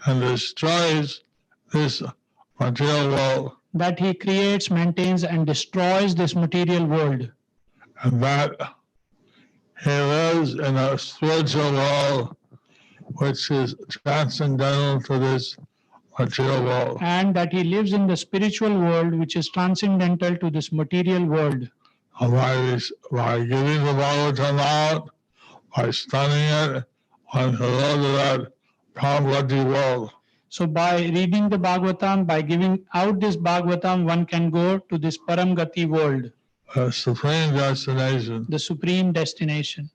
and destroys this material world, that he creates, maintains, and destroys this material world, and that he lives in a spiritual world which is transcendental to this material world. and that he lives in the spiritual world which is transcendental to this material world. By giving the Bhagavatam out, by studying it, one can go to that Parvati world. So by reading the Bhagavatam, by giving out this Bhagavatam, one can go to this Paramgati world, The supreme destination. the supreme destination.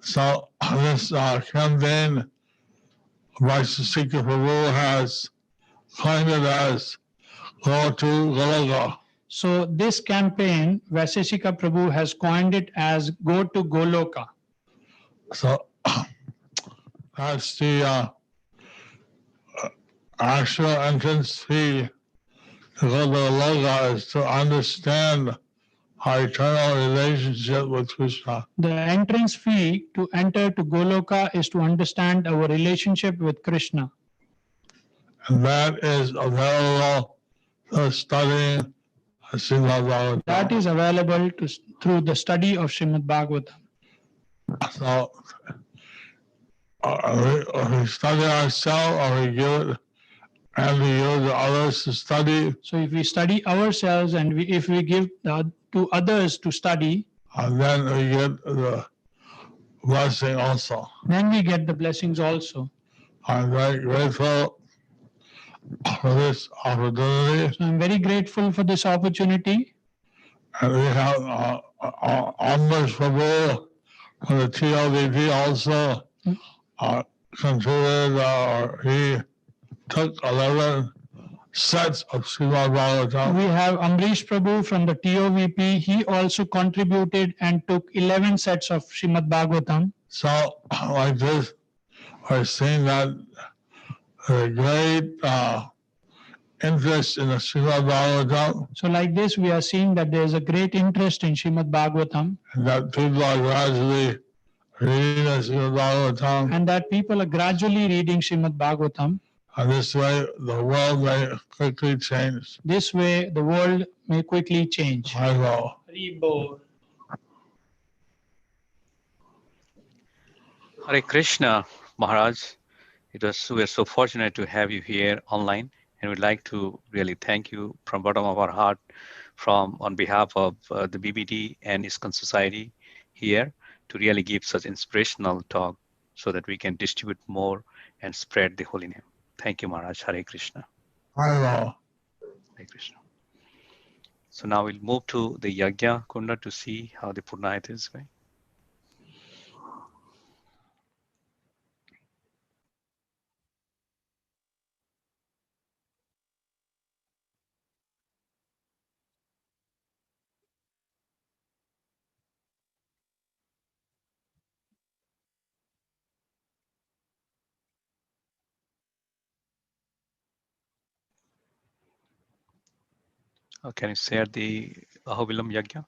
So this campaign Vaisheshika Prabhu has coined it as Go to Goloka. So this campaign, Vaisheshika Prabhu has coined it as Go to Goloka. So that's the actual entrance fee to go to Goloka is to understand our eternal relationship with Krishna. The entrance fee to enter to Goloka is to understand our relationship with Krishna. And that is available to studying Srimad Bhagavatam. That is available through the study of Srimad Bhagavatam. So we study ourselves or we give it and we give to others to study. So if we study ourselves and if we give to others to study, then we get the blessing also. Then we get the blessings also. I'm very grateful for this opportunity. So I'm very grateful for this opportunity. And we have Amrish Prabhu from the TLVP also contributed, he took 11 sets of Srimad Bhagavatam. We have Amrish Prabhu from the TOVP. He also contributed and took 11 sets of Srimad Bhagavatam. So like this, we're seeing that the great interest in the Srimad Bhagavatam. So like this, we are seeing that there is a great interest in Srimad Bhagavatam. And that people are gradually reading the Srimad Bhagavatam. And that people are gradually reading Srimad Bhagavatam. And this way, the world may quickly change. This way, the world may quickly change. Hare Krishna, Maharaj. We are so fortunate to have you here online, and we'd like to really thank you from bottom of our heart, on behalf of the BBD and ISKCON Society here, to really give such inspirational talk so that we can distribute more and spread the holy name. Thank you, Maharaj. Hare Krishna. Hare Krishna. So now we'll move to the Yajna Kunda to see how the Purnayat is going. Can you share the Ahobilam Yajna?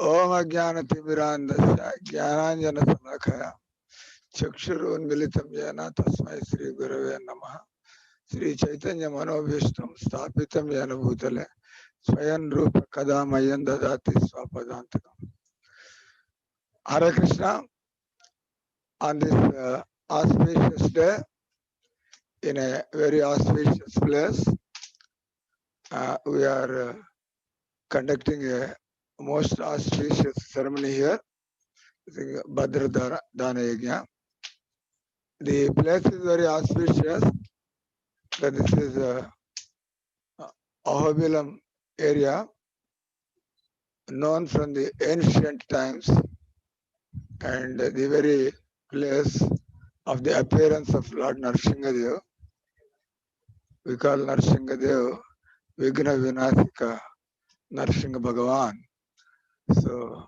ओम अज्ञानतिमिरान्धस्य ज्ञानाञ्जनशलाकया चक्षुरुन्मिलितं येन तस्मै श्रीगुरवे नमः। श्रीचैतन्यमनोभीष्टं स्थापितं येन भूतले स्वयं रूप कदा मह्यं ददाति स्वपदान्तिकम्। Hare Krishna, on this auspicious day, in a very auspicious place, we are conducting a most auspicious ceremony here, Bhadra Dana Yajna. The place is very auspicious. This is Ahobilam area, known from the ancient times, and the very place of the appearance of Lord Nrsimhadev. We call Nrsimhadev Vigna Vinasika Nrsimha Bhagavan. So,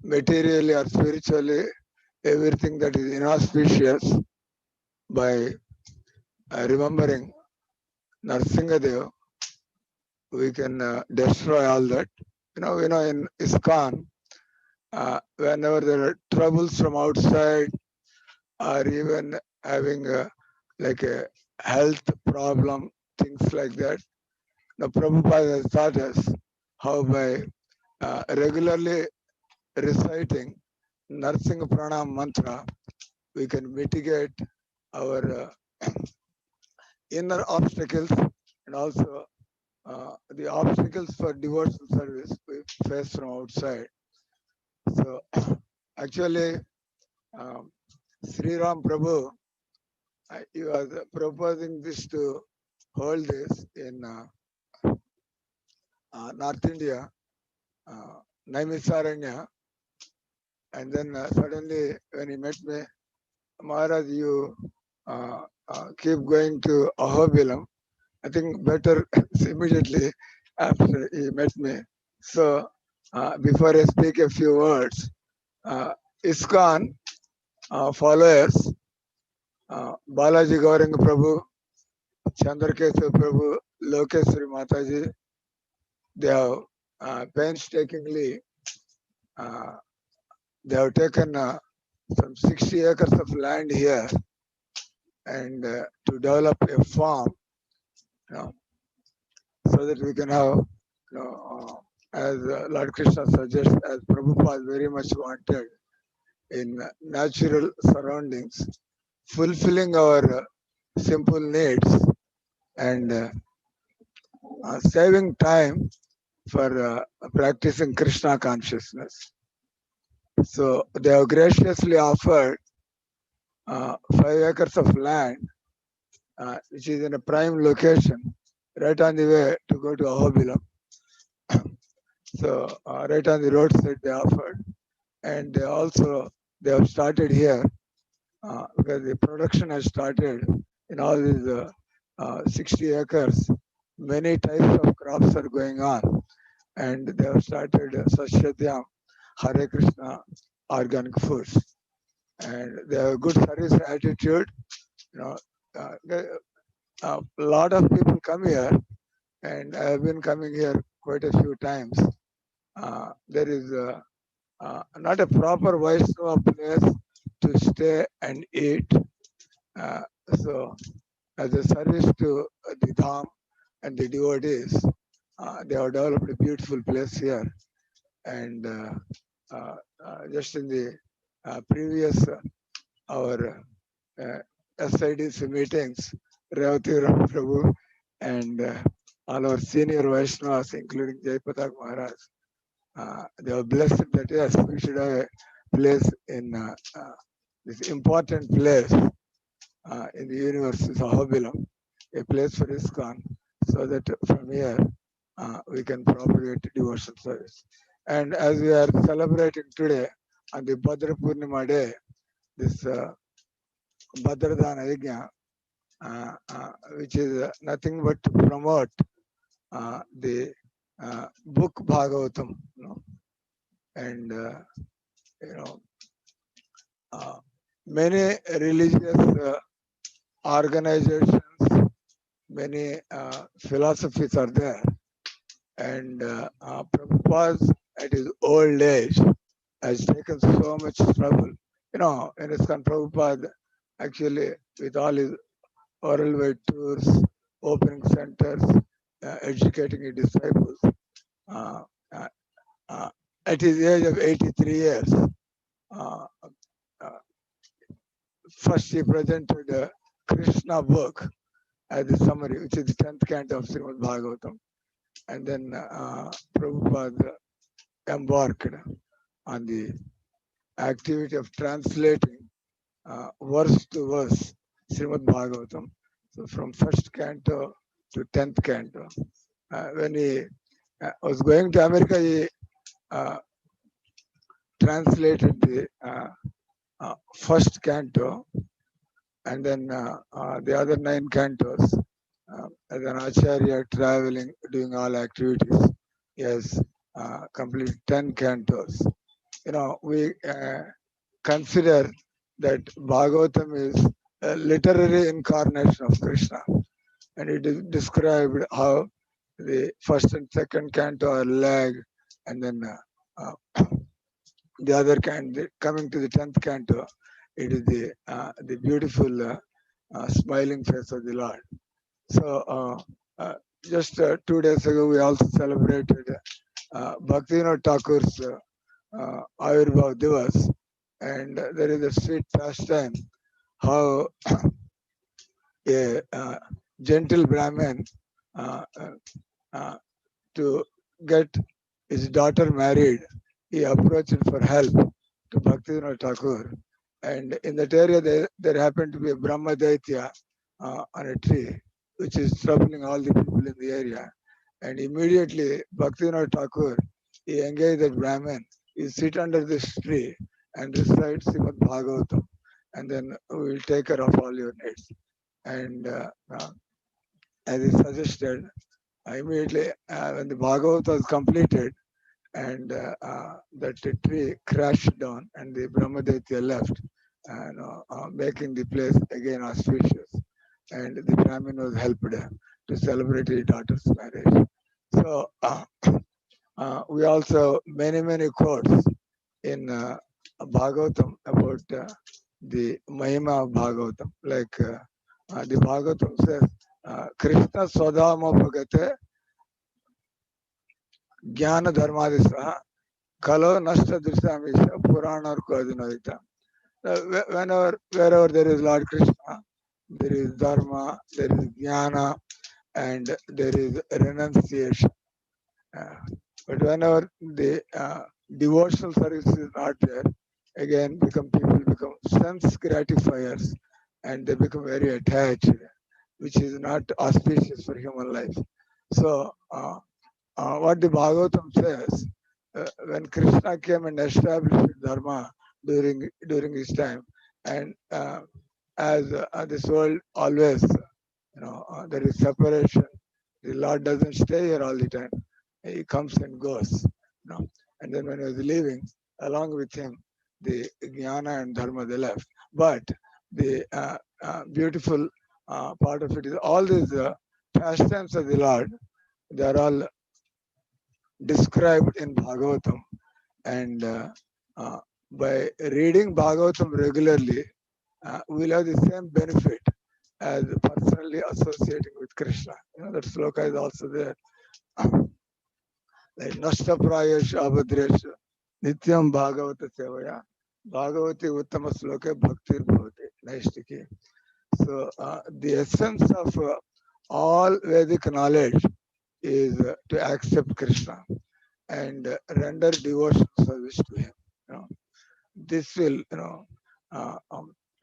materially or spiritually, everything that is inauspicious, by remembering Nrsimhadev, we can destroy all that. You know, in ISKCON, whenever there are troubles from outside, or even having like a health problem, things like that, the Prabhupada has taught us how by regularly reciting Narsingha Pranam mantra, we can mitigate our inner obstacles and also the obstacles for devotional service we face from outside. So actually, Sri Ram Prabhu, he was proposing this to hold this in North India, Naimisaranya, and then suddenly when he met me, Maharaj, you keep going to Ahobilam. I think better immediately after he met me. So before I speak a few words, ISKCON followers, Balaji Gauranga Prabhu, Chandrakesha Prabhu, Lokeshwari Mataji, they have painstakingly, they have taken some 60 acres of land here and to develop a farm, so that we can have, as Lord Krishna suggests, as Prabhupada very much wanted, in natural surroundings, fulfilling our simple needs and saving time for practicing Krishna consciousness. So they have graciously offered 5 acres of land, which is in a prime location, right on the way to go to Ahobilam. So right on the roadside they offered, and they have started here because the production has started in all these 60 acres. Many types of crops are going on, and they have started Sashadyam, Hare Krishna organic foods, and they have a good service attitude. A lot of people come here, and I have been coming here quite a few times. There is not a proper Vaishnava place to stay and eat. So, as a service to the Dham and the devotees, they have developed a beautiful place here. And just in the previous our SIDC meetings, Revati Ram Prabhu and all our senior Vaishnavas, including Jaipatak Maharaj, they were blessed that yes, we should have a place in this important place in the universe, is Ahobilam, a place for ISKCON, so that from here we can propagate devotional service. And as we are celebrating today on the Bhadra Purnima day, this Bhadra Dana Yajna, which is nothing but to promote the book Bhagavatam, and many religious organizations, many philosophies are there, and Prabhupada at his old age has taken so much trouble. In ISKCON, Prabhupada actually, with all his worldwide tours, opening centers, educating his disciples, at his age of 83 years, first he presented Krishna book as a summary, which is the 10th canto of Srimad Bhagavatam. And then Prabhupada embarked on the activity of translating verse to verse Srimad Bhagavatam. So from first canto to 10th canto. When he was going to America, he translated the first canto and then the other 9 cantos. As an acharya traveling, doing all activities, he has completed 10 cantos. You know, we consider that Bhagavatam is a literary incarnation of Krishna, and it is described how the first and second canto are lag, and then the other canto, coming to the 10th canto, it is the beautiful smiling face of the Lord. So just 2 days ago, we also celebrated Bhaktivinoda Thakur's Ayurveda Divas, and there is a sweet pastime how a gentle Brahmin to get his daughter married, he approached for help to Bhaktivinoda Thakur. And in that area, there happened to be a Brahma Daitya on a tree, which is troubling all the people in the area. And immediately, Bhaktivinoda Thakur, he engaged that Brahmin, you sit under this tree and recite Srimad Bhagavatam, and then we will take care of all your needs. And as he suggested, immediately when the Bhagavatam was completed, and that tree crashed down, and the Brahmadaitya left, making the place again auspicious. And the Brahmin was helped to celebrate his daughter's marriage. So we also many quotes in Bhagavatam about the Mahima of Bhagavatam. Like the Bhagavatam says, Krishna Swadhama Bhagate Jnana Dharmadisra Kalo Nashta Drisamisha Purana Kodinoita. Wherever there is Lord Krishna, there is Dharma, there is Jnana, and there is renunciation. But whenever the devotional service is not there, again people become sense gratifiers, and they become very attached, which is not auspicious for human life. So what the Bhagavatam says, when Krishna came and established Dharma during his time, and as this world always, there is separation. The Lord doesn't stay here all the time. He comes and goes. And then when he was leaving, along with him, the Jnana and Dharma, they left. But the beautiful part of it is all these pastimes of the Lord, they are all described in Bhagavatam. And by reading Bhagavatam regularly, we'll have the same benefit as personally associating with Krishna. That sloka is also there. Like Nashtaprayesh Abhadresh Nityam Bhagavata Sevaya Bhagavati Uttama Sloka Bhaktir Bhavati Naishtiki. So the essence of all Vedic knowledge is to accept Krishna and render devotional service to him. This will,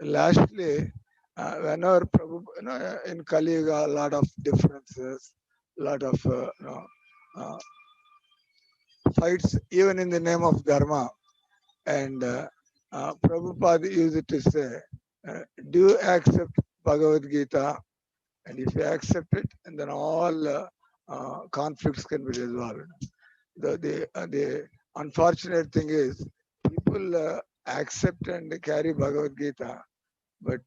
lastly, whenever Prabhu, in Kali Yuga, a lot of differences, a lot of fights, even in the name of Dharma. And Prabhupada used to say, do you accept Bhagavad Gita? And if you accept it, and then all conflicts can be resolved. The unfortunate thing is, people accept and carry Bhagavad Gita, but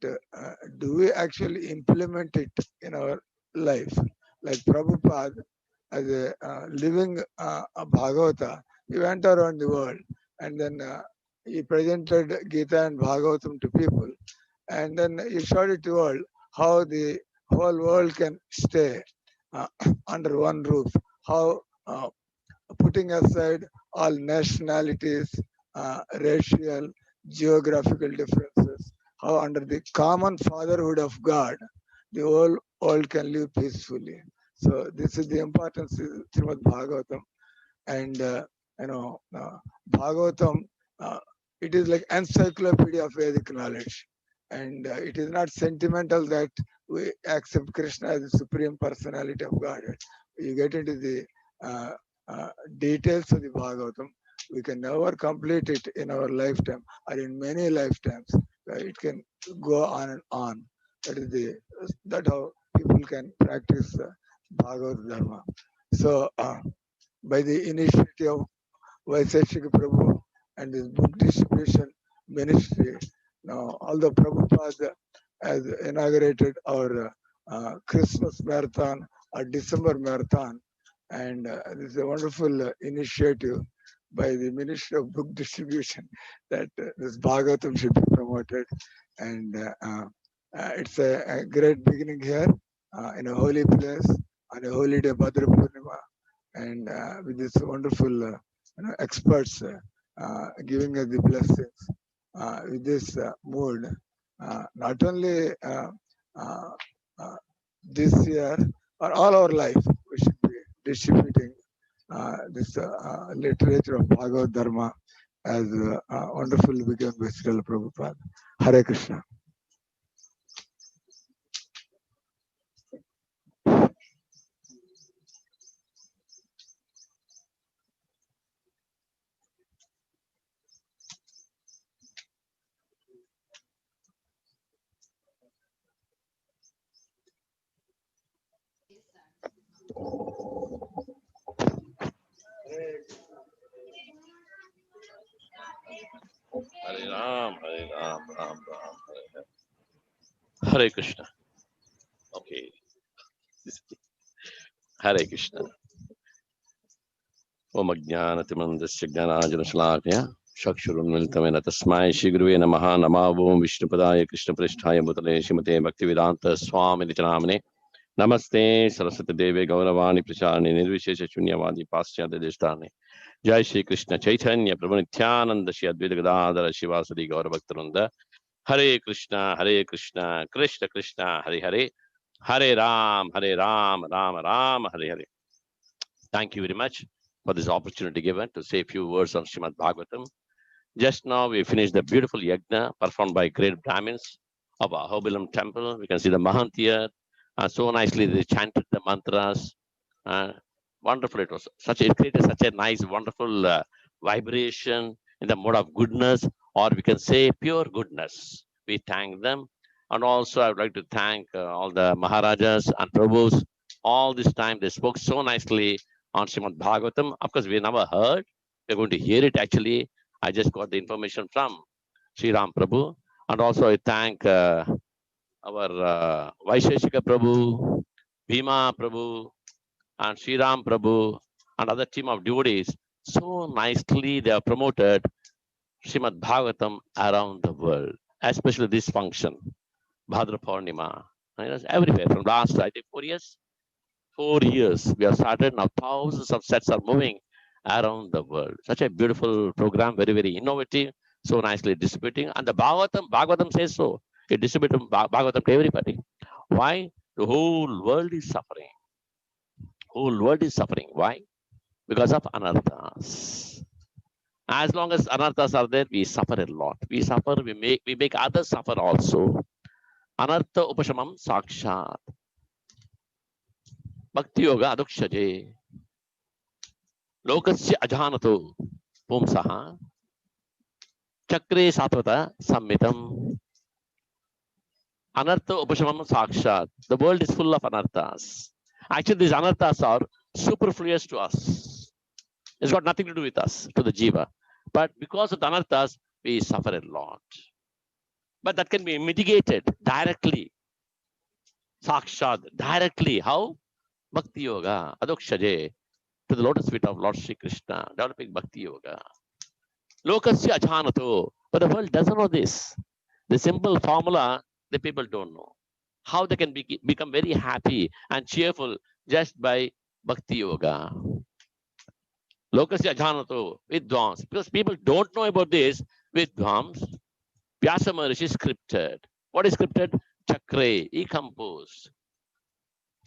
do we actually implement it in our life? Like Prabhupada, as a living Bhagavata, he went around the world, and then he presented Gita and Bhagavatam to people, and then he showed it to the world how the whole world can stay under one roof, how putting aside all nationalities, racial, geographical differences, how under the common fatherhood of God, the whole world can live peacefully. So this is the importance of Srimad Bhagavatam. And Bhagavatam, it is like encyclopedia of Vedic knowledge. And it is not sentimental that we accept Krishna as the supreme personality of God. You get into the details of the Bhagavatam, we can never complete it in our lifetime or in many lifetimes. It can go on and on. That how people can practice Bhagavad Dharma. So by the initiative of Vaiseshika Prabhu and this book distribution ministry, now all the Prabhupada has inaugurated our Christmas marathon or December marathon, and this is a wonderful initiative by the Ministry of Book Distribution that this Bhagavatam should be promoted, and it's a great beginning here in a holy place on a holy day, Bhadra Purnima, and with this wonderful experts giving us the blessings with this mood. Not only this year, but all our life, we should be distributing this literature of Bhagavad Dharma as wonderfully begun by Srila Prabhupada. Hare Krishna. Hare Ram, Hare Ram, Ram Ram, Hare Hare. Hare Krishna. Okay. Hare Krishna. Om Ajnanatimandasya Gnanajana Shalakaya Chakshurunmilitamena Tasmai Shri Guruve Namaha Namo Vishnupadaya Krishna Pristhaya Bhutale Srimate Bhaktivedanta Swami Nityamane Namaste Saraswati Deve Gauravani Pracharani Nirvishesha Shunyavadi Paschyadya Deshtane Jai Shri Krishna Chaitanya Prabhu Nityananda Shri Advaita Gadadhara Shivasadi Gauravaktarunda Hare Krishna Krishna Krishna Hare Hare Hare Ram Ram Ram Hare Hare. Thank you very much for this opportunity given to say a few words on Srimad Bhagavatam. Just now we finished the beautiful yajna performed by great Brahmins of Ahobilam temple. We can see the Mahant here. So nicely they chanted the mantras. Wonderful it was. It created such a nice, wonderful vibration in the mode of goodness, or we can say pure goodness. We thank them. And also I would like to thank all the Maharajas and Prabhus. All this time they spoke so nicely on Srimad Bhagavatam. Of course, we never heard. We're going to hear it actually. I just got the information from Sri Ram Prabhu. And also I thank our Vaisheshika Prabhu, Bhima Prabhu, and Sri Ram Prabhu, and other team of devotees. So nicely they have promoted Srimad Bhagavatam around the world, especially this function, Bhadra Purnima. Everywhere from last, I think, 4 years. 4 years we have started. Now thousands of sets are moving around the world. Such a beautiful program, very, very innovative, so nicely distributing. And the Bhagavatam says so. It distributes Bhagavatam to everybody. Why? The whole world is suffering. Whole world is suffering. Why? Because of anarthas. As long as anarthas are there, we suffer a lot. We suffer, we make others suffer also. Anartha upashamam sakshat. Bhakti yoga adukshaje. Lokasya ajhanato pumsaha. Chakre satvata sammitam. Anartha upashamam sakshat. The world is full of anarthas. Actually, these anarthas are superfluous to us. It's got nothing to do with us, to the jiva. But because of the anarthas, we suffer a lot. But that can be mitigated directly. Sakshat, directly. How? Bhakti yoga, adukshaje, to the lotus feet of Lord Sri Krishna, developing Bhakti yoga. Lokasya ajhanato. But the world doesn't know this. The simple formula, the people don't know. How they can become very happy and cheerful just by Bhakti yoga. Lokasya janato vidvans. Because people don't know about this, vidvans. Vyasa Maharishi scripted. What is scripted? Chakre, he composed.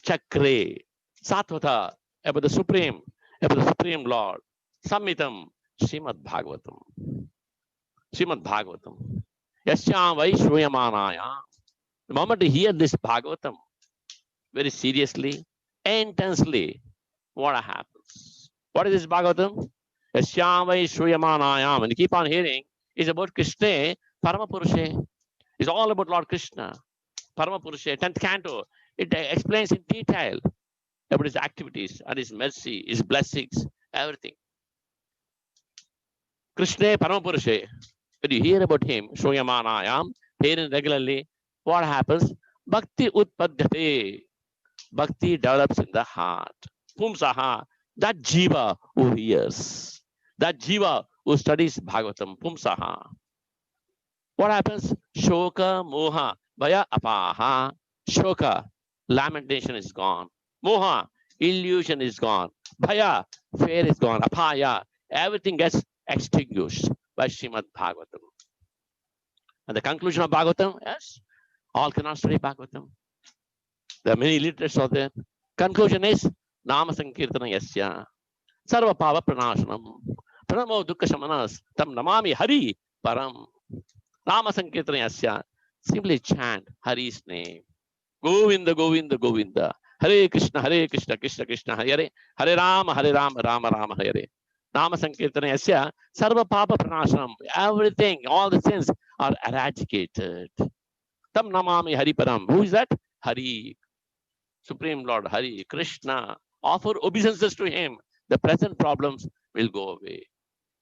Chakre, Satvata, about the Supreme Lord. Samhitam, Srimad Bhagavatam. Srimad Bhagavatam. Yasyam vai shruyamanaya. The moment you hear this Bhagavatam very seriously, intensely, what happens? What is this Bhagavatam? Yasyam vai shruyamanayam. And you keep on hearing, it's about Krishna, Paramapurushe. It's all about Lord Krishna. Paramapurusha, 10th canto. It explains in detail about his activities and his mercy, his blessings, everything. Krishna Paramapurusha. When you hear about him, Shroyamanayam, hearing regularly, what happens? Bhakti utpadyate. Bhakti develops in the heart. Pumsaha, that jiva who hears, that jiva who studies Bhagavatam, Pumsaha. What happens? Shoka, moha, bhaya, apaha. Shoka, lamentation is gone. Moha, illusion is gone. Bhaya, fear is gone. Apaya, everything gets extinguished by Srimad Bhagavatam. And the conclusion of Bhagavatam, yes, all cannot study Bhagavatam. There are many literates out there. Conclusion is Nama Sankirtana Yasya. Sarva Pava Pranashanam. Pranamo Dukkha Shamanas. Tam Namami Hari Param. Nama Sankirtana Yasya. Simply chant Hari's name. Govinda, Govinda, Govinda. Hare Krishna, Krishna Krishna, Hare Hare Rama, Rama Rama, Hare. Nama Sankirtana Yasya. Sarva Papa Pranashanam. Everything, all the sins are eradicated. Tam Namami Hari Param. Who is that? Hari. Supreme Lord Hari, Krishna. Offer obeisances to him. The present problems will go away.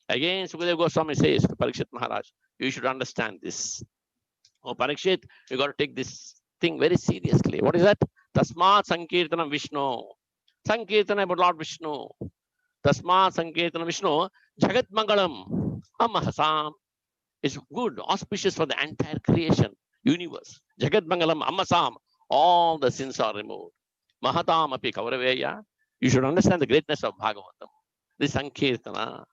Again, Sukadeva Goswami says to Parikshit Maharaj, you should understand this. Oh, Parikshit, you got to take this thing very seriously. What is that? Tasmat Sankirtanam Vishnu. Sankirtana about Lord Vishnu. Tasmat Sankirtanam Vishnu. Jagat Mangalam. Amahasam. Is good, auspicious for the entire creation, universe. Jagat Mangalam Ammasam. All the sins are removed. Mahatam api Kauraveya. You should understand the greatness of Bhagavatam. This Sankirtana.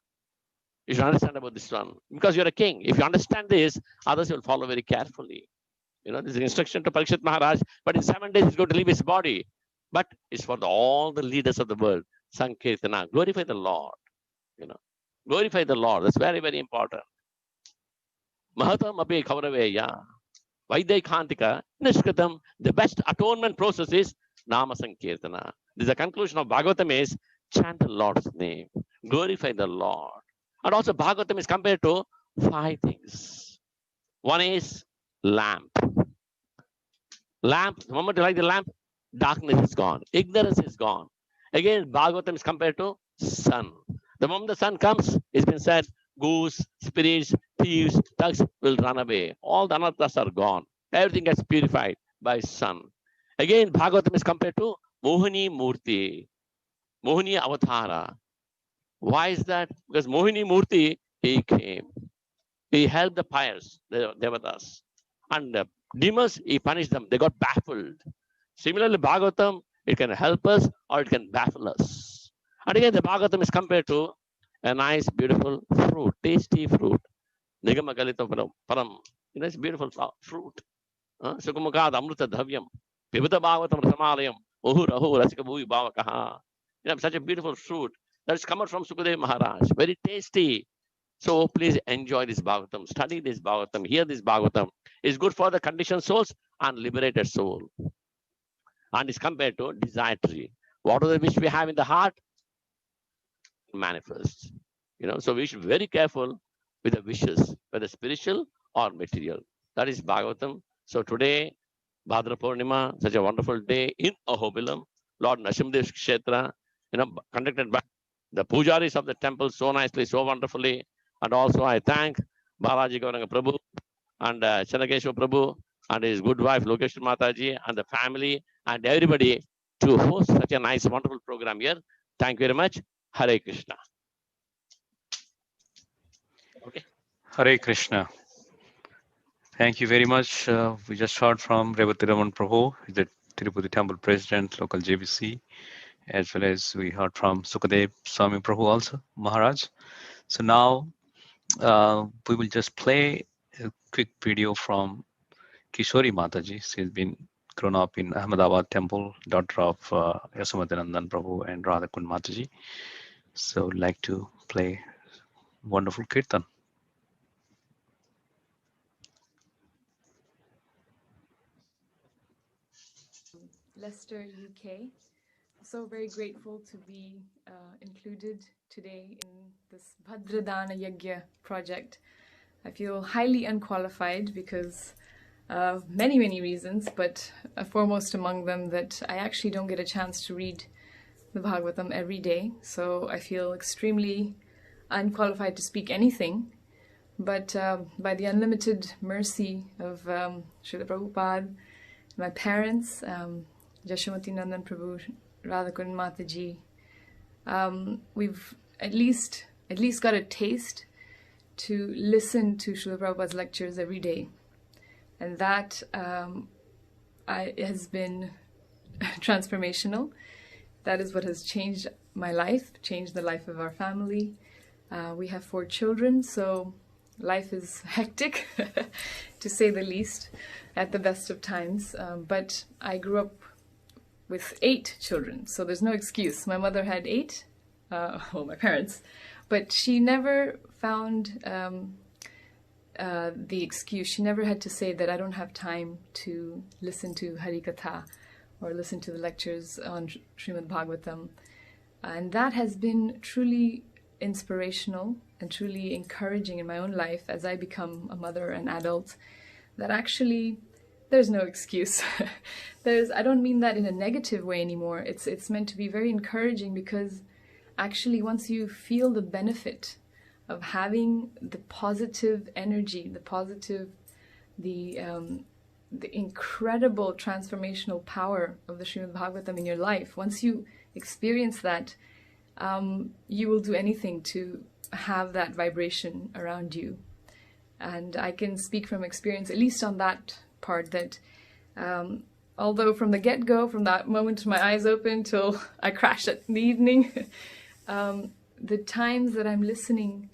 You should understand about this one. Because you're a king. If you understand this, others will follow very carefully. You know, this is instruction to Parikshit Maharaj, but in 7 days he's going to leave his body. But it's for all the leaders of the world. Sankirtana. Glorify the Lord. You know, glorify the Lord. That's very, very important. Mahatam api Kauraveya. Vaidaikantika, Nishkatam, the best atonement process is Nama Sankirtana. This is the conclusion of Bhagavatam is chant the Lord's name, glorify the Lord. And also Bhagavatam is compared to 5 things. One is lamp. Lamp, the moment you light the lamp, darkness is gone, ignorance is gone. Again, Bhagavatam is compared to sun. The moment the sun comes, it's been said, goose, spirits, thieves, thugs will run away. All the anarthas are gone. Everything gets purified by sun. Again, Bhagavatam is compared to Mohini Murti, Mohini Avatara. Why is that? Because Mohini Murti, he came. He helped the pious, the Devatas. And the demons, he punished them. They got baffled. Similarly, Bhagavatam, it can help us or it can baffle us. And again, the Bhagavatam is compared to a nice, beautiful fruit, tasty fruit. Nigamagalita param. It's beautiful fruit. Sukumukad amruta dhavyam. Pivata bhavatam rasamalayam. Ohu rahu rasika bhuvi bhavakaha. Such a beautiful fruit that's come from Sukadeva Maharaj. Very tasty. So please enjoy this Bhagavatam. Study this Bhagavatam. Hear this Bhagavatam. It's good for the conditioned souls and liberated soul. And it's compared to desire tree. Whatever the wish we have in the heart, manifests. You know, so we should be very careful with the wishes, whether spiritual or material. That is Bhagavatam. So today, Bhadra Purnima, such a wonderful day in Ahobilam, Lord Narasimhadev Kshetra, you know, conducted by the pujaris of the temple so nicely, so wonderfully. And also I thank Balaji Gauranga Prabhu and Chanakeshwar Prabhu and his good wife Lokeshwar Mataji and the family and everybody to host such a nice, wonderful program here. Thank you very much. Hare Krishna. Okay. Hare Krishna. Thank you very much. We just heard from Revati Raman Prabhu, the Tirupati Temple President, local JVC. as well as we heard from Sukadev Swami Prabhu also, Maharaj. So now we will just play a quick video from Kishori Mataji. She's been grown up in Ahmedabad temple, daughter of Yasomadanandan Prabhu and Radhakund Mataji. So like to play wonderful kirtan. Leicester, UK. So very grateful to be included today in this Bhadra Dana Yajna project. I feel highly unqualified because of many, many reasons, but foremost among them that I actually don't get a chance to read the Bhagavatam every day. So I feel extremely unqualified to speak anything. But by the unlimited mercy of Srila Prabhupada, my parents, Jashamati Nandan Prabhu, Radhakund Mataji, we've at least got a taste to listen to Srila Prabhupada's lectures every day. And that has been transformational. That is what has changed my life, changed the life of our family. We have 4 children, so life is hectic, to say the least, at the best of times. But I grew up with 8 children, so there's no excuse. My mother had 8, my parents, but she never found the excuse. She never had to say that I don't have time to listen to Harikatha or listen to the lectures on Srimad Bhagavatam. And that has been truly inspirational and truly encouraging in my own life as I become a mother and adult, that actually there's no excuse. I don't mean that in a negative way anymore. It's meant to be very encouraging, because actually once you feel the benefit of having the positive energy, the incredible transformational power of the Srimad Bhagavatam in your life, once you experience that, you will do anything to have that vibration around you. And I can speak from experience, at least on that part, that although from the get-go, from that moment my eyes open till I crash in the evening, the times that I'm listening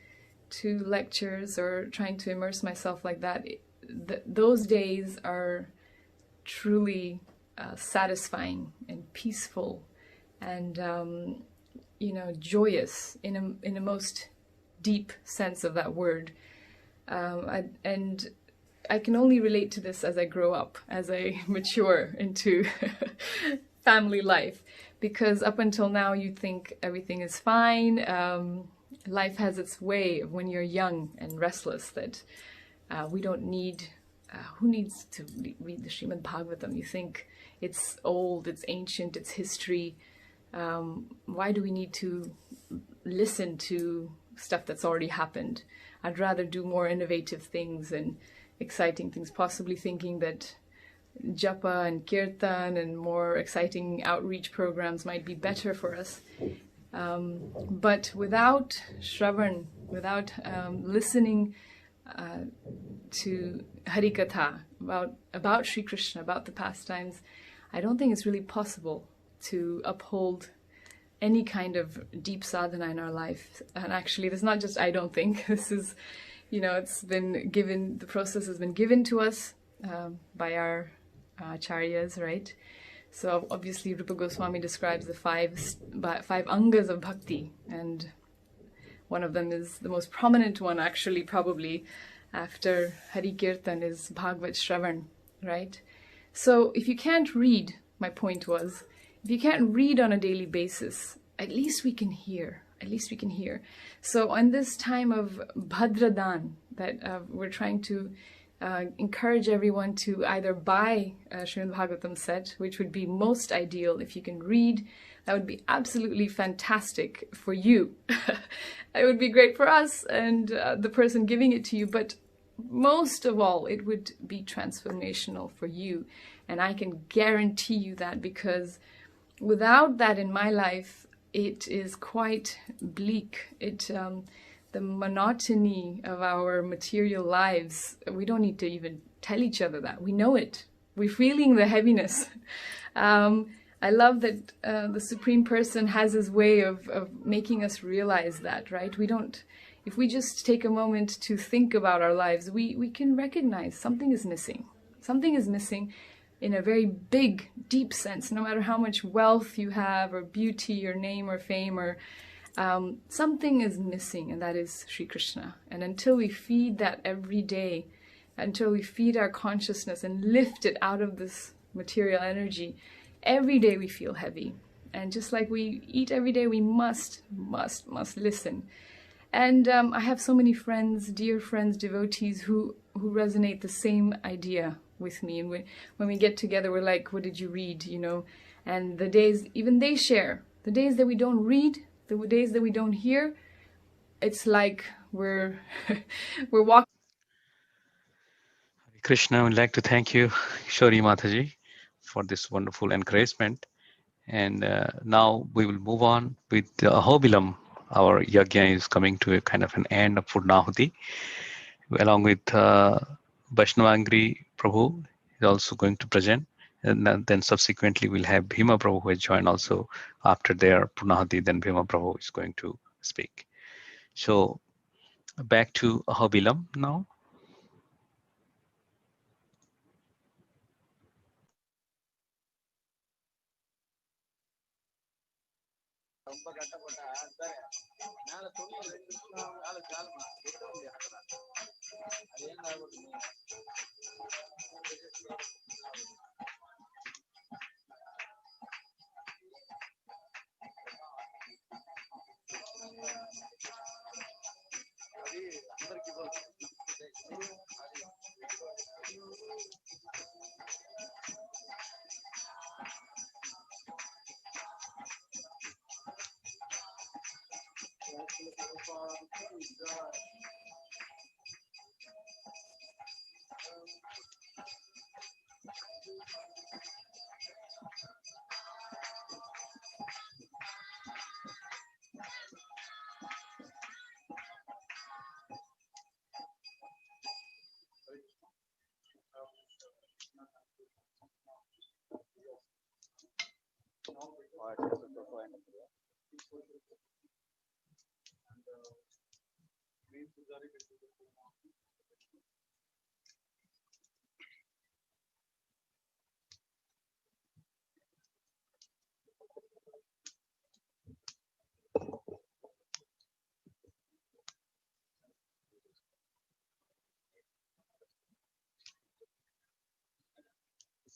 to lectures or trying to immerse myself like that, those days are truly satisfying and peaceful and joyous in a most deep sense of that word. And I can only relate to this as I grow up, as I mature into family life, because up until now you think everything is fine. Life has its way of, when you're young and restless, that we don't need, who needs to read the Srimad Bhagavatam? You think it's old, it's ancient, it's history. Why do we need to listen to stuff that's already happened? I'd rather do more innovative things and exciting things, possibly thinking that japa and kirtan and more exciting outreach programs might be better for us. But without Shravan, without listening to Harikatha, about Sri Krishna, about the pastimes, I don't think it's really possible to uphold any kind of deep sadhana in our life. And actually, this is not just I don't think, this is, it's been given, the process has been given to us by our acharyas, right? So obviously Rupa Goswami describes the five angas of bhakti, and one of them is the most prominent one, actually, probably after Hari Kirtan, is Bhagavad Shravan, right? So if you can't read, my point was, if you can't read on a daily basis, at least we can hear. At least we can hear. So on this time of Bhadra Dana, that we're trying to encourage everyone to either buy a Srimad Bhagavatam set, which would be most ideal if you can read. That would be absolutely fantastic for you. It would be great for us and the person giving it to you, but most of all, it would be transformational for you. And I can guarantee you that, because without that in my life, it is quite bleak. The monotony of our material lives, we don't need to even tell each other that. We know it. We're feeling the heaviness. I love that the Supreme Person has his way of making us realize that, right? If we just take a moment to think about our lives, we can recognize something is missing. Something is missing in a very big, deep sense, no matter how much wealth you have or beauty or name or fame or something is missing, and that is Sri Krishna. And until we feed that every day, until we feed our consciousness and lift it out of this material energy, every day we feel heavy. And just like we eat every day, we must listen. And I have so many friends, dear friends, devotees who resonate the same idea with me. And when we get together, we're like, what did you read? You know, and the days, even they share, the days that we don't read, the days that we don't hear, it's like we're walking. Krishna, I would like to thank you, Shori Mataji, for this wonderful encouragement. And now we will move on with Ahobilam. Our yajna is coming to a kind of an end of Purnahuti, along with Vaishnavangri Prabhu is also going to present. And then subsequently we'll have Bhima Prabhu who will join also after their Purnahuti. Then Bhima Prabhu is going to speak. So back to Ahobilam now.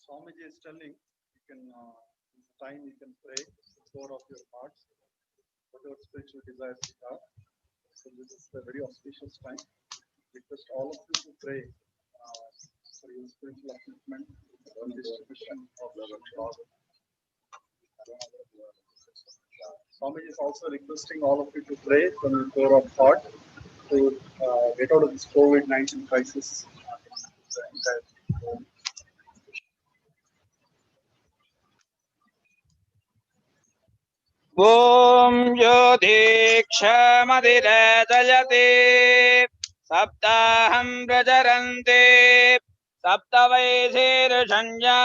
Swamiji is telling, you can, time you can pray, core of your hearts, whatever spiritual desires you have. So this is a very auspicious time. Request all of you to pray for your spiritual upliftment and distribution of the love. Swamiji is also requesting all of you to pray from your core of heart to get out of this COVID-19 crisis. ॐ ज्योतिक्षमदिरजयते सप्ताहं प्रचरन्ते सप्तवैशीर्षञ्जा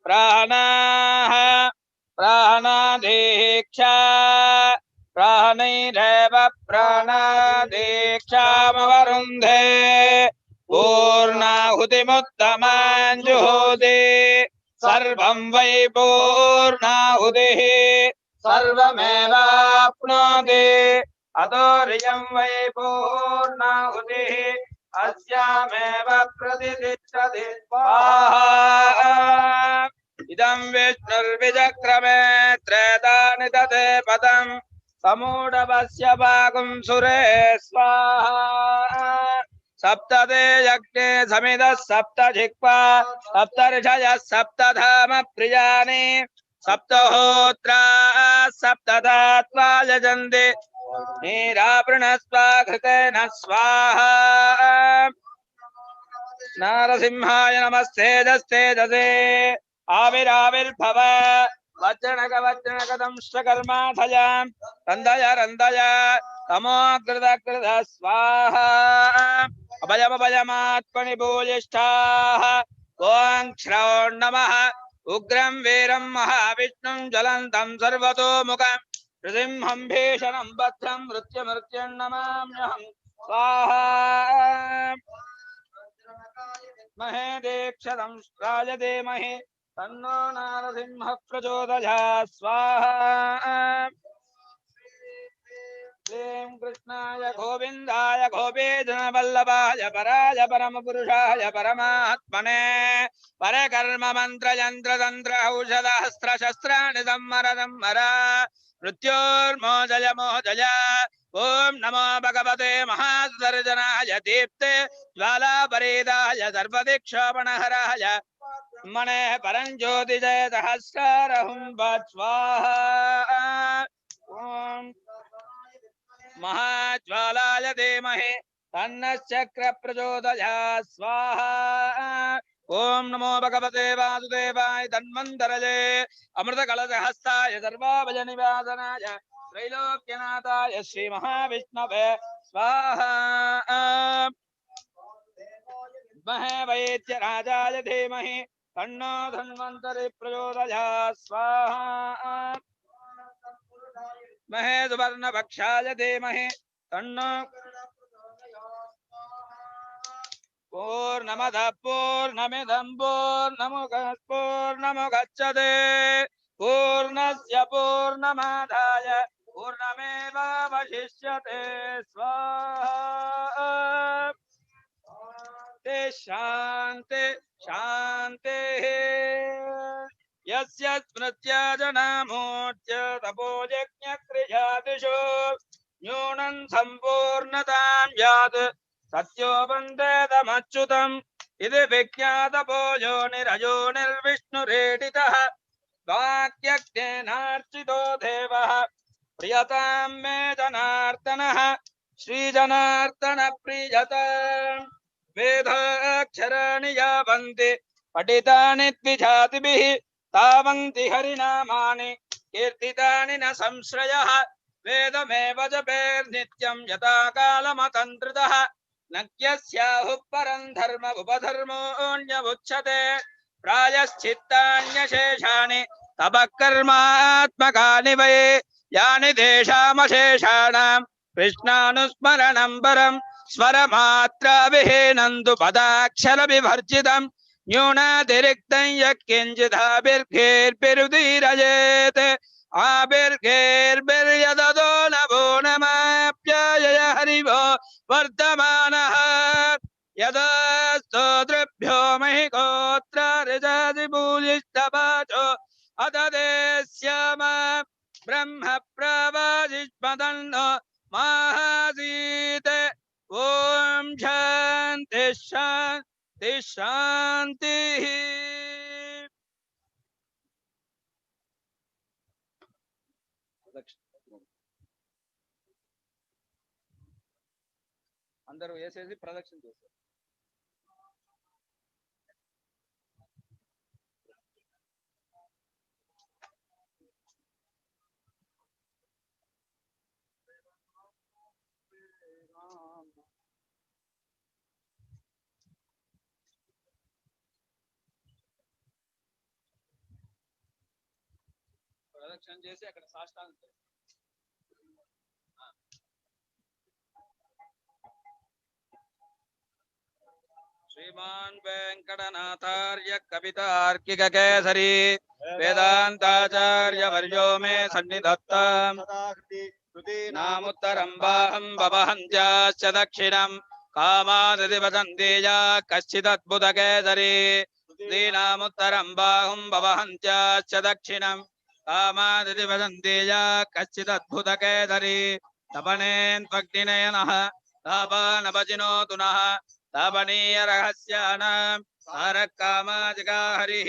प्राणाः प्राणादीक्षा प्राणैरेव प्राणादीक्षामवरुन्धे पूर्णाहुतिमुत्तमाञ्जुहोति सर्वं वै पूर्णाहुतिः सर्वमेवाप्नोति अतोरियं वै पूर्णाहुतिः अस्यामेव प्रतिष्ठति स्वाहा इदं विष्णुर्विचक्रमे त्रेतानि तते पदं समूढवस्य पाकुं सुरे स्वाहा सप्तते यज्ञे समिदः सप्त जिह्वा सप्त ऋषयः सप्तधाम प्रियाणि सप्तहोत्रा सप्तधात्वा यजन्ते नीरावृणस्वाघृतेन स्वाहा नारसिंहाय नमस्तेजस्तेजसे आविराविर्भव वज्रणकदंष्टकर्माथयां रन्दय तमोकृतकृत स्वाहा अभयमभयमात्मनि भूयिष्ठाः ॐ श्रौं नमः उग्रं वीरं महाविष्णुं ज्वलन्तं सर्वतोमुखं नृसिंहं भीषणं भद्रं मृत्युमृत्युर्नमाम्यहं स्वाहा महे दीक्षतं राजधीमहि तन्नो नारसिंहः प्रचोदयात् स्वाहा ह्रीं कृष्णाय गोविन्दाय गोपीजनवल्लभाय पराय परमपुरुषाय परमात्मने परकर्म मन्त्र यन्त्र तन्त्र औषधहस्त्र शस्त्राणि संहर संहर मृत्योर्मोचय मोचय ॐ नमो भगवते महासुदर्शनाय दीप्ते ज्वालापरीदाय सर्वदिक्षोपणहराय मणे परञ्ज्योतिजय सहस्रारहुं स्वाहा ॐ महाज्वालाय धीमहि तन्नश्चक्र प्रचोदयात् स्वाहा ओम नमो भगवते वासुदेवाय तन्वन्तरये अमृतकलशहस्ताय सर्वाभयनिवासनाय त्रैलोक्यनाथाय श्रीमहाविष्णवे स्वाहा महे वैद्यराजाय धीमहि तन्नो धन्वन्तरि प्रचोदयात् स्वाहा महे सुवर्णभक्षाय धीमहि तन्नो पूर्णमदः पूर्णमिदं पूर्णमुदच्यते पूर्णस्य पूर्णमादाय पूर्णमेवावशिष्यते स्वाहा शान्ति शान्तिः यस्य स्मृत्या जनामूर्त्य तपोयज्ञक्रियादिषु न्यूनं सम्पूर्णतां यात् सत्यो वन्देदमच्युतम् इति विज्ञातपो योनिरयोनिर्विष्णुरेडितः वाक्यज्ञेनार्चितो देवः प्रियतां मे जनार्दनः श्रीजनार्दन प्रियताम् वेदाक्षराणि यावन्ति पठितानि द्विजातिभिः तावन्ति हरिनामानि कीर्तितानि न संश्रयः वेदमेव जपेर्नित्यं यथा कालमतन्त्रितः न यस्याहुः परं धर्म उपधर्मोऽन्यमुच्यते प्रायश्चित्तान्यशेषाणि तपः कर्मात्मकानि वै यानि तेषामशेषाणां कृष्णानुस्मरणं परम् स्वरमात्राविहीनं तु पदाक्षरविवर्जितं न्यूनातिरिक्तं यत्किञ्चिदाभिर्घेर्भिरुदीरयेत् आभिर्घेर्भिर्यदतो नभो नमाप्यायय हरिवो वर्धमानः यदा स्तोतृभ्यो महि गोत्र ऋजादिभूयिष्ठवाचो अतदेश्याम ब्रह्म प्रवाजिष्मदन्नो महासीत ओम शांति शांति शांति అందరూ వేసేసి ప్రదక్షిణ చేస్తారు ప్రదక్షిణ చేసి అక్కడ సాష్టాంగం श्रीमान् वेंकटनाथार्य कवितार्किक केसरी वेदांताचार्य वर्यो मे सन्निधत्ताम् नामुत्तरं बाहं भवहन्त्याश्च दक्षिणं कामादिति वदन्तीया कश्चिदद्भुत केसरी दीनामुत्तरं बाहुं भवहन्त्याश्च दक्षिणं कामादिति वदन्तीया कश्चिदद्भुत केसरी तपनेन्त्वग्निनयनः तापानपचिनोतु नः तापनीय रहस्यानां तारकामादिका हरिः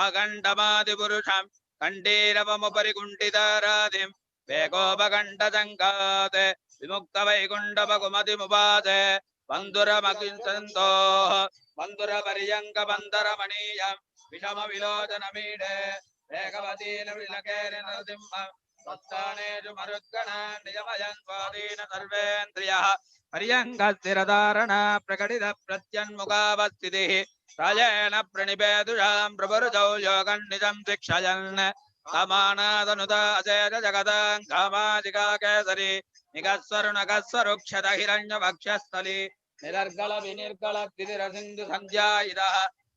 आगण्डमादिपुरुषं कण्डीरवमुपरि कुण्ठिताराधिं वेगोपकण्ठजङ्गात् विमुक्तवैकुण्ठपकुमतिमुपासे बन्धुरमकिंसन्तोः बन्धुरपर्यङ्कबन्धरमणीयं विषमविलोचनमीडे वेगवतीर्विलकेन नरसिंहं सत्सानेषु मरुद्गणान् नियमयन् स्वाधीन सर्वेन्द्रियः पर्यङ्कस्थिरधारणा प्रकटित प्रत्यन्मुखावस्थितिः Rajena Pranipedusham Prabhurujo Yogan Nidam Dikshayan Kamana Danuda Azera Jagadan Kamadika Kesari Nigasarunagasaruksha Hiranya Vakshastali Nirgala Vinirgala Tidira Sindhu Sandhya Ida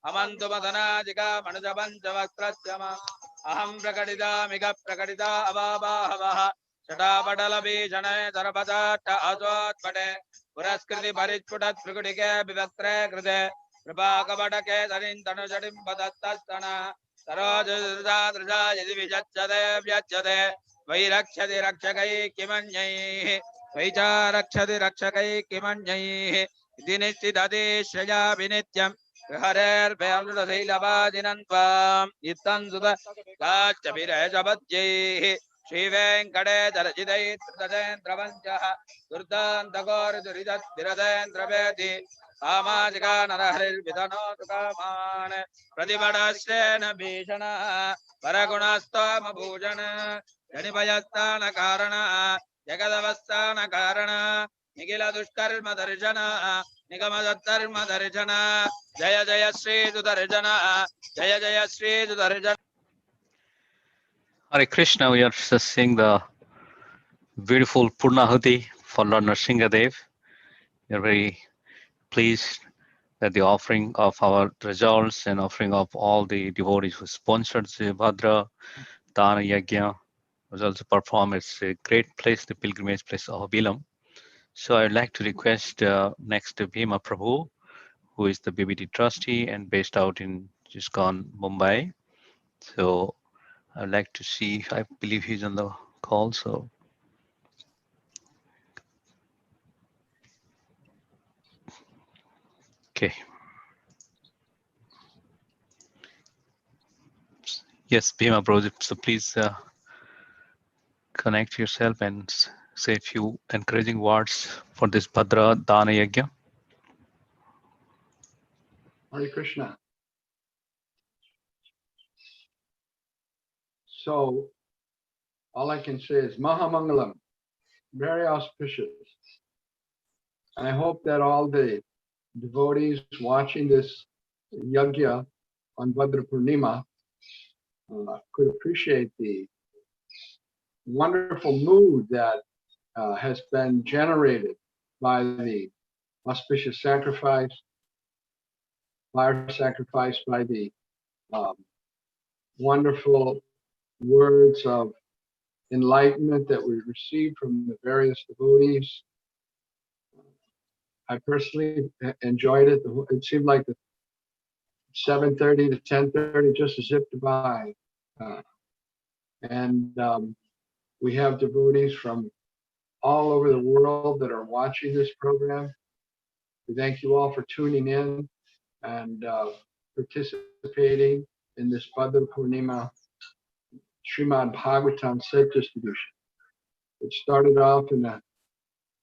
Amantu Madana Jika Manujabancha Vakrasyama Aham Prakadita Miga Prakadita Ababa Havaha Shata Padala Bhijane Darabata Azot Pade Puraskriti Paritputat Prikudike Bivaktre Krite Prabhakavadake Sarin Tanujadim Padatastana Sarojadra Drja Yadi Vijachade Vyachade Vairakshadi Rakshakai Kimanyai Vaija Rakshadi Rakshakai Kimanyai Dinistidadi Shaya Vinityam Harer Beamruda Sailabadinantvam Itansuda Kachabire Jabadje Shri Venkade Darajidai Tradendra Durdan Duridat Diradendra Vedi Samajika Narahil Vidano Tukaman Pratibadashrena Bhishana Paragunastama Bhujana Janipayastana Karana Jagadavastana Karana Nikila Dushkarma Darjana Nikamadattarma Darjana Jaya Jaya Sri Darjana Jaya Jaya Sri Darjana. Hare Krishna, we are just seeing the beautiful Purnahuti for Lord Nrsingadev. We are very pleased that the offering of our results and offering of all the devotees who sponsored the Bhadra Dana Yajna was also performed. It's a great place, the pilgrimage place of Ahobilam. So I'd like to request next to Bhima Prabhu, who is the BBT trustee and based out in ISKCON, Mumbai. So I'd like to see, I believe he's on the call, so. Okay. Yes, Bhima Prabhu, so please connect yourself and say a few encouraging words for this Bhadra Dana Yajna. Hare Krishna. So all I can say is Mahamangalam, very auspicious. I hope that all the devotees watching this yajna on Bhadra Purnima could appreciate the wonderful mood that has been generated by the auspicious sacrifice, fire sacrifice, by the wonderful words of enlightenment that we received from the various devotees. I personally enjoyed it. It seemed like the 7:30 to 10:30 just zipped by. And we have devotees from all over the world that are watching this program. We thank you all for tuning in and participating in this Bhadra Purnima Srimad Bhagavatam set distribution. It started off in a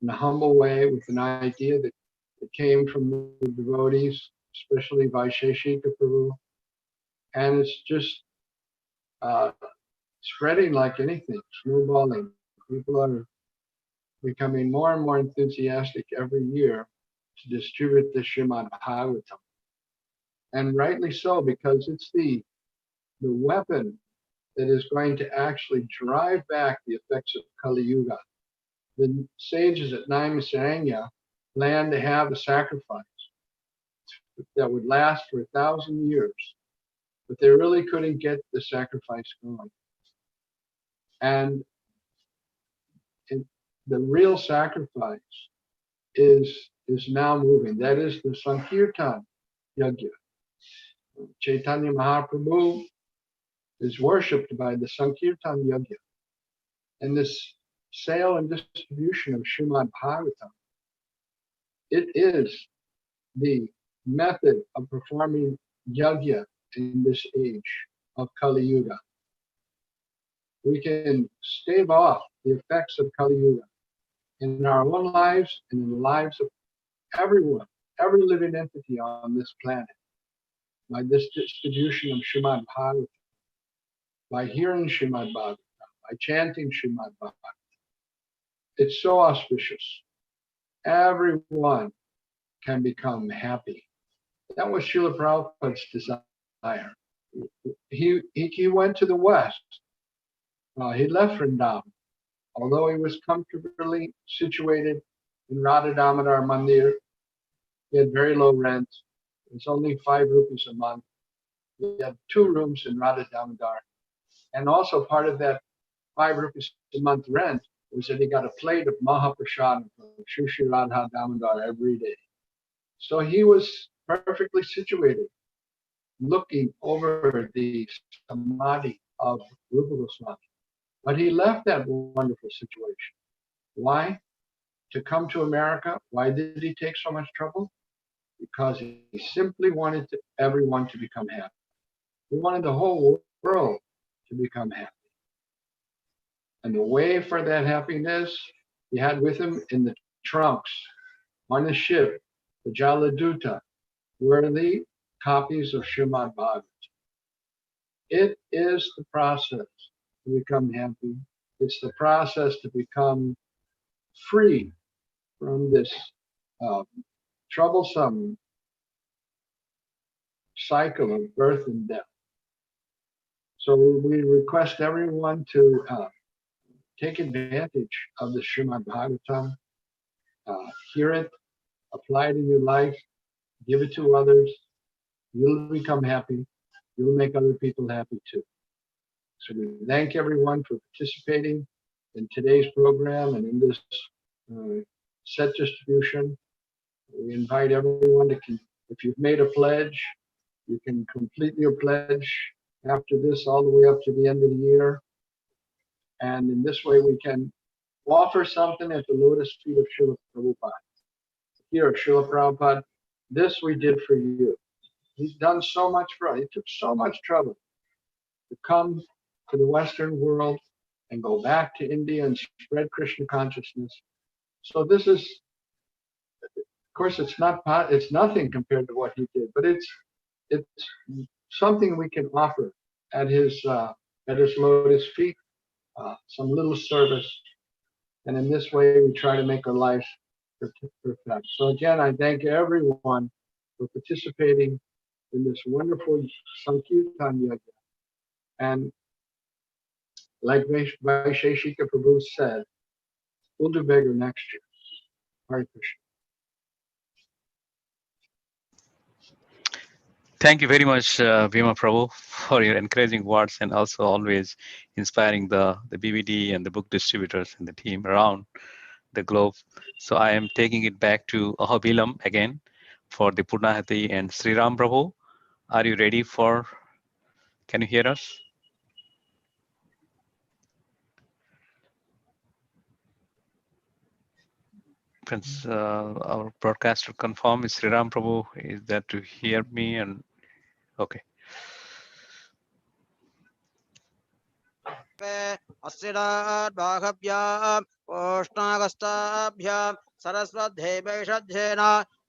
humble way with an idea that it came from the devotees, especially Vaisheshika Prabhu, and it's just spreading like anything, snowballing. People are becoming more and more enthusiastic every year to distribute the Srimad Bhagavatam. And rightly so, because it's the weapon that is going to actually drive back the effects of Kali Yuga. The sages at Naimisaranya planned to have a sacrifice that would last for 1,000 years, but they really couldn't get the sacrifice going. And the real sacrifice is now moving. That is the Sankirtan Yajna. Chaitanya Mahaprabhu is worshipped by the Sankirtan Yajna. And this sale and distribution of Srimad Bhagavatam, it is the method of performing yajna in this age of Kali Yuga. We can stave off the effects of Kali Yuga in our own lives and in the lives of everyone, every living entity on this planet, by this distribution of Srimad Bhagavatam, by hearing Srimad Bhagavatam, by chanting Srimad Bhagavatam. It's so auspicious. Everyone can become happy. That was Srila Prabhupada's desire. He went to the West. He left Vrindavan. Although he was comfortably situated in Radha Damodar Mandir, he had very low rent. It was only 5 rupees a month. He had 2 rooms in Radha Damodar. And also part of that 5 rupees a month rent was that he got a plate of Mahaprasad from Shri Shri Radha Damodar every day. So he was perfectly situated, looking over the samadhi of Rupa Goswami. But he left that wonderful situation. Why? To come to America. Why did he take so much trouble? Because he simply wanted everyone to become happy. He wanted the whole world to become happy. And the way for that happiness, he had with him in the trunks, on the ship, the Jaladuta, were the copies of Srimad Bhagavatam. It is the process to become happy. It's the process to become free from this troublesome cycle of birth and death. So we request everyone to take advantage of the Srimad Bhagavatam, hear it, apply it in your life, give it to others. You'll become happy. You'll make other people happy too. So we thank everyone for participating in today's program and in this set distribution. We invite everyone to, if you've made a pledge, you can complete your pledge after this all the way up to the end of the year. And in this way, we can offer something at the lotus feet of Srila Prabhupada. Here, Srila Prabhupada, this we did for you. He's done so much for us. He took so much trouble to come to the Western world and go back to India and spread Krishna consciousness. So this is, of course, it's nothing compared to what he did, but it's something we can offer at his lotus feet, some little service, and in this way we try to make our lives perfect. So again, I thank everyone for participating in this wonderful Sankirtan Yajna. And like Vaisheshika Prabhu said, we'll do bigger next year. Hare Krishna. Thank you very much, Bhima Prabhu, for your encouraging words and also always inspiring the BBD and the book distributors and the team around the globe. So I am taking it back to Ahobilam again for the Purnahati and Sri Ram Prabhu. Are you ready for, can you hear us? Friends, our broadcaster confirm is Sri Ram Prabhu is there to hear me and okay. अस्सिडाद्बाहभ्याम् ओष्णागस्ताभ्याम् सरस्वद्धेवैषध्येन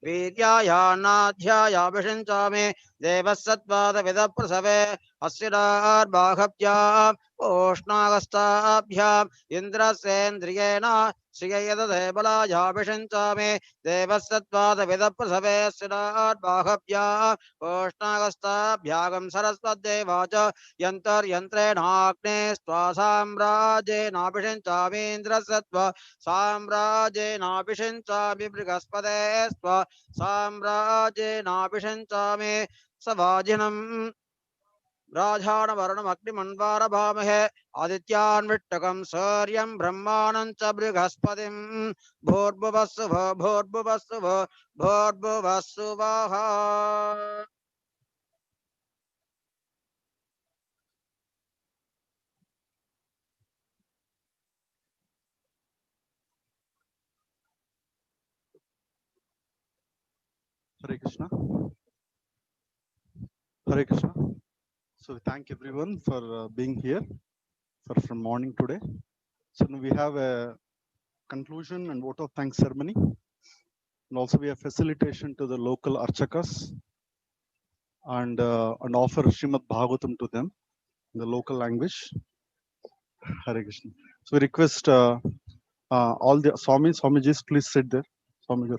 वीर्यायान्नाध्यायाभिषिञ्चामि देवः सत्पादविदप्रसवे अस्सिडाद्बाहभ्याम् ओष्णागस्ताभ्याम् इन्द्रस्येन्द्रियेण श्रिययदधेबलायाभिषिञ्चामि देवः सत्पादविदप्रसवे अस्सिडाद्बाहभ्याम् ओष्णागस्ताभ्यागम् सरस्वद्देवाच यन्त्रेणाग्ने स्वा साम्राज्येनाभिषिञ्चामीन्द्रसत्त्व साम्राज्येनाभिषिञ्चामि बृहस्पते स्व साम्राज्येनाभिषिञ्चामि सवाजिनम् राजानवर्णमग्निमन्वारभामहे आदित्यान्विट्टकं सूर्यं ब्रह्माणं च बृहस्पतिं भूर्भुवस्सुभ भूर्भुवस्सुभ भूर्भुवस्सुवः। Hare Krishna. Hare Krishna. So we thank everyone for being here from morning today. So now we have a conclusion and vote of thanks ceremony. And also we have facilitation to the local archakas and offer Srimad Bhagavatam to them in the local language. Hare Krishna. So we request all the Swamijis, please sit there. Swamiji.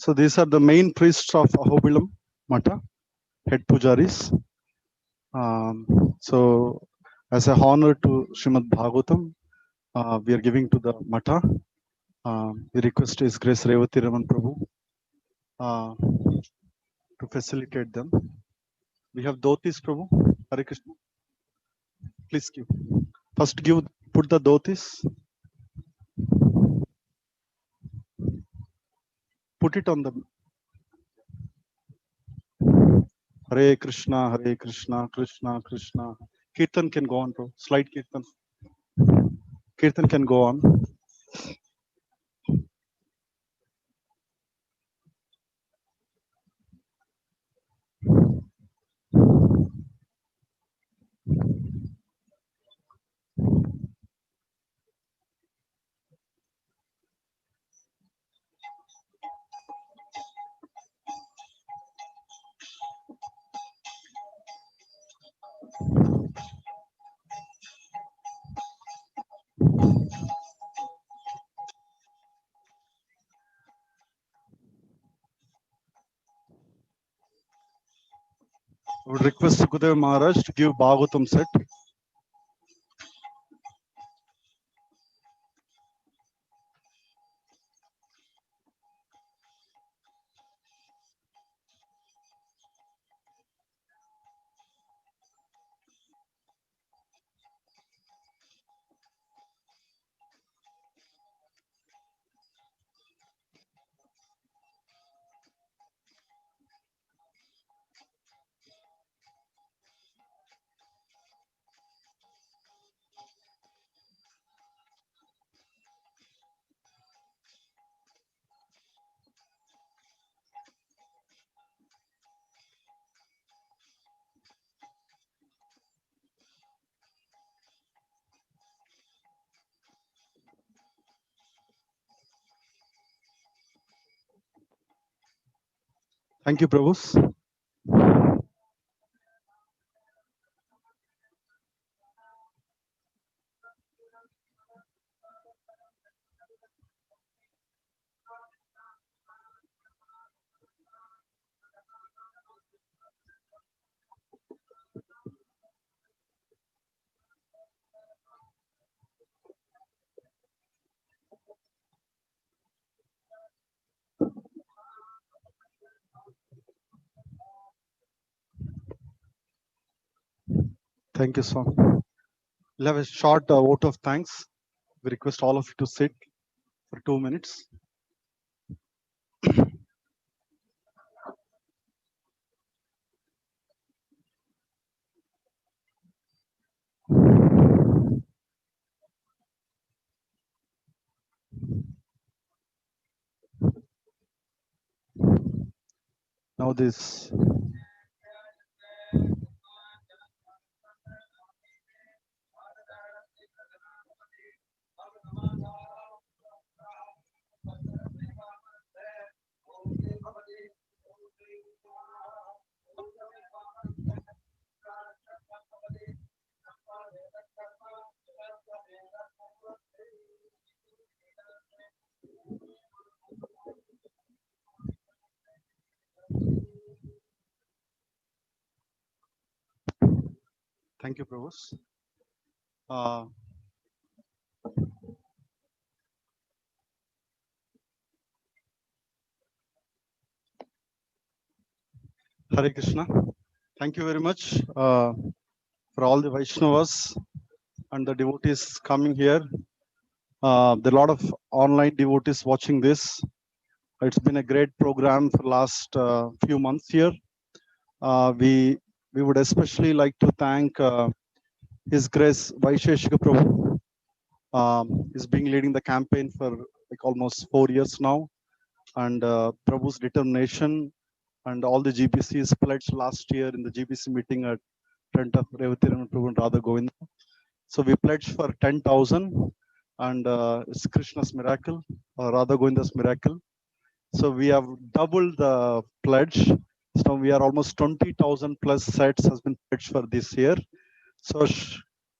So these are the main priests of Ahobilam Mata, head pujaris. So as a honor to Srimad Bhagavatam, we are giving to the Mata. We request His Grace Revati Raman Prabhu to facilitate them. We have dhotis, Prabhu. Hare Krishna. Please give. First put the dhotis. Put it on the. Hare Krishna, Krishna Krishna. Kirtan can go on, bro. Slide Kirtan. Kirtan can go on. I would request Sukadev Maharaj to give Bhagavatam set. Thank you, Prabhus. Thank you, Swami. We'll have a short vote of thanks. We request all of you to sit for 2 minutes. Now this. Thank you, Prabhus. Hare Krishna. Thank you very much for all the Vaishnavas and the devotees coming here. There are a lot of online devotees watching this. It's been a great program for last few months here. We would especially like to thank His Grace Vaisheshika Prabhu. He's been leading the campaign for like almost 4 years now, and Prabhu's determination and all the GBCs pledged last year in the GBC meeting at front of Revati Raman Prabhu and Radha Govinda. So we pledged for 10,000, and it's Krishna's miracle, Radha Govinda's miracle. So we have doubled the pledge. So we are almost 20,000 plus sets has been pledged for this year. So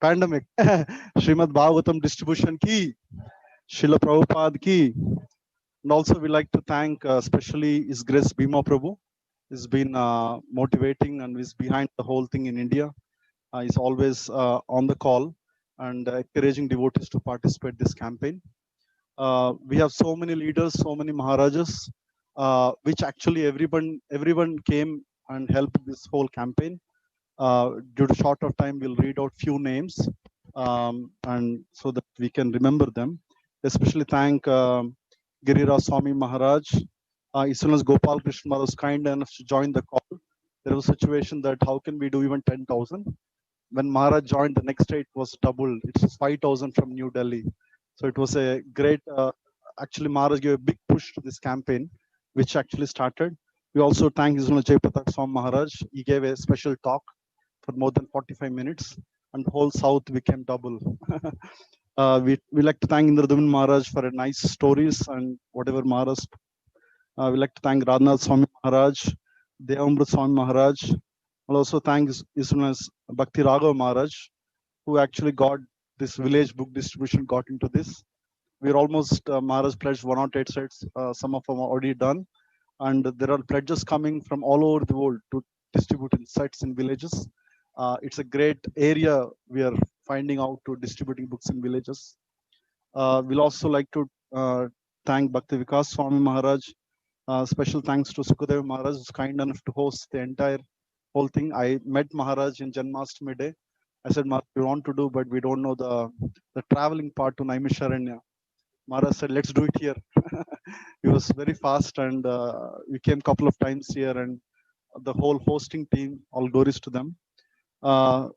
pandemic, Srimad Bhagavatam distribution ki, Srila Prabhupada ki. And also we like to thank especially His Grace Bhima Prabhu. He's been motivating and is behind the whole thing in India. He's always on the call and encouraging devotees to participate this campaign. We have so many leaders, so many Maharajas, which actually everyone came and helped this whole campaign. Due to short of time, we'll read out few names, and so that we can remember them. Especially thank Giriraj Swami Maharaj. As soon as Gopal Krishna Maharaj was kind enough to join the call, there was a situation that how can we do even 10,000? When Maharaj joined, the next day it was doubled. It was 5,000 from New Delhi. So it was a great, actually Maharaj gave a big push to this campaign, which actually started. We also thank His Holiness Jai Pratap Swami Maharaj. He gave a special talk for more than 45 minutes and the whole South became double. We like to thank Indradaman Maharaj for a nice stories and whatever Maharaj. We like to thank Radhanath Swami Maharaj, Devamrit Swami Maharaj. I'll also thank His Holiness Bhakti Raghav Maharaj, who actually got this village book distribution got into this. We're almost, Maharaj pledged 108 sets. Some of them are already done. And there are pledges coming from all over the world to distribute in sites in villages. It's a great area we are finding out to distributing books in villages. We'll also like to thank Bhakti Vikas Swami Maharaj. Special thanks to Sukadev Maharaj, who's kind enough to host the entire whole thing. I met Maharaj in Janmashtami day. I said, Maharaj, we want to do, but we don't know the traveling part to Naimisharanya. Maharaj said, let's do it here. He was very fast and we came a couple of times here and the whole hosting team, all glories to them.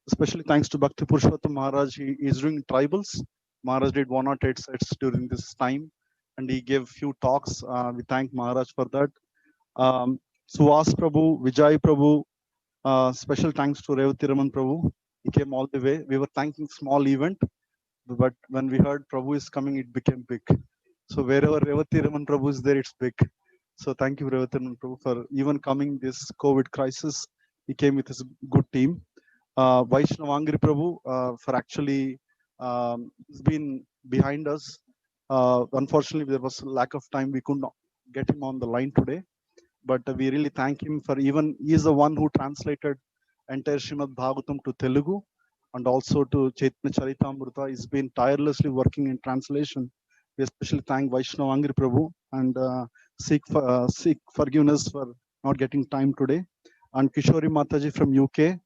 Especially thanks to Bhakti Purushottam Maharaj. He is doing tribals. Maharaj did 108 sets during this time and he gave few talks. We thank Maharaj for that. Suhas Prabhu, Vijay Prabhu, special thanks to Revati Raman Prabhu. He came all the way. We were thanking small event, but when we heard Prabhu is coming, it became big. So wherever Revati Raman Prabhu is there, it's big. So thank you, Revati Raman Prabhu, for even coming this COVID crisis. He came with his good team. Vaishnav Angri Prabhu for actually he's been behind us. Unfortunately, there was a lack of time. We could not get him on the line today, but we really thank him for even he is the one who translated entire Srimad Bhagavatam to Telugu and also to Chaitanya Charitamrita. He's been tirelessly working in translation. We especially thank Vaishnav Angri Prabhu and seek forgiveness for not getting time today. And Kishori Mataji from UK.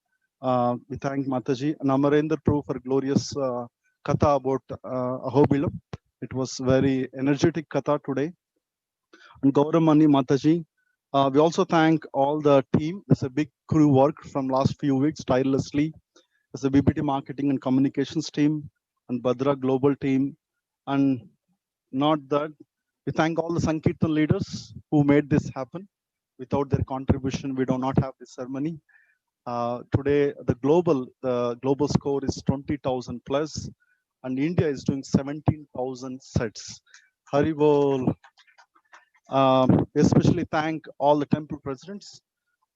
We thank Mataji and Amarendra Prabhu for glorious katha about Ahobilam. It was very energetic katha today. And Gauramani Mataji. We also thank all the team. There's a big crew work from last few weeks tirelessly. There's a BBT marketing and communications team and Bhadra global team. And not that, we thank all the Sankirtan leaders who made this happen. Without their contribution, we do not have this ceremony. Today, the global score is 20,000 plus, and India is doing 17,000 sets. Haribol. Especially thank all the temple presidents,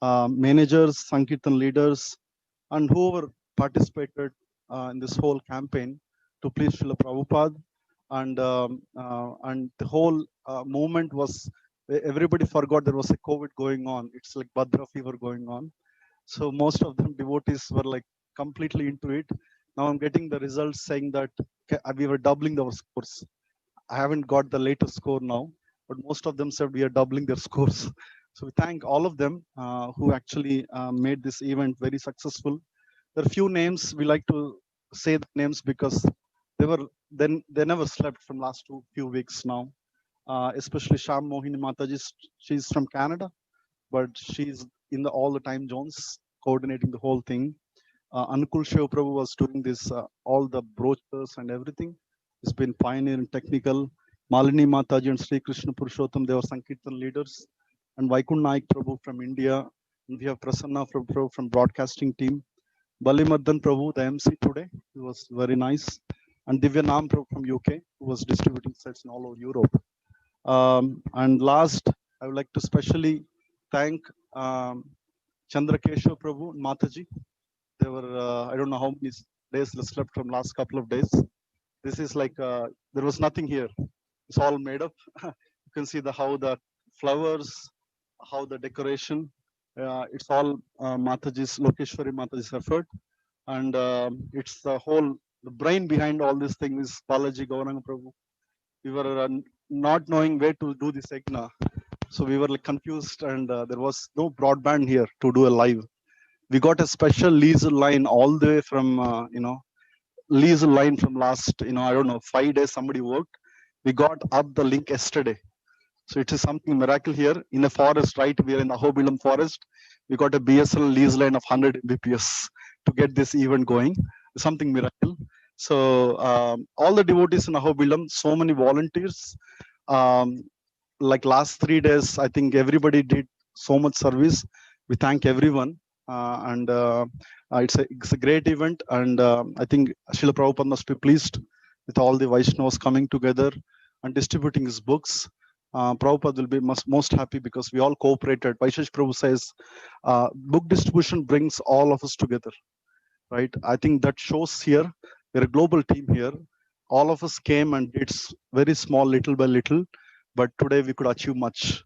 managers, Sankirtan leaders, and whoever participated in this whole campaign to please Srila Prabhupada. And the whole movement was, everybody forgot there was a COVID going on. It's like Bhadra fever going on. So most of them devotees were like completely into it. Now I'm getting the results saying that we were doubling our scores. I haven't got the latest score now, but most of them said we are doubling their scores. So we thank all of them who actually made this event very successful. There are few names we like to say the names because they never slept from last few weeks now. Especially Sham Mohini Mataji, she's from Canada, but she's in all the time zones coordinating the whole thing. Anukul Shiv Prabhu was doing this, all the brochures and everything. He's been pioneer in technical. Malini Mataji and Sri Krishna Purushottam, they were Sankirtan leaders. And Vaikund Naik Prabhu from India. And we have Prasanna from broadcasting team. Balimardan Prabhu, the MC today, he was very nice. And Divya Nam Prabhu from UK, who was distributing sets in all over Europe. And last, I would like to specially thank Chandrakeshav Prabhu and Mataji. They were, I don't know how many days they slept from last couple of days. This is like, there was nothing here. It's all made up. can see how the flowers, how the decoration. It's all Mataji's, Lokeshwari Mataji's effort, and it's the brain behind all this thing is Balaji Gauranga Prabhu. We were not knowing where to do this yajna, so we were like confused, and there was no broadband here to do a live. We got a special lease line all the way from lease line from last I don't know 5 days somebody worked. We got up the link yesterday. So it is something miracle here in a forest, right? We are in the Ahobilam forest. We got a BSL lease line of 100 Mbps to get this event going. Something miracle. So all the devotees in Ahobilam, so many volunteers. Like last 3 days, I think everybody did so much service. We thank everyone. It's a great event, and I think Srila Prabhupada must be pleased with all the Vaishnavas coming together and distributing his books. Prabhupada will be most happy because we all cooperated. Vaishash Prabhu says, book distribution brings all of us together, right? I think that shows here. We're a global team here. All of us came and did very small, little by little, but today we could achieve much.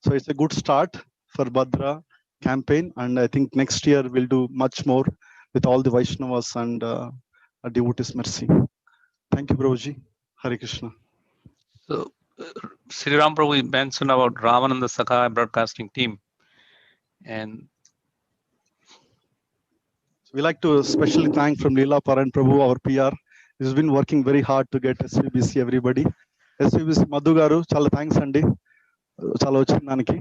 So it's a good start for Bhadra campaign, and I think next year we'll do much more with all the Vaishnavas and devotees. Mercy. Thank you, Prabhuji. Hare Krishna. So, Sri Ram Prabhu mentioned about Ramananda Sakha broadcasting team, and we like to especially thank from Leela Paran Prabhu, our PR. He's been working very hard to get SVBC everybody. SVBC Madhu Garu, chala thanks Andy. Chala vachindaniki.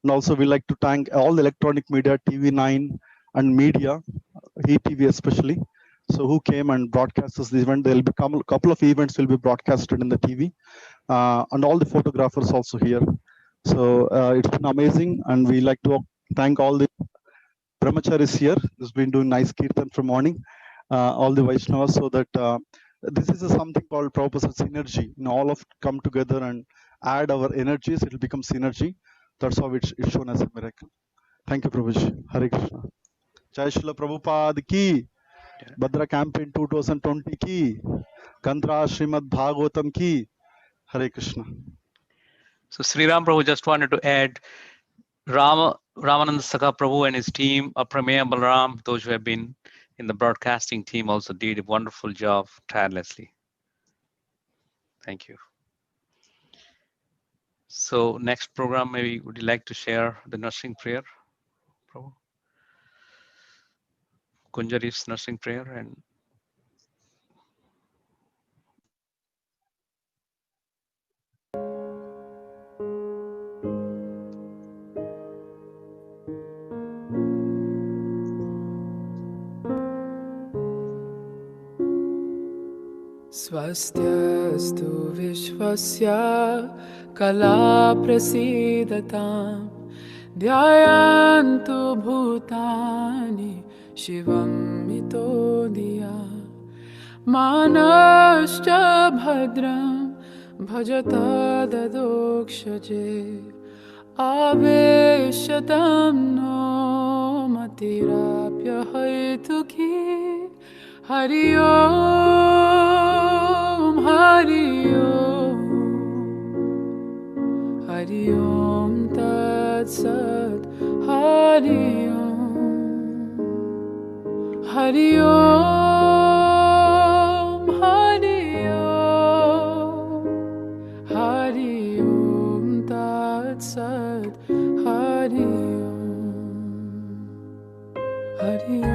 And also we like to thank all the electronic media, TV9 and media, ETV especially. So who came and broadcast this event? There will be a couple of events will be broadcasted in the TV, and all the photographers also here. So it's been amazing, and we like to thank all the brahmacharis here who's been doing nice kirtan from morning, all the Vaishnavas, so that this is something called Prabhupada's synergy. All of come together and add our energies, it will become synergy. That's how it's shown as a miracle. Thank you, Prabhuji. Hare Krishna. Jai Srila Prabhupada ki, Bhadra Campaign 2020 ki, Kantra Srimad Bhagavatam ki. Hare Krishna. So Sri Ram Prabhu just wanted to add Ramananda Sakha Prabhu and his team, Prameya Balaram, those who have been in the broadcasting team also did a wonderful job tirelessly. Thank you. So next program, maybe would you like to share the nursing prayer, Prabhu? Kunjari's nursing prayer and Swastyastu Vishwasya Kala Prasidataam Dhyayantu Bhutani Shivam Mitodiya Manascha Bhadram Bhajata Dadokshaje Aveshatam no Matirapya Haituki Hari Om, Hari Om, Hari Om Tat Sat, Hari Om, Hari Om, Hari Om, Hari Om Tat Sat, Hari Om, Hari Om.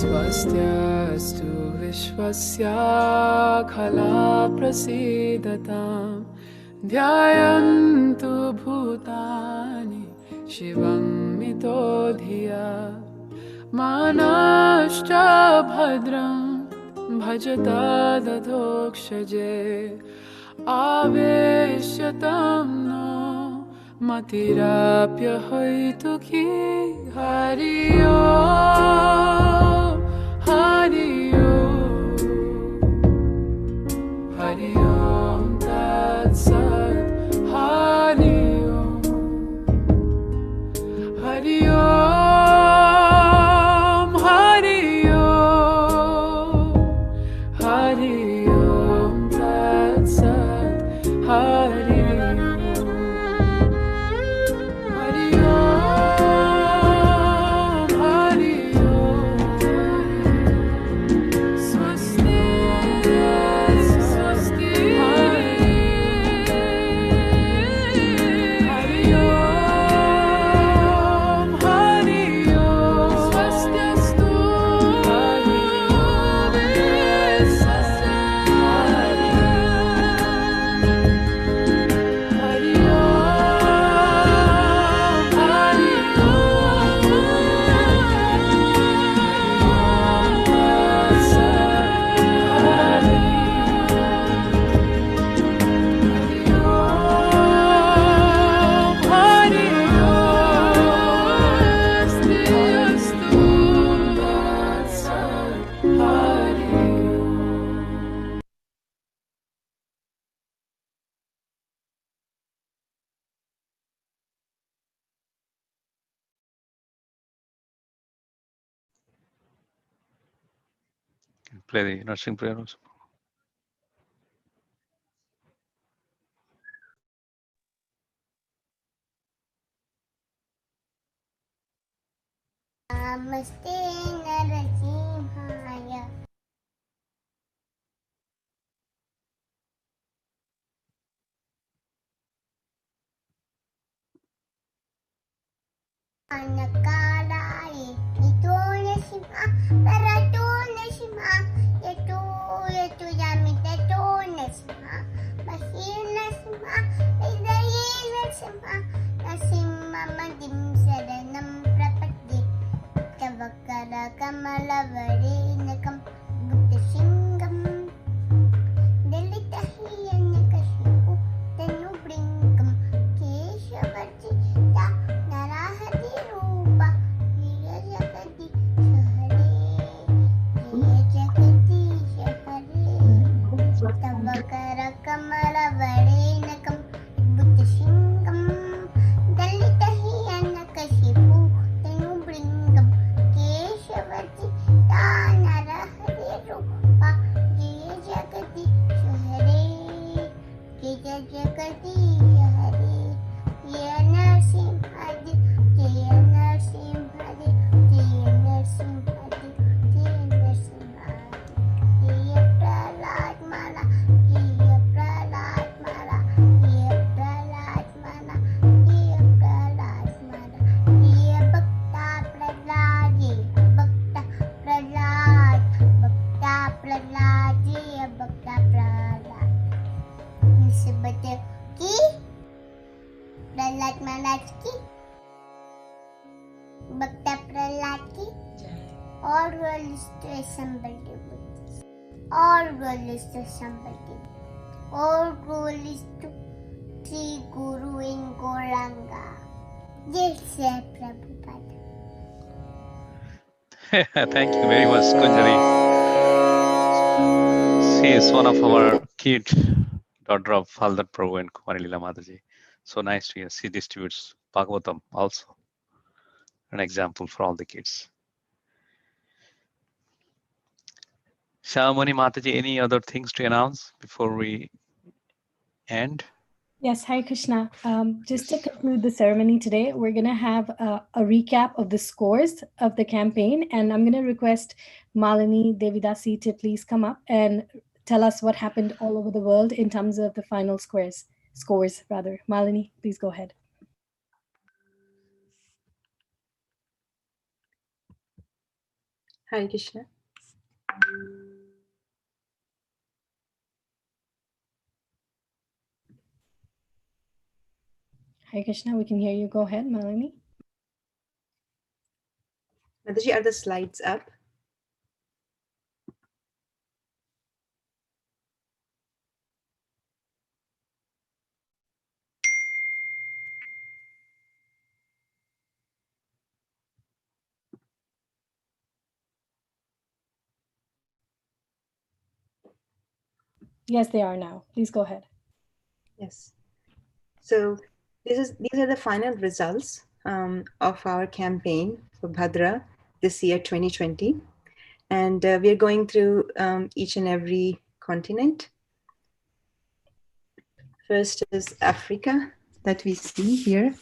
स्वस्त्यस्तु विश्वस्य खला प्रसीदताम् ध्यायन्तु भूतानि शिवं मितो धिया मानश्च भद्रं भजता दधोक्षजे आवेश्यतं no मतिराप्यहैतुकी Hari ओम् हरि ओम् हरि ओम् तत्सत् हरि ओम् हरि ओम् हरि ओम् हरि ओम् तत्सत् Hari Play the nursing prayer also. Namaste Narasimhaya. Anakalai ito Narasimha Parato Narasimha Yato Yato Yamita to Narasimha Mahir Narasimha Vidayi Narasimha Narasimha Madim Saranam Prapati Tavakara Kamala Varenakam Buddha Singam Delitahiyanakashipu Tanu Brinkam Keshavati Ta Narahati Rupa Jaya Jagati Shahare Jaya Jagati Shahare Tavakara Kamala Varenakam Buddha Singam Delitahiyanakashipu Tanu Brinkam Keshavati Ta Narahati Rupa Jaya Jagati Shahare Jaya Jagati Shahare Jaya Narasimhadi Jaya Narasimhadi Jaya Narasimhadi Jaya Narasimhadi Jaya Prahlad Mala Jaya Prahlad Mala Jaya Prahlad Mala Jaya Prahlad Mala Jaya Bhakta Prahlad Jaya Bhakta Prahlad Bhakta Prahlad Jaya Bhakta Prahlad Nisbate ki Prahlad Maharaj ki Bhakta Prahlad ki all world is to assemble devotees. All world is to assemble devotees. All world is to Sri Guru in Gauranga. Jai Sri Prabhupada. Thank you very much, Kunjari. She is one of our kid, daughter of Haldar Prabhu and Kumari Leela Mataji. So nice to hear. She distributes Bhagavatam also. An example for all the kids. Shamani Mataji, any other things to announce before we end? Yes, Hare Krishna. Just to conclude the ceremony today, we're going to have a recap of the scores of the campaign. And I'm going to request Malini Devidasi to please come up and tell us what happened all over the world in terms of the final scores. Malini, please go ahead. Hare Krishna. Hare Krishna, we can hear you. Go ahead, Malini. Mataji, are the slides up? Yes, they are now. Please go ahead. Yes. So these are the final results of our campaign for Bhadra this year 2020. And we are going through each and every continent. First is Africa that we see here.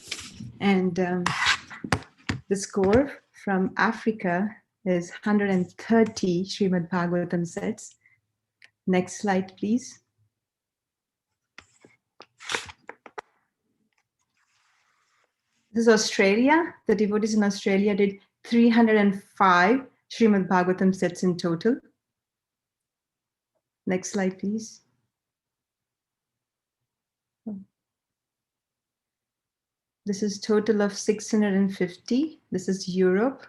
And the score from Africa is 130 Srimad Bhagavatam sets. Next slide, please. This is Australia. The devotees in Australia did 305 Srimad Bhagavatam sets in total. Next slide, please. This is total of 650. This is Europe.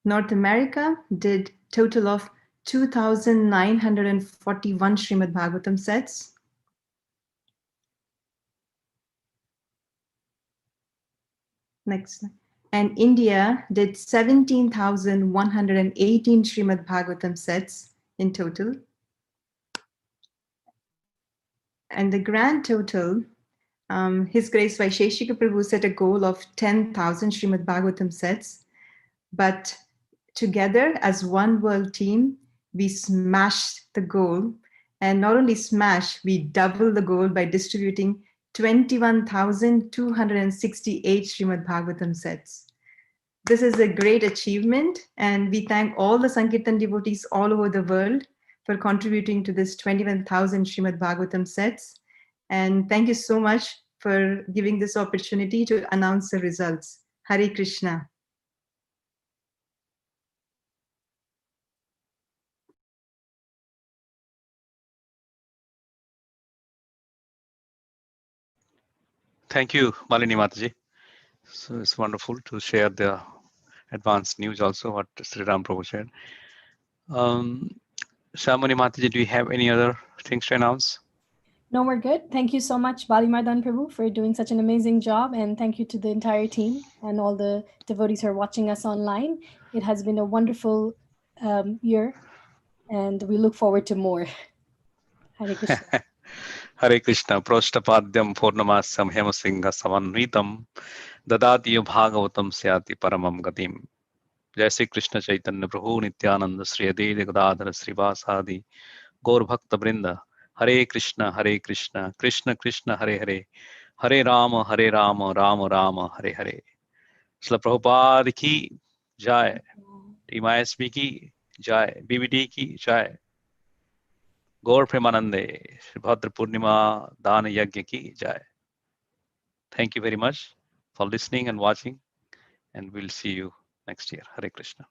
North America did total of 2,941 Srimad Bhagavatam sets. Next. And India did 17,118 Srimad Bhagavatam sets in total. And the grand total, His Grace Vaisheshika Prabhu set a goal of 10,000 Srimad Bhagavatam sets, but together as one world team, we smashed the goal. And not only smashed, we doubled the goal by distributing 21,268 Srimad Bhagavatam sets. This is a great achievement, and we thank all the Sankirtan devotees all over the world for contributing to this 21,000 Srimad Bhagavatam sets. And thank you so much for giving this opportunity to announce the results. Hare Krishna. Thank you, Malini Mataji. So it's wonderful to share the advanced news also, what Sri Ram Prabhu shared. Shamani Mataji, do you have any other things to announce? No, we're good. Thank you so much, Bali Mardan Prabhu, for doing such an amazing job. And thank you to the entire team and all the devotees who are watching us online. It has been a wonderful year, and we look forward to more. Hare Krishna. Hare Krishna. Proshtapadyam Purnamasam Hemasingha Samanvitam Dadatiyo Bhagavatam Syati Paramam Gatim. Jai Sri Krishna Chaitanya Prabhu Nityananda Sri Adeli Gadadhara Srivasadi Gaur Bhakta Brinda. Hare Krishna, Krishna Krishna, Hare Hare, Hare Rama, Rama Rama, Hare Hare. Srila Prabhupada ki jai, Team ISB ki jai, BBD ki jai, Gaur Premanande, Bhadra Purnima Dana Yajna ki jai. Thank you very much for listening and watching, and we'll see you next year. Hare Krishna.